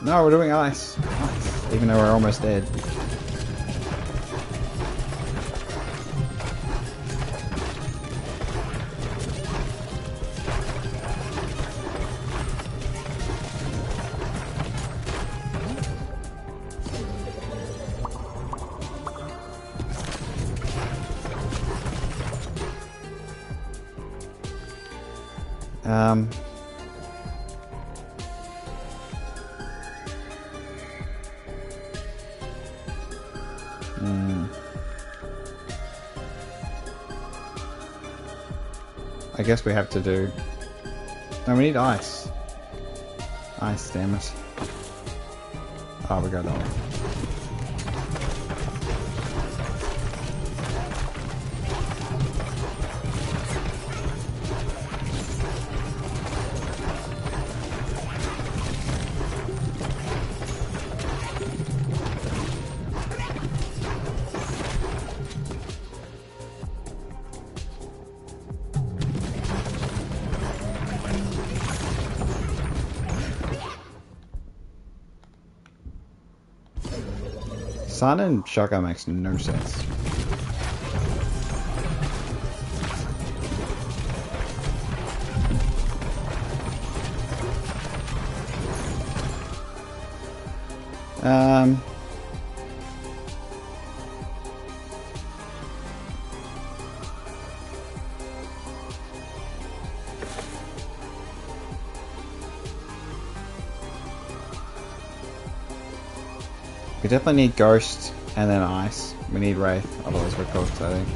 No, we're doing ice. Ice. Even though we're almost dead. I guess we have to do... No, we need ice. Ice, damn it. Oh, we got that one. Sun and shotgun makes no sense. We definitely need Ghost and then Ice. We need Wraith, otherwise we're cooked, I think.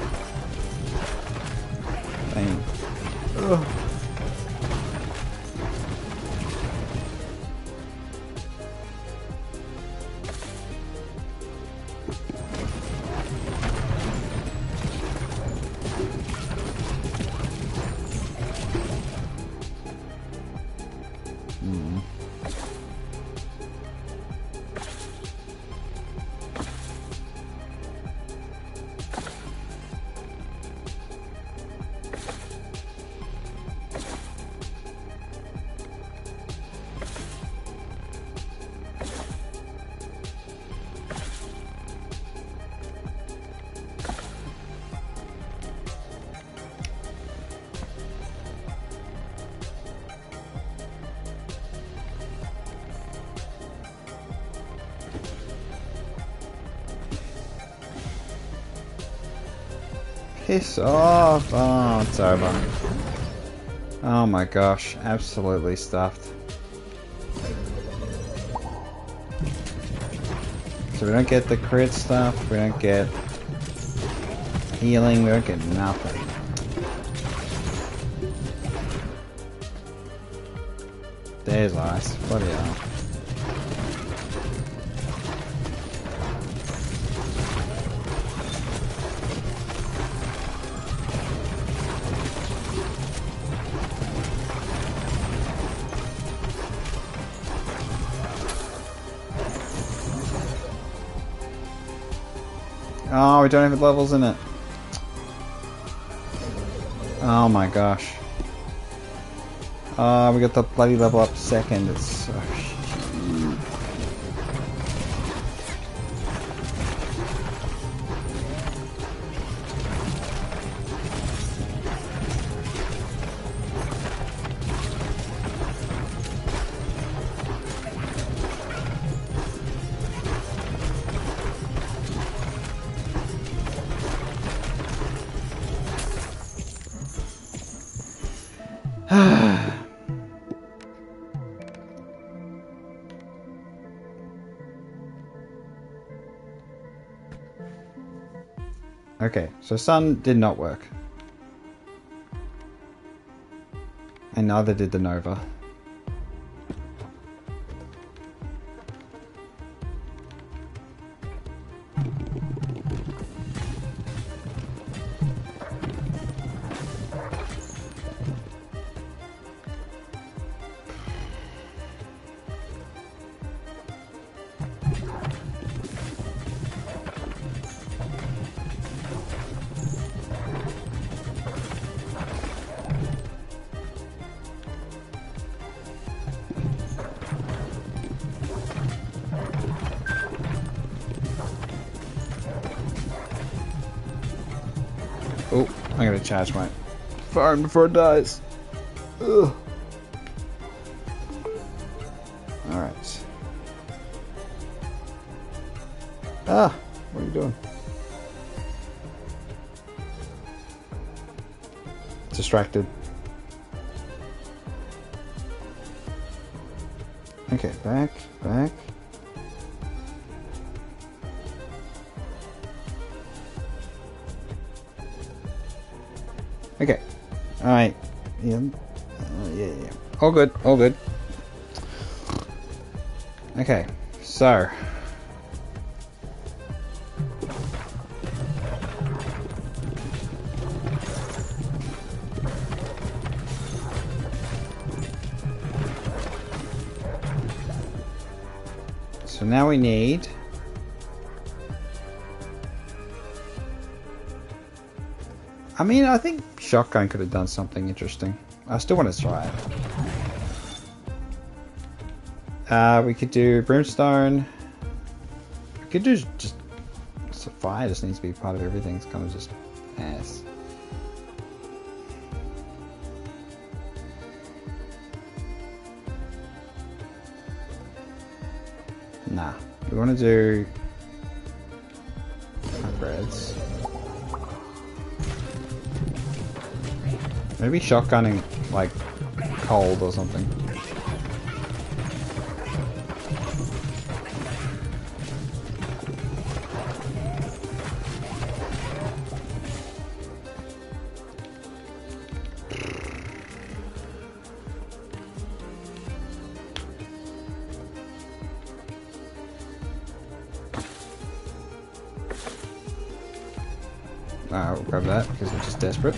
Dang. Ugh. Piss off! Oh, it's over. Oh my gosh, absolutely stuffed. So we don't get the crit stuff, we don't get healing, we don't get nothing. There's ice, bloody hell. Oh, we don't have levels in it. Oh my gosh. Oh, we got the bloody level up second. It's so shit. Okay, so sun did not work. And neither did the Nova. Oh, I gotta charge my phone before it dies. Ugh. Alright. Ah, what are you doing? Distracted. Okay, back. Okay. Alright. Yeah. Yeah. All good. Okay. So. So now we need... I mean, I think shotgun could have done something interesting. I still want to try it. We could do brimstone. We could do just... So fire just needs to be part of everything. It's kind of just ass. Nah. We want to do... upgrades. Maybe shotgunning, like, cold or something. We'll grab that because we're just desperate.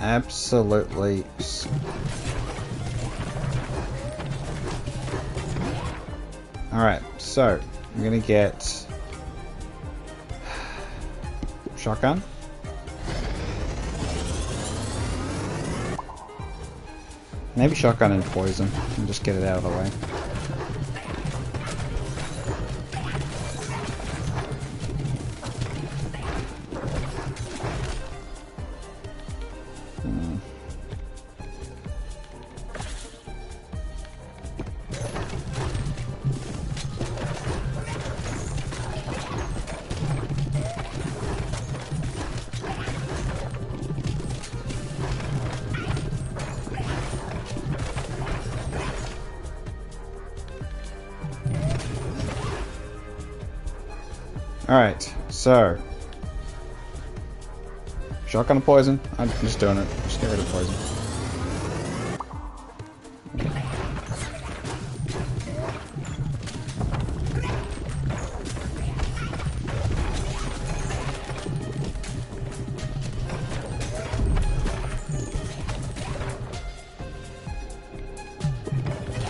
Absolutely. Alright, so I'm gonna get shotgun. Maybe shotgun and poison and just get it out of the way. Alright, so shotgun and poison. I'm just doing it. Just get rid of poison.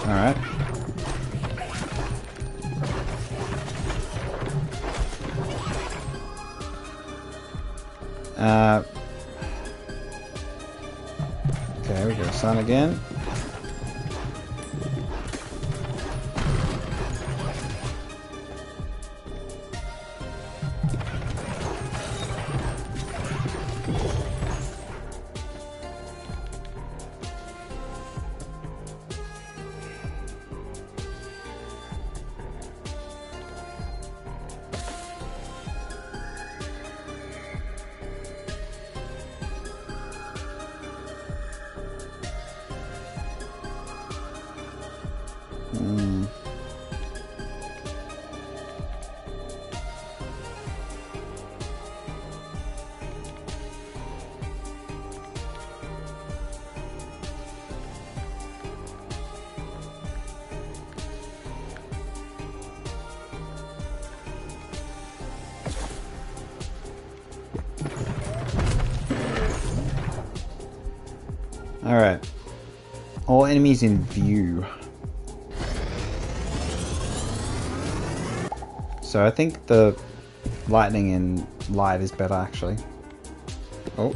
Alright. Okay, we go sun again. Alright. All enemies in view. So I think the lightning and light is better actually. Oh.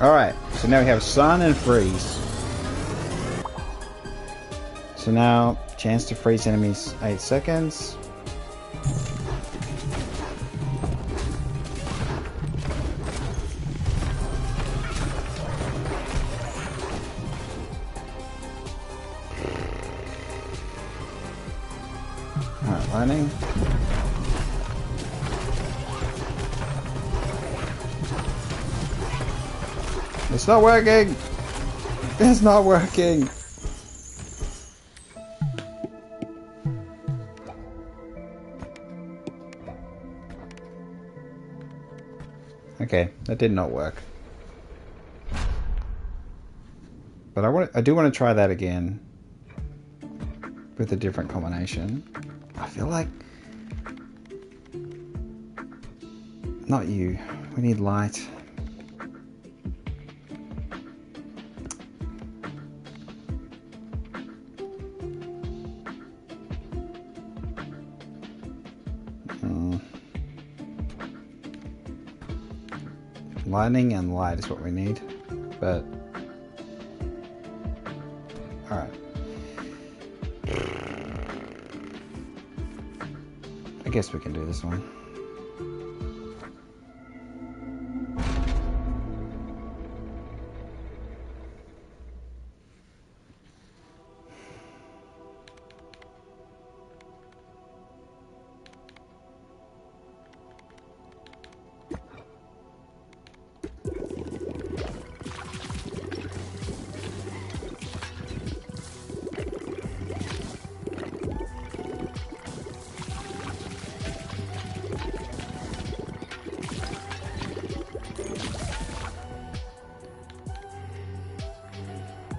Alright, so now we have sun and freeze. So now, chance to freeze enemies 8 seconds. Alright, lightning. It's not working! It's not working! Okay, that did not work. But I do want to try that again. With a different combination. I feel like... Not you. We need light. Lightning and light is what we need, but alright. I guess we can do this one.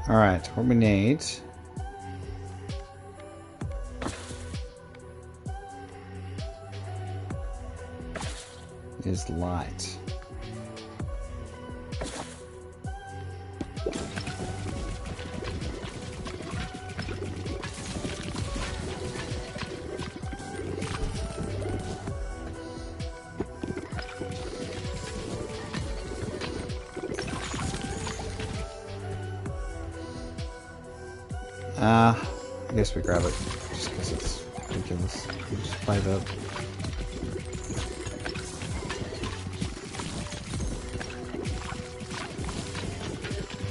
Alright, what we need is light. I guess we grab it just because it's ridiculous. We just play that.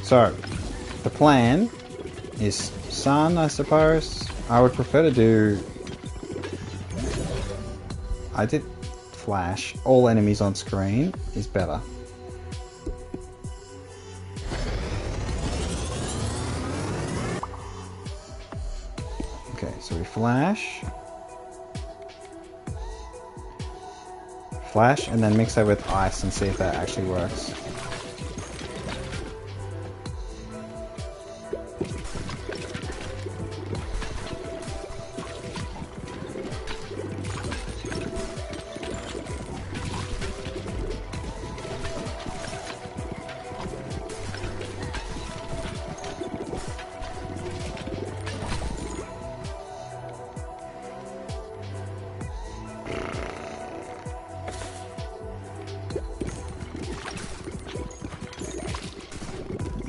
So, the plan is sun, I suppose. I would prefer to do... I did flash. All enemies on screen is better. Okay, so we flash. Flash and then mix that with ice and see if that actually works.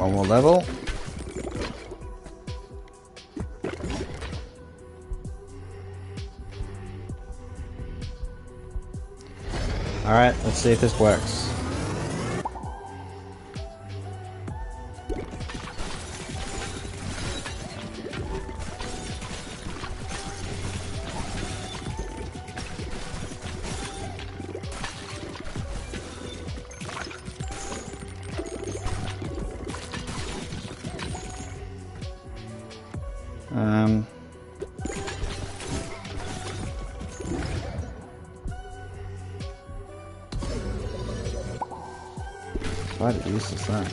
One more level. Alright, let's see if this works. What use is that?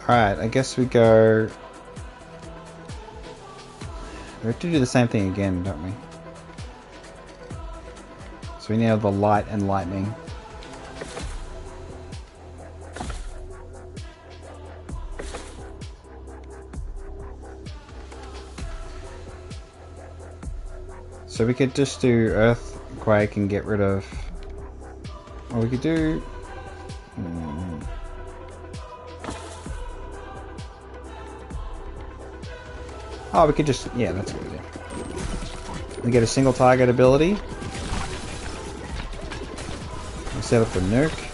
Alright, I guess we go... We have to do the same thing again, don't we? So we need the light and lightning. So we could just do earthquake and get rid of... Or we could do... Oh, we could just... Yeah, that's a good idea. We get a single target ability. We set up the nuke.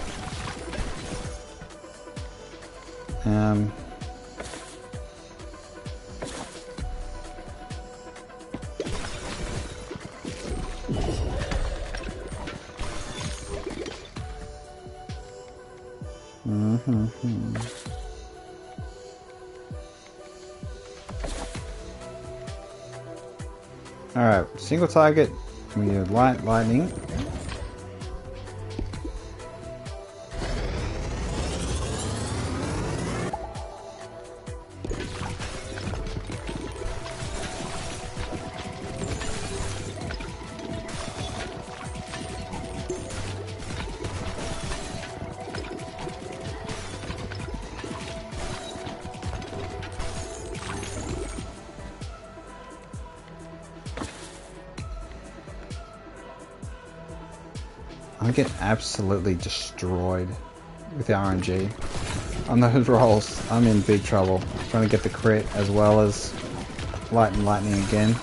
Alright, single target, we do lightning. I get absolutely destroyed with the RNG on those rolls. I'm in big trouble trying to get the crit as well as light and lightning again.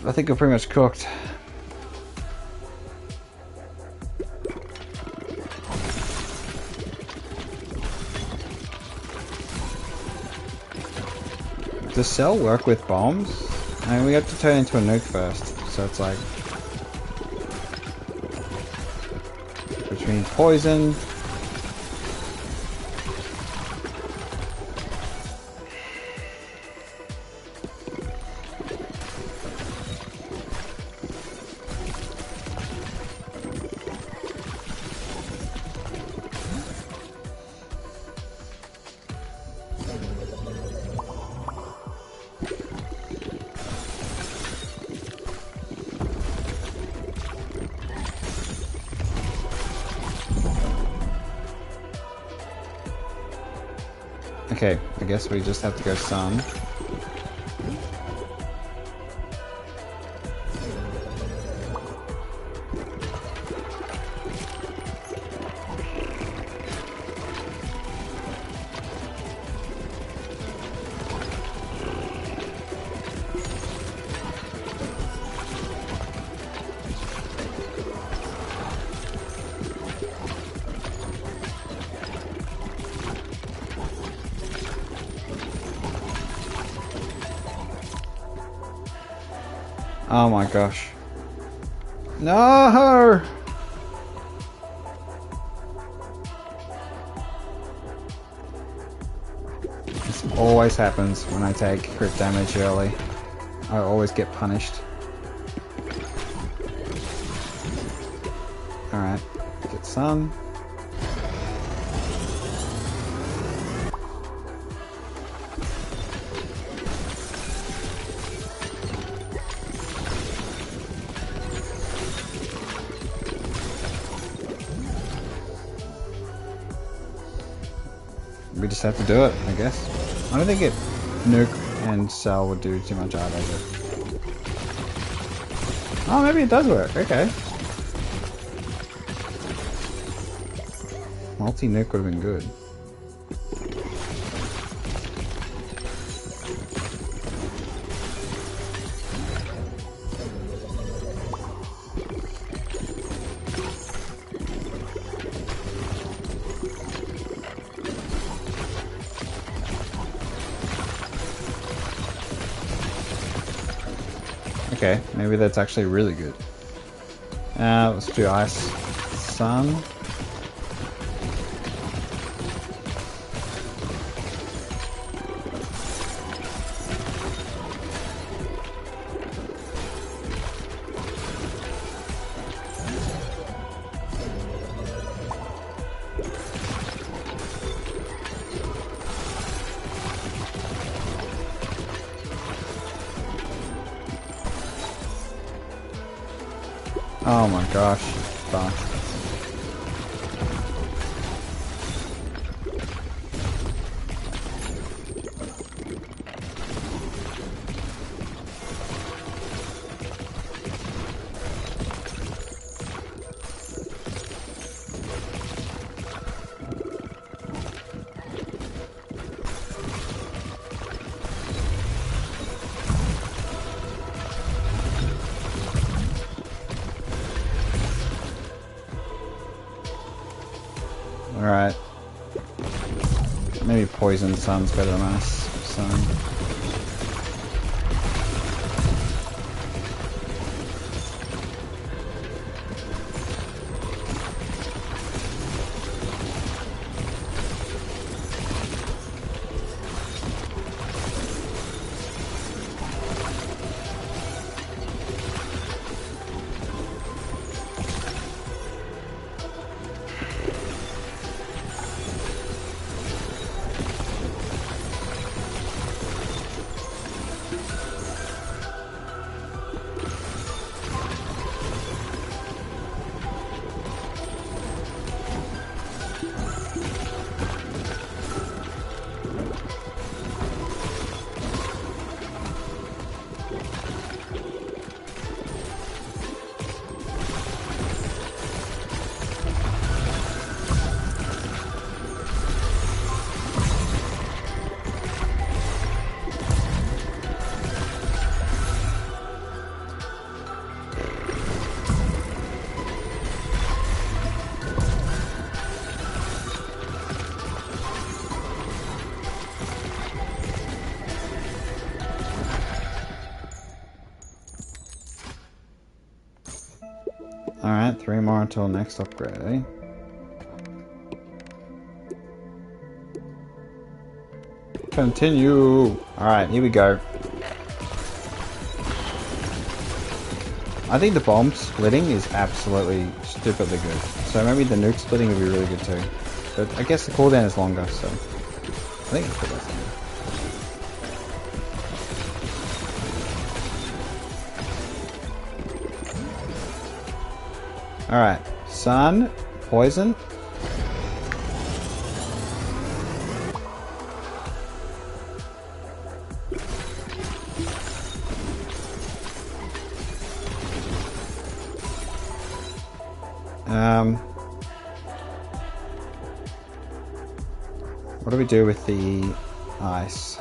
I think we're pretty much cooked. Does cell work with bombs? I mean, we have to turn into a nuke first, so it's like... Which means poison. Okay, I guess we just have to go sun. Oh my gosh. No! This always happens when I take crit damage early. I always get punished. Alright, get sun. We just have to do it, I guess. I don't think Nuke and Cell would do too much either. Oh, maybe it does work. Okay. Multi-nuke would have been good. Okay, maybe that's actually really good. Let's do Ice Sun. Oh my gosh. Fuck. Alright. Maybe Poison Sun's better than Ice Sun. Alright, 3 more until next upgrade, eh? Continue! Alright, here we go. I think the bomb splitting is absolutely stupidly good. So maybe the nuke splitting would be really good too. But I guess the cooldown is longer, so I think it's the best thing. Alright, Sun, Poison. What do we do with the ice?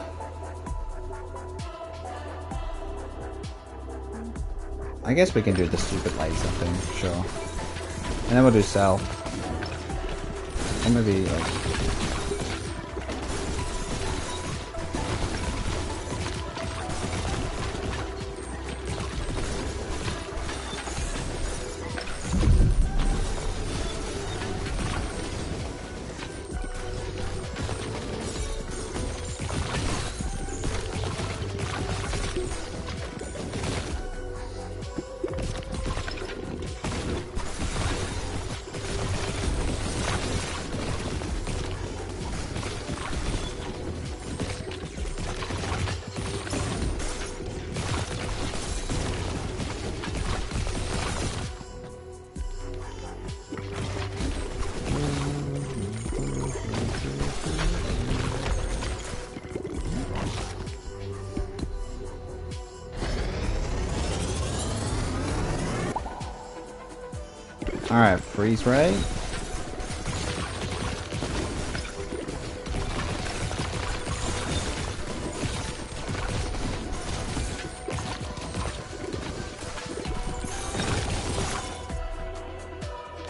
I guess we can do the stupid laser thing, sure. And then we'll do Cell. Or maybe like... Alright, freeze ray.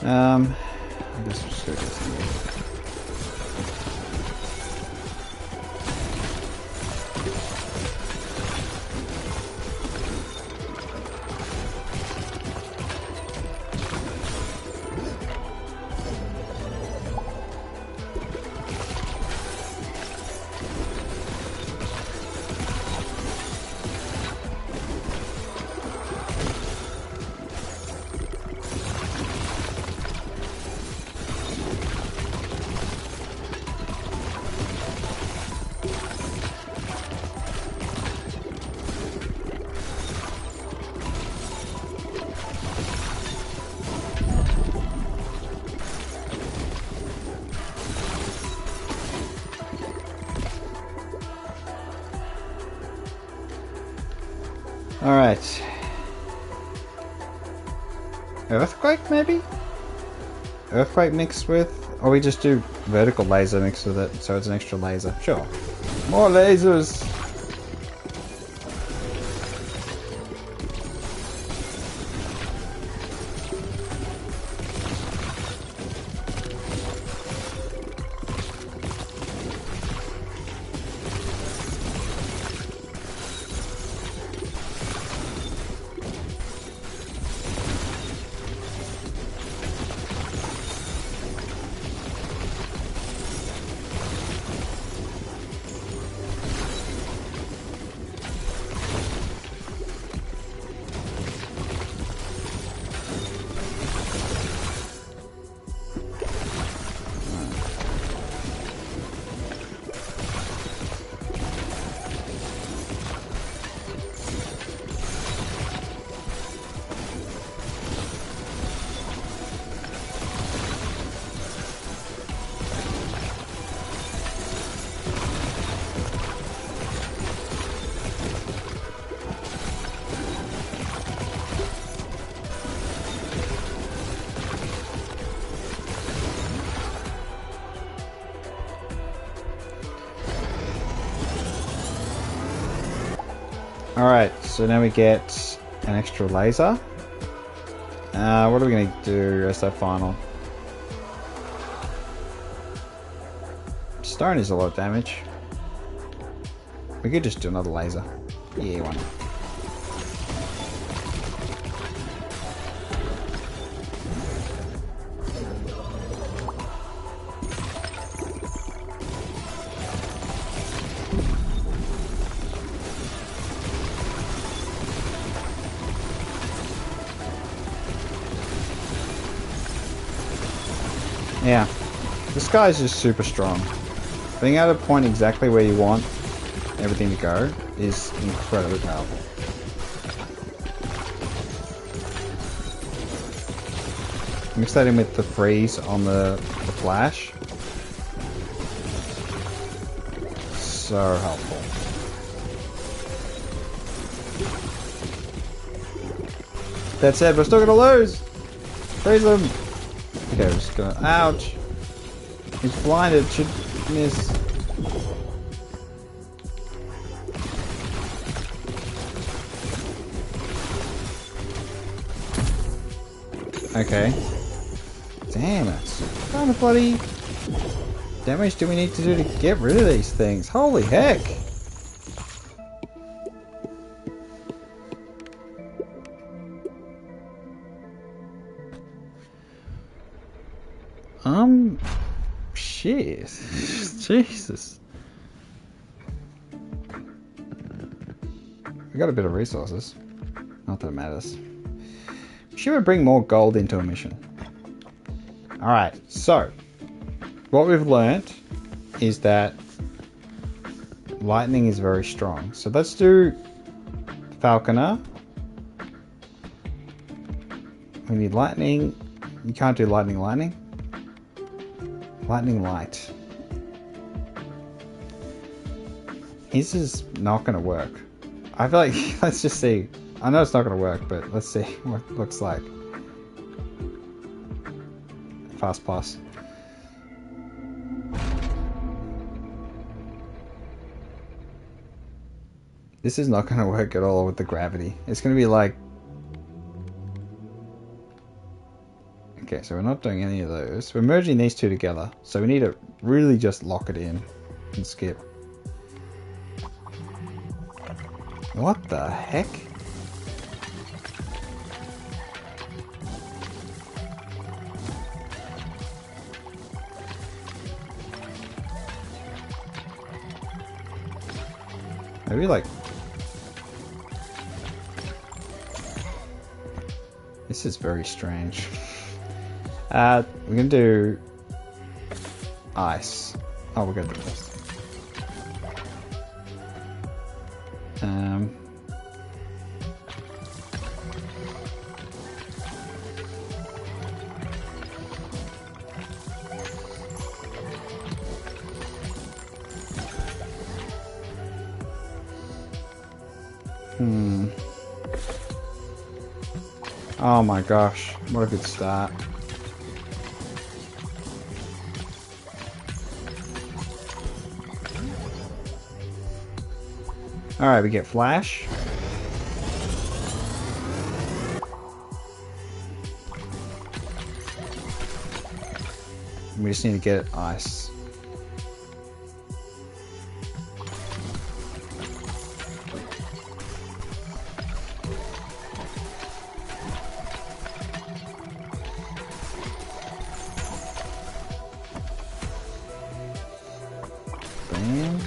I guess we'll just go get some here. Alright. Earthquake, maybe? Earthquake mixed with... Or we just do vertical laser mixed with it, so it's an extra laser. Sure. More lasers! Alright, so now we get an extra laser. What are we going to do as that final? Stone is a lot of damage. We could just do another laser. Yeah, why not? Yeah, this guy is just super strong. Being able to point exactly where you want everything to go is incredibly powerful. Mix that in with the freeze on the flash. So helpful. That said, we're still gonna lose! Freeze him! Okay, we're just gonna... Ouch! He's blinded, should miss. Okay. Damn it. What kind of bloody damage do we need to do to get rid of these things? Holy heck! Shit. Jesus. We got a bit of resources. Not that it matters. We should bring more gold into a mission. Alright, so what we've learnt is that lightning is very strong. So let's do Falconer. We need lightning. You can't do lightning. Lightning light. This is not going to work. I feel like, let's just see. I know it's not going to work, but let's see what it looks like. Fast plus. This is not going to work at all with the gravity. It's going to be like... Okay, so we're not doing any of those. We're merging these two together. So we need to really just lock it in and skip. What the heck? Maybe like... This is very strange. We're gonna do ice. Oh, we're gonna do this. Oh my gosh, what a good start. Alright, we get flash. We just need to get ice. Bam.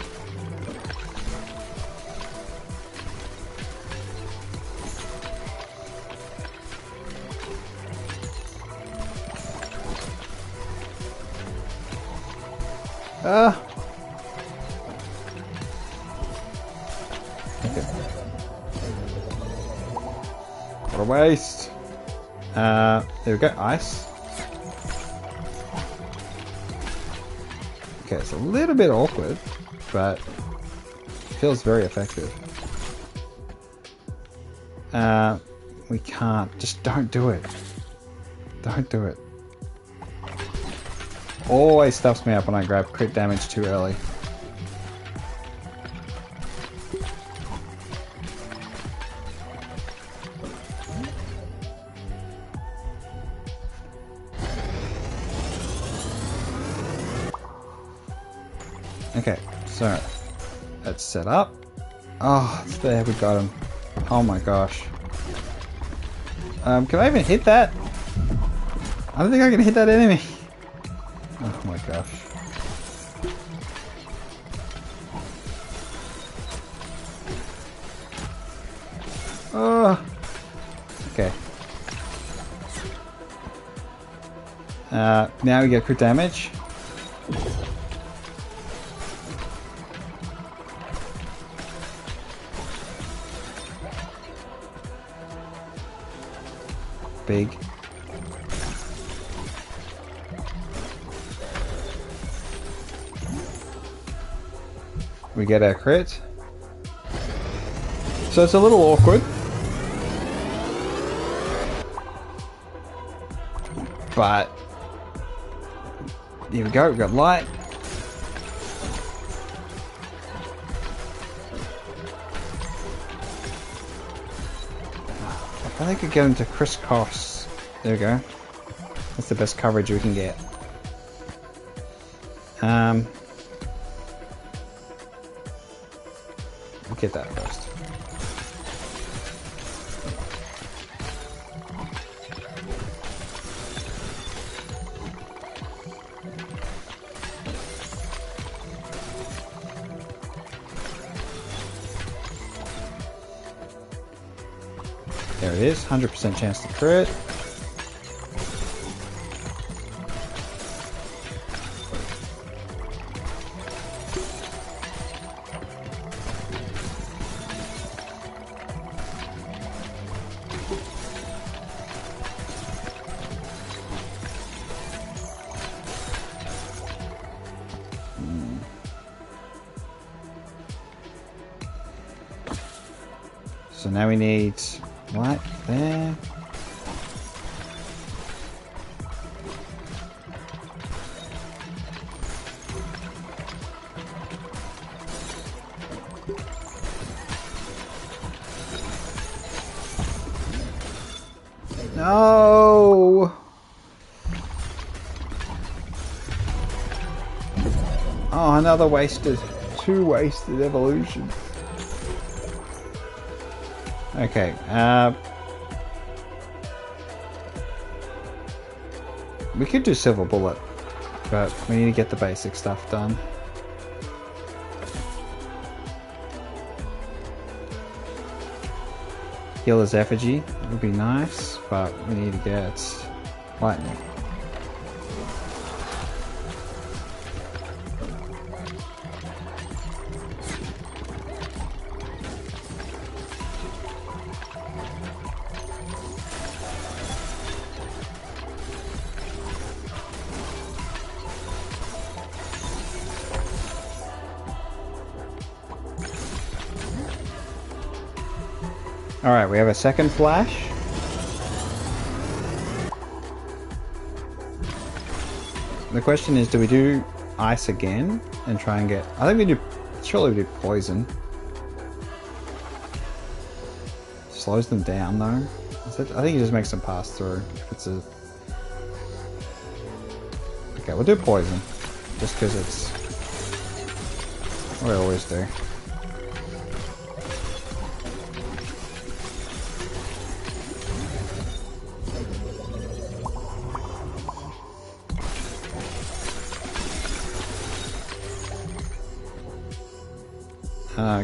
Okay. What a waste. There we go, ice. Okay, it's a little bit awkward, but feels very effective. We can't. Just don't do it. Don't do it. Always stuffs me up when I grab crit damage too early. Okay, so that's set up. Oh, there we got him. Oh my gosh. Can I even hit that? I don't think I can hit that enemy. Oh my gosh. Oh. Okay. Now we get crit damage. Big. We get our crit. So it's a little awkward. But here we go, we've got light. I think I could get into crisscross. There we go. That's the best coverage we can get. We'll get that first. There it is, 100% chance to crit. So now we need light there. No! Oh, another wasted. 2 wasted evolution. Okay, we could do Silver Bullet, but we need to get the basic stuff done. Healer's Effigy would be nice, but we need to get Lightning. Alright, we have a second flash. The question is, do we do ice again and try and get... I think we do... Surely we do poison. Slows them down though. I think it just makes them pass through. If it's a... Okay, we'll do poison. Just because it's... what I always do.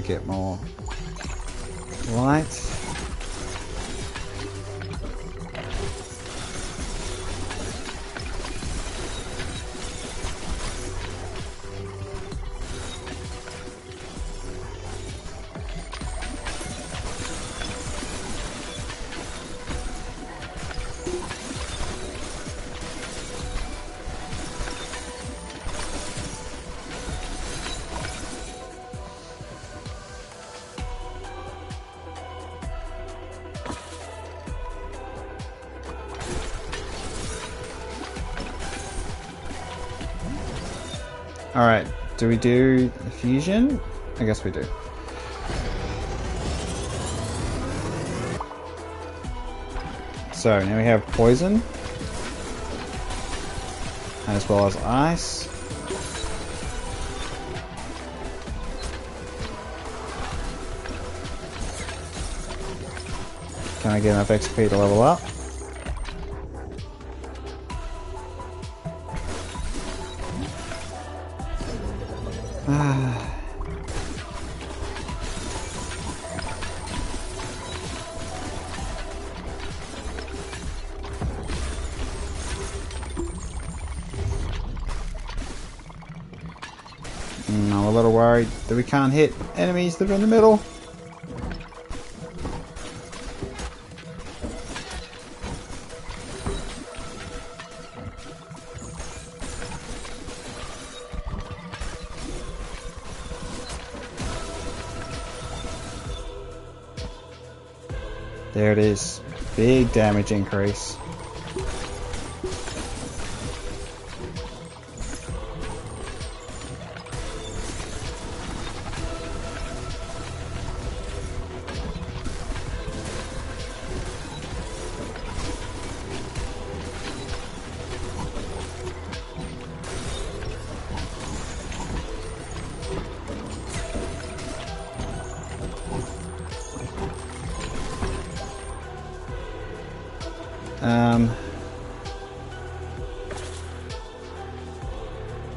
Get more light. Alright, do we do the fusion? I guess we do. So now we have poison, as well as ice. Can I get enough XP to level up? I'm a little worried that we can't hit enemies that are in the middle. There it is. Big damage increase.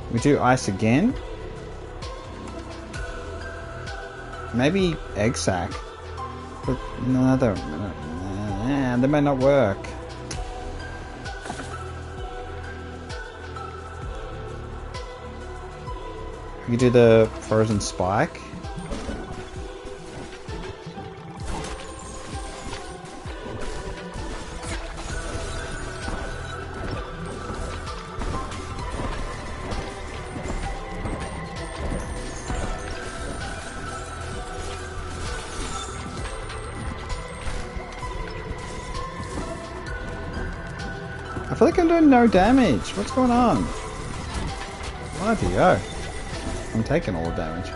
We do ice again. Maybe egg sac. But no, they might not work. We could do the frozen spike. I feel like I'm doing no damage. What's going on? Bloody hell. I'm taking all the damage.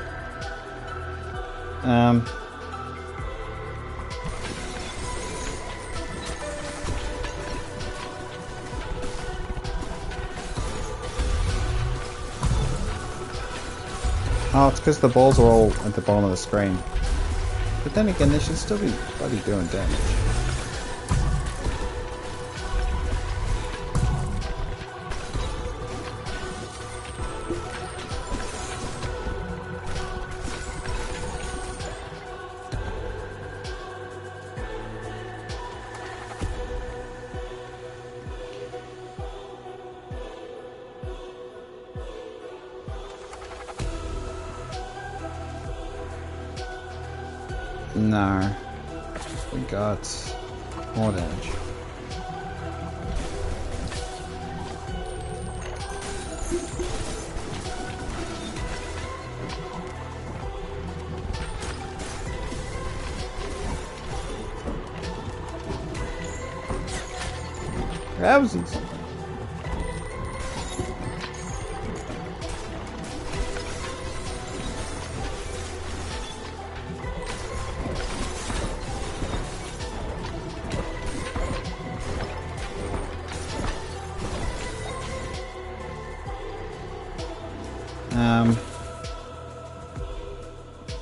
Oh, it's because the balls are all at the bottom of the screen. But then again, they should still be bloody doing damage. No. We got more damage. That was something.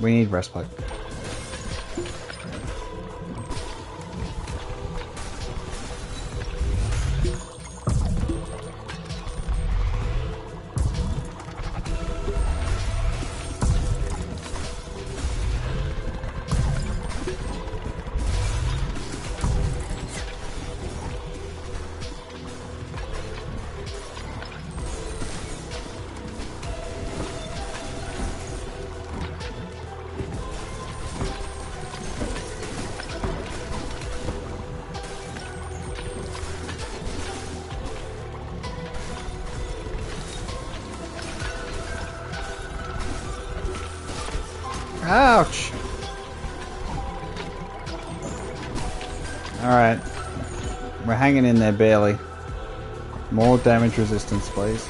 We need breastplate. Ouch! Alright. We're hanging in there barely. More damage resistance, please.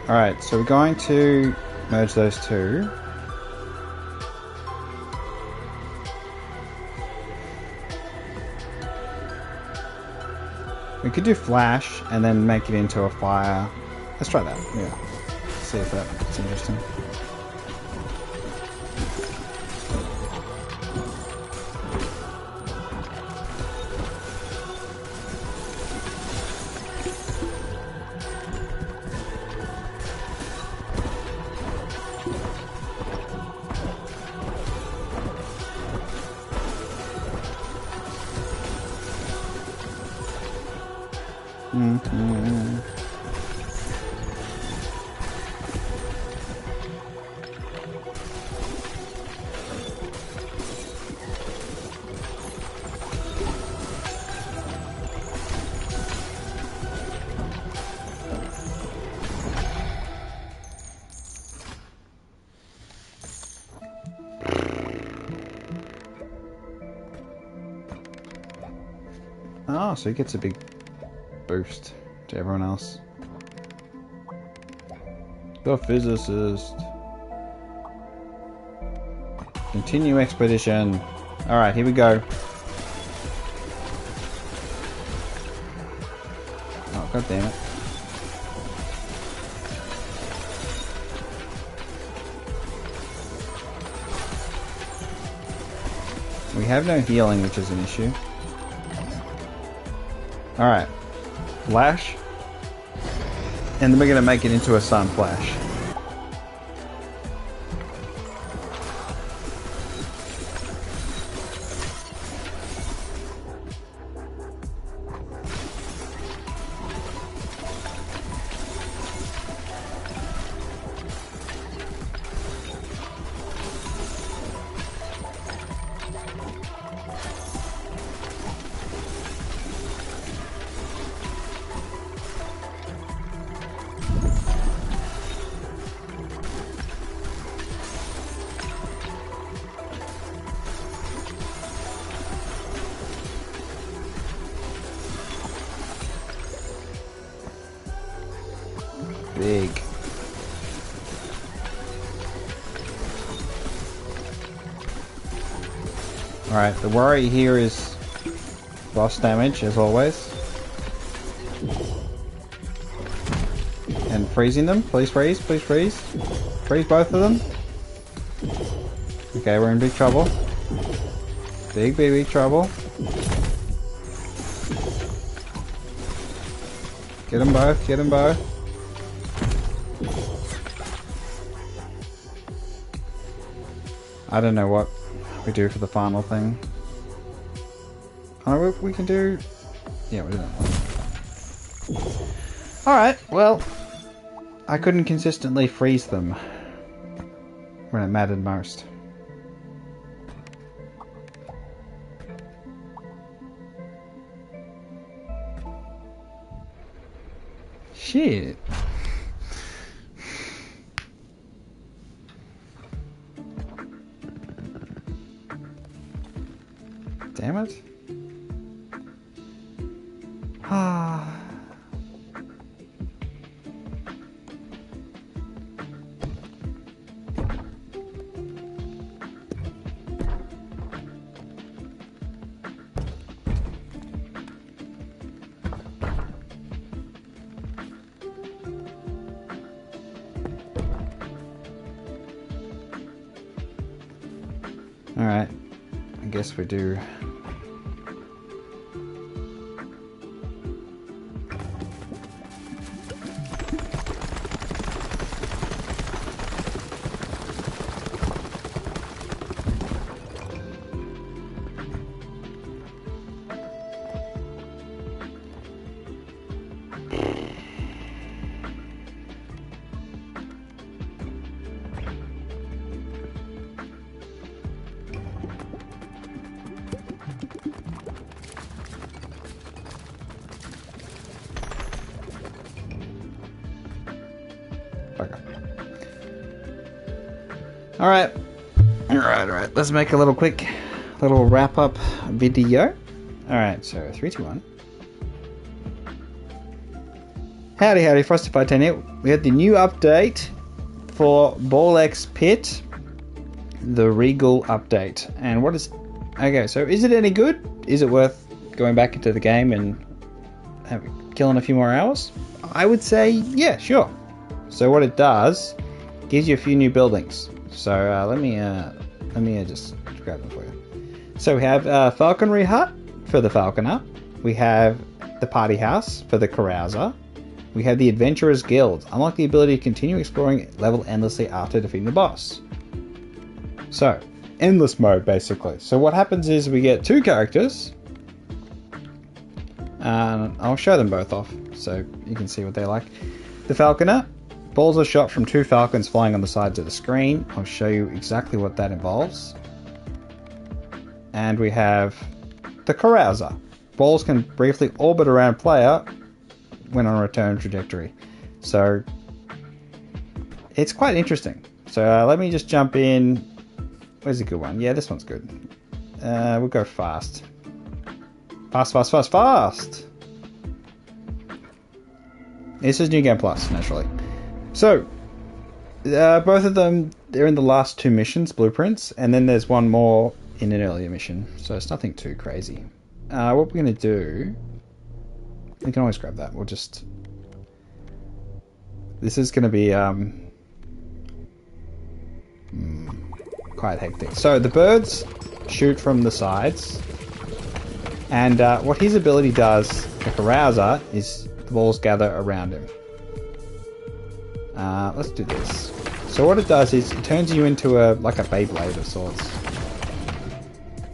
Alright, so we're going to merge those two. We could do flash and then make it into a fire. Let's try that, yeah. See if that's interesting. Oh, so he gets a big boost to everyone else. The physicist. Continue expedition. Alright, here we go. Oh, god damn it. We have no healing, which is an issue. Alright. Flash. And then we're going to make it into a sun flash. big. Alright, the worry here is boss damage, as always. And freezing them. Please freeze, please freeze. Freeze both of them. Okay, we're in big trouble. Big, big, big trouble. Get them both, get them both. I don't know what we do for the final thing. Oh, we can do... Yeah, we do that. Alright, well... I couldn't consistently freeze them when it mattered most. Shit. Damn it. Ah. Alright, I guess we do. Alright. Alright. Let's make a little quick little wrap up video. Alright, so 3, 2, 1. Howdy, FrostyFire10 here. We had the new update for BallXPit, the Regal update. And what is... Okay, so is it any good? Is it worth going back into the game and killing a few more hours? I would say, yeah, sure. So what it does, gives you a few new buildings. So let me just grab them for you. So we have Falconry Hut for the Falconer. We have the Party House for the Carouser. We have the Adventurers Guild. Unlock the ability to continue exploring level endlessly after defeating the boss. So, endless mode basically. So what happens is we get 2 characters. I'll show them both off so you can see what they're like. The Falconer. Balls are shot from 2 falcons flying on the sides of the screen. I'll show you exactly what that involves. And we have the Carouser. Balls can briefly orbit around player when on a return trajectory. So it's quite interesting. So let me just jump in. Where's a good one? Yeah, this one's good. We'll go fast. Fast. This is New Game Plus, naturally. So, both of them, they're in the last 2 missions, blueprints, and then there's one more in an earlier mission, so it's nothing too crazy. What we're going to do, we can always grab that, we'll just... This is going to be quite hectic. So, the birds shoot from the sides, and what his ability does, the Carouser, is the balls gather around him. Let's do this. So what it does is it turns you into like a Beyblade of sorts.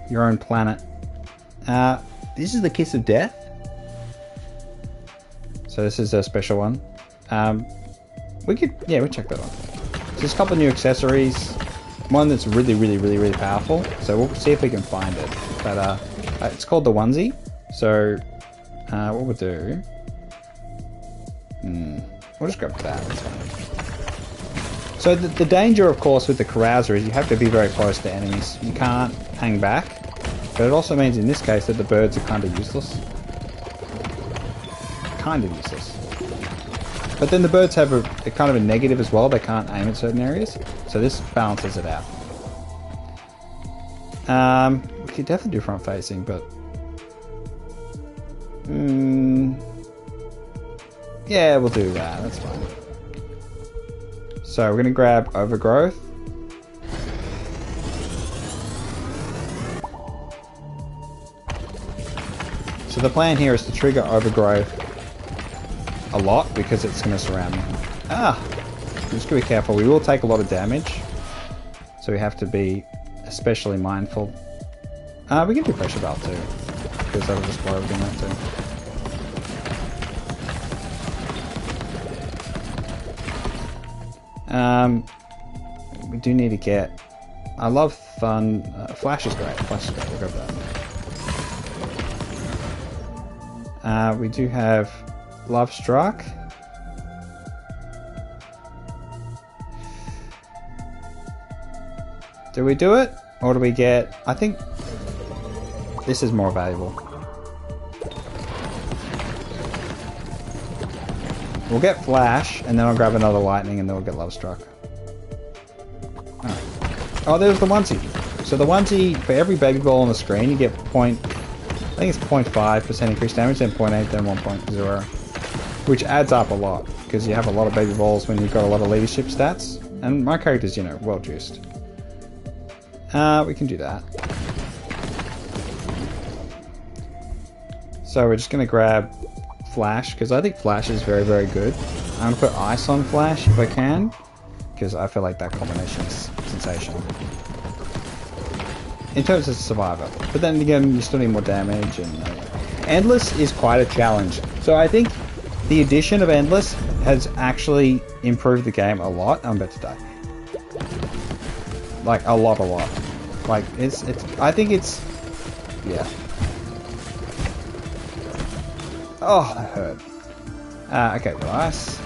Your own planet. This is the Kiss of Death. So this is a special one. We check that on. There's a couple of new accessories. One that's really powerful. So we'll see if we can find it. But it's called the onesie. So what we'll do... We'll just grab that. That's fine. So the danger, of course, with the Carouser is you have to be very close to enemies. You can't hang back. But it also means in this case that the birds are kind of useless. But then the birds have a kind of a negative as well. They can't aim at certain areas. So this balances it out. We could definitely do front facing, but... yeah, we'll do that. That's fine. So we're going to grab overgrowth. So the plan here is to trigger overgrowth a lot because it's going to surround me. Just gotta be careful. We will take a lot of damage, so we have to be especially mindful. We can do pressure valve too, because that'll just blow everything up too. We do need to get... I love Flash is great. Flash is great. We'll go for that. We do have Love Struck. Do we do it? Or do we get... I think this is more valuable. We'll get Flash, and then I'll grab another Lightning, and then we'll get Love Struck. Alright. Oh, there's the onesie. So the onesie, for every baby ball on the screen, you get I think it's 0.5% increased damage, then 0.8, then 1.0. Which adds up a lot, because you have a lot of baby balls when you've got a lot of leadership stats. And my character's, you know, well juiced. We can do that. So we're just going to grab Flash, because I think Flash is very, very good. I'm going to put Ice on Flash if I can, because I feel like that combination is sensational. In terms of Survivor. But then again, you still need more damage, and Endless is quite a challenge. So I think the addition of Endless has actually improved the game a lot. I'm about to die. Like, a lot. Like, I think it's... yeah. Oh, that hurt. Okay, well, Ice.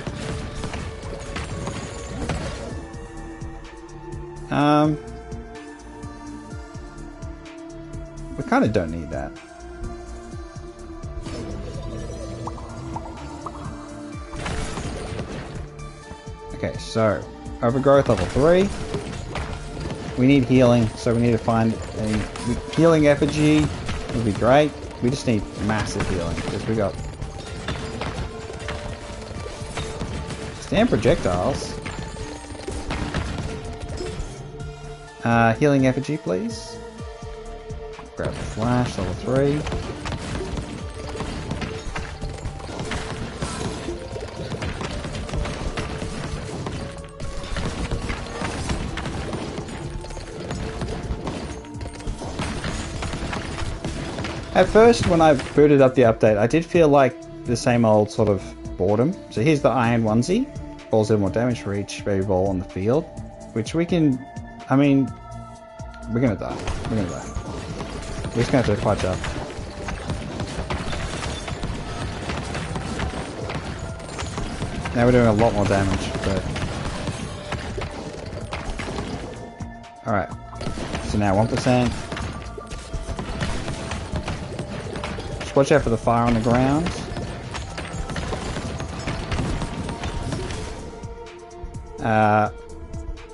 We kind of don't need that. Okay, so Overgrowth level 3. We need healing, so we need to find a healing effigy. Would be great. We just need massive healing because we got stand projectiles. Healing effigy, please. Grab the Flash level 3. At first, when I booted up the update, I did feel like the same old sort of boredom. So here's the Iron Onesie. Balls do more damage for each baby ball on the field. Which we can... I mean... we're gonna die. We're gonna die. We're just gonna have to clutch up. Now we're doing a lot more damage, but... alright. So now 1%. Just watch out for the fire on the ground.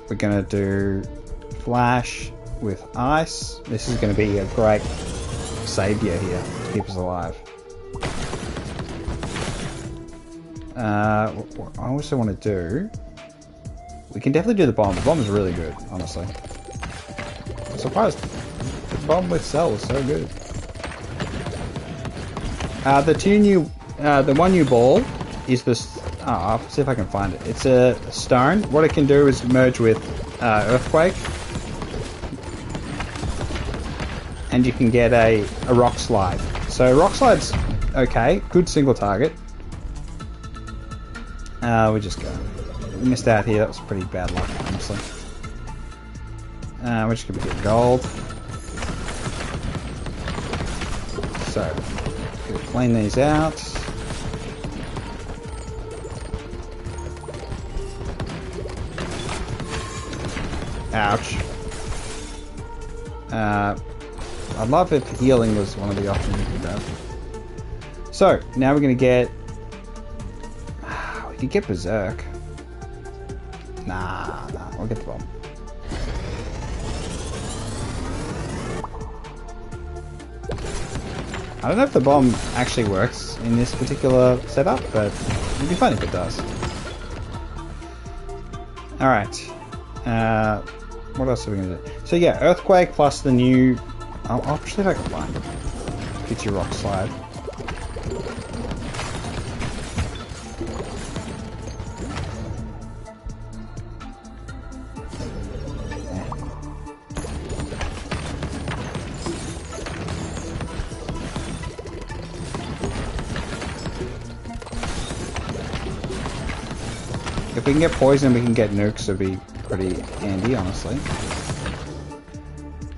We're gonna do Flash with Ice. This is gonna be a great savior here to keep us alive. What I also want to do... we can definitely do the bomb. The bomb is really good, honestly. I'm surprised the bomb with Cell was so good. The one new ball is this... oh, I'll see if I can find it. It's a stone. What it can do is merge with Earthquake. And you can get a Rock Slide. So Rock Slide's okay. Good single target. We just go. We missed out here. That was pretty bad luck, honestly. We're just going to get gold. So... clean these out. Ouch. I'd love if healing was one of the options we could have. So, now we're going to get... we We could get Berserk. Nah, we'll get the bomb. I don't know if the bomb actually works in this particular setup, but it'd be fun if it does. Alright. What else are we going to do? So yeah, Earthquake plus the new... I'll actually if I can find it. Get your Rock Slide. If we can get poison, we can get nukes. It'd be pretty handy, honestly.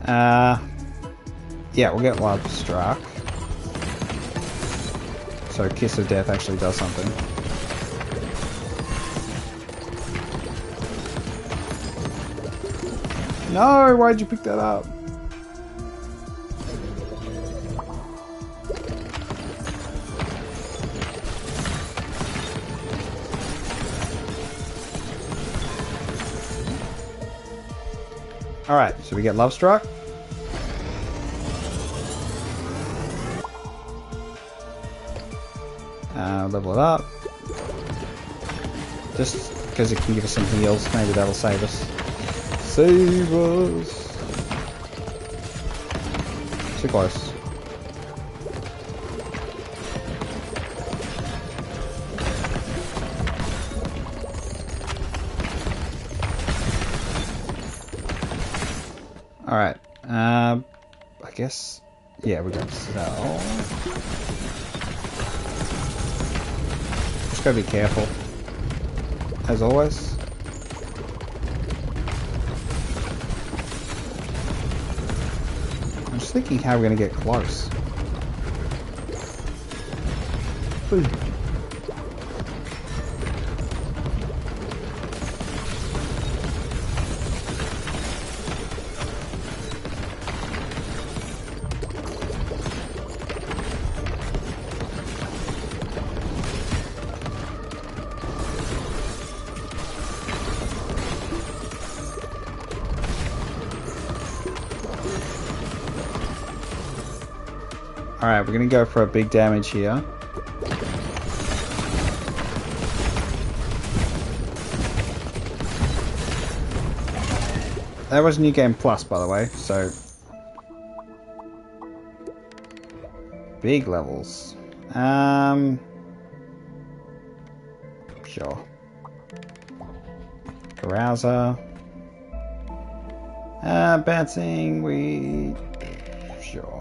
Yeah, we'll get Love Struck. So Kiss of Death actually does something. No, why'd you pick that up? Alright, so we get Love Struck. Level it up. Just because it can give us some heals, maybe that'll save us. Save us! Too close. Alright, I guess, yeah, we got Cell. Just gotta be careful, as always. I'm just thinking how we're gonna get close. Ooh. Alright, we're gonna go for a big damage here. That was New Game Plus, by the way, so... Big levels. Sure. Carouser. Bouncing, we... Sure.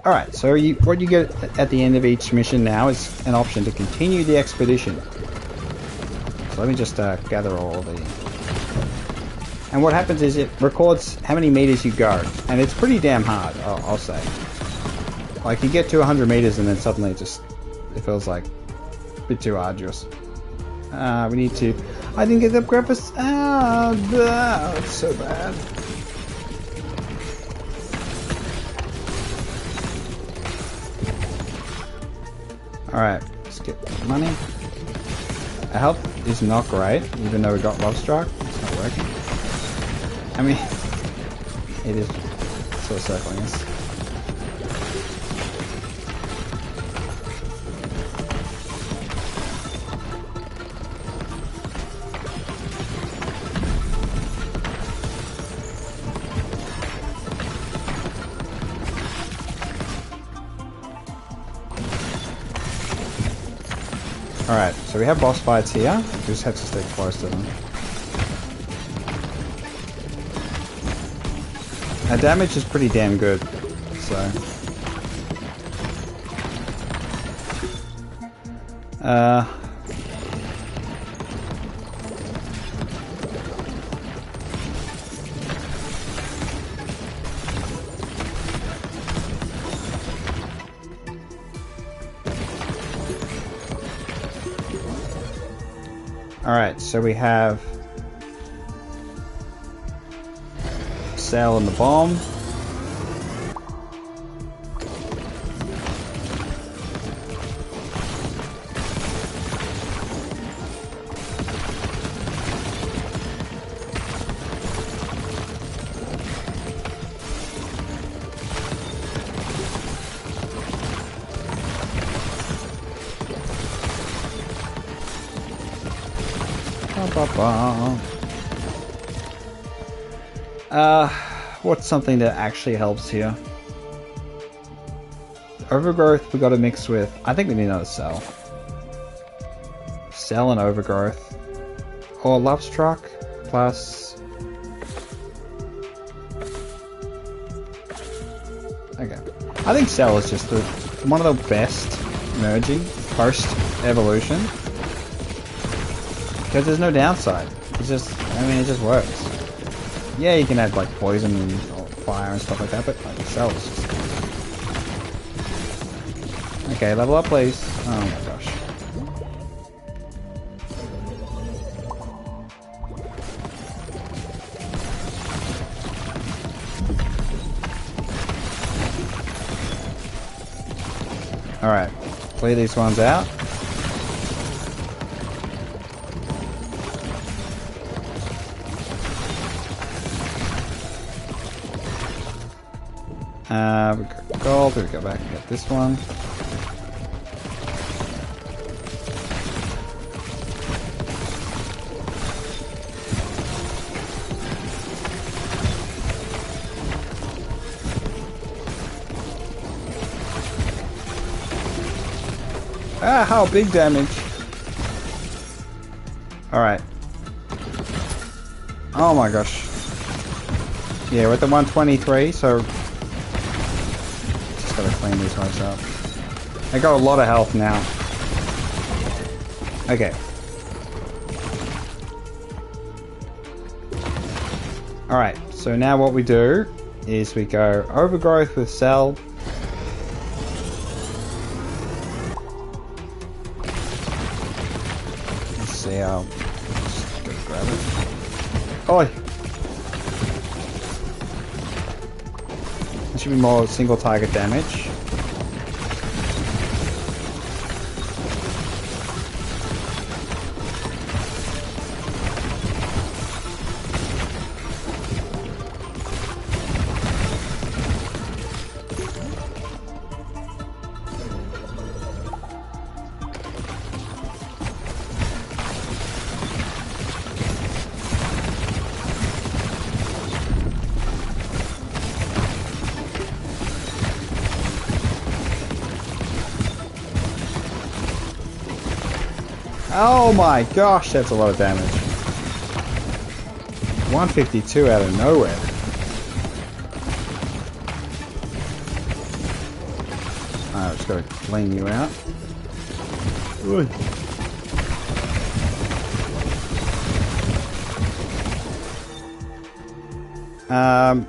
Alright, so what you get at the end of each mission now is an option to continue the expedition. So let me just gather all the... And what happens is it records how many meters you go. And it's pretty damn hard, I'll say. Like, you get to 100 meters and then suddenly it feels like a bit too arduous. We need to... I didn't get the breakfast. It's so bad. Alright, let's get money. Our health is not great, even though we got Love Struck. It's not working. I mean, it is sort of circling us. Alright, so we have boss fights here. We just have to stay close to them. Our damage is pretty damn good, so... Alright, so we have Cell and the bomb. What's something that actually helps here? Overgrowth we got to mix with. I think we need another cell. Cell and overgrowth. Or love struck plus. Okay. I think cell is just one of the best merging post evolution. Because there's no downside. It's just, I mean, it just works. Yeah, you can add like poison and fire and stuff like that, but like cell is just. Okay, level up, please. Oh my gosh. Alright, clear these ones out. We got gold, we go back and get this one. Ah, how big damage. Alright. Oh my gosh. Yeah, we're at the 123, so just gotta clean these ones up. I got a lot of health now. Okay. Alright, so now what we do is we go overgrowth with cell. Just go grab it. Oh! That should be more single target damage. Oh my gosh, that's a lot of damage. 152 out of nowhere. Alright, just gotta clean you out. Ooh.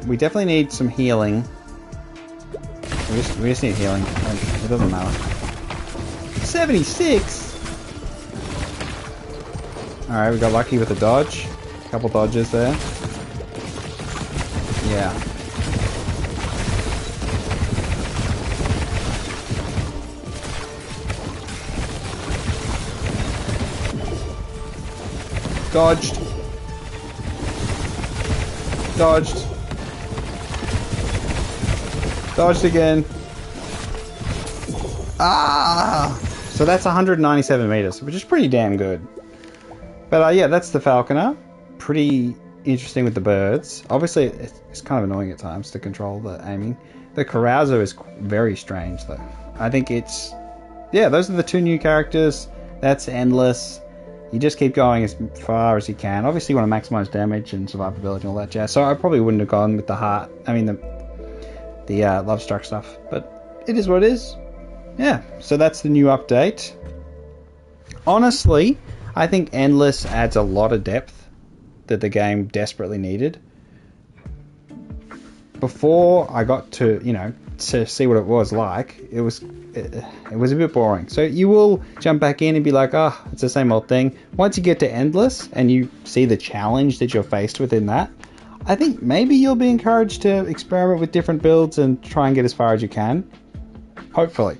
We definitely need some healing. We just need healing. It doesn't matter. 76! Alright, we got lucky with a dodge. A couple dodges there. Yeah. Dodged. Dodged. Dodged again. Ah! So that's 197 meters, which is pretty damn good. But yeah, that's the falconer. Pretty interesting with the birds. Obviously, it's kind of annoying at times to control the aiming. The carouser is very strange, though. I think it's... Yeah, those are the two new characters. That's endless. You just keep going as far as you can. Obviously, you want to maximize damage and survivability and all that jazz. So I probably wouldn't have gone with the heart. I mean, the love struck stuff. But it is what it is. Yeah, so that's the new update. Honestly, I think Endless adds a lot of depth that the game desperately needed. Before I got to, to see what it was like, it was a bit boring. So you will jump back in and be like, oh, it's the same old thing. Once you get to Endless and you see the challenge that you're faced with in that, I think maybe you'll be encouraged to experiment with different builds and try and get as far as you can. Hopefully.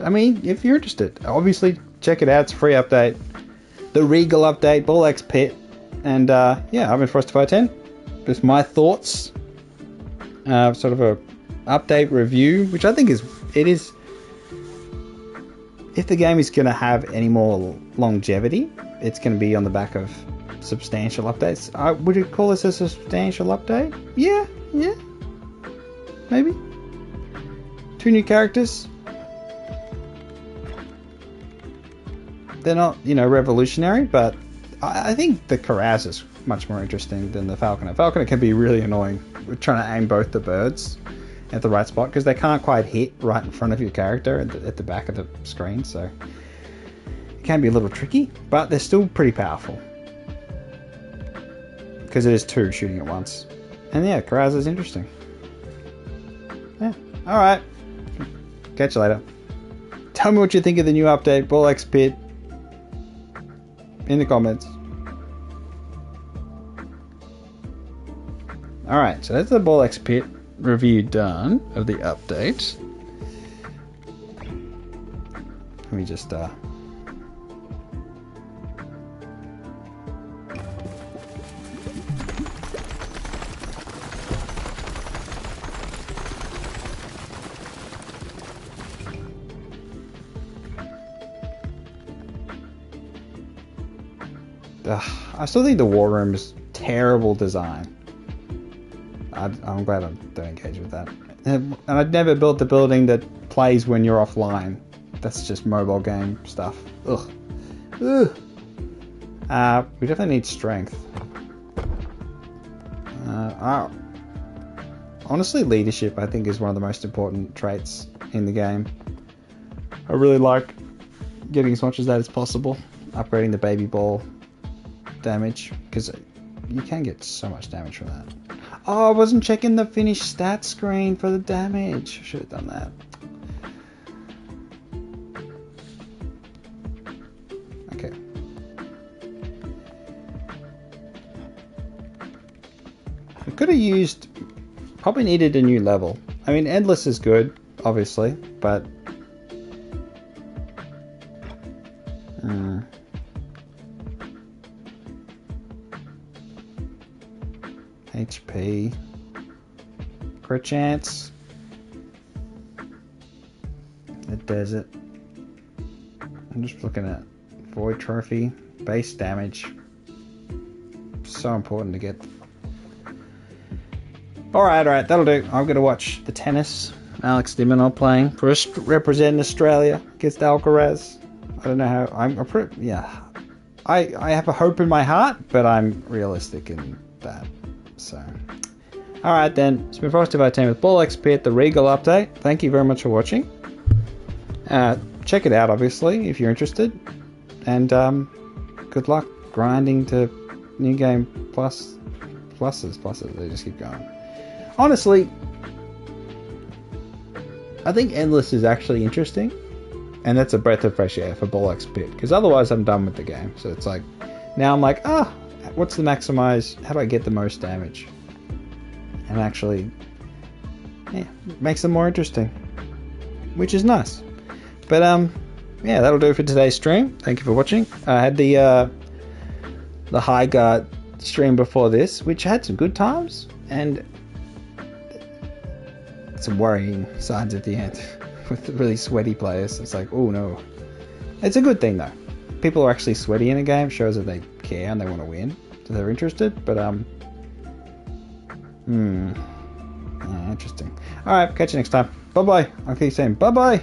I mean, if you're interested, obviously check it out. It's a free update. The Regal update, BallXPit, and yeah, I've been FrostyFire10. Just my thoughts. Sort of a update review, which I think is if the game is going to have any more longevity, it's going to be on the back of substantial updates. Would you call this a substantial update? Yeah, maybe. 2 new characters. They're not, revolutionary, but I think the Karaz is much more interesting than the Falconer. Falconer can be really annoying. We're trying to aim both the birds at the right spot because they can't quite hit right in front of your character at the back of the screen, so it can be a little tricky, but they're still pretty powerful because it is 2 shooting at once. And yeah, Karaz is interesting. Yeah, alright. Catch you later. Tell me what you think of the new update, BallXPit, in the comments. Alright, so that's the BallXPit review done of the update. Let me just I still think the war room is terrible design. I'm glad I don't engage with that. And I'd never built the building that plays when you're offline. That's just mobile game stuff. Ugh. We definitely need strength. Honestly, leadership I think is one of the most important traits in the game. I really like getting as much of that as possible. Upgrading the baby ball damage, because you can get so much damage from that. Oh, I wasn't checking the finished stat screen for the damage. I should have done that. Okay. I could have probably needed a new level. I mean, endless is good, obviously, but HP, crit chance, the desert. I'm just looking at void trophy, base damage. So important to get. Alright, that'll do. I'm gonna watch the tennis. Alex Dimonov playing for representing Australia against Alcaraz. I don't know how. I have a hope in my heart, but I'm realistic in that. So, alright then, it's been FrostyFire10 with BallXPit, the Regal update. Thank you very much for watching. Check it out, obviously, if you're interested. And good luck grinding to New Game pluses. They just keep going. Honestly, I think Endless is actually interesting. And that's a breath of fresh air for BallXPit. Because otherwise I'm done with the game. So it's like, now I'm like, what's the maximize? How do I get the most damage? And actually, makes them more interesting, which is nice. But that'll do it for today's stream. Thank you for watching. I had the High Guard stream before this, which had some good times and some worrying signs at the end with the really sweaty players. It's like, oh no. It's a good thing though. People are actually sweaty in a game, shows that they care and they want to win, so they're interested. But interesting. Alright, catch you next time. Bye bye. I'll keep saying bye bye.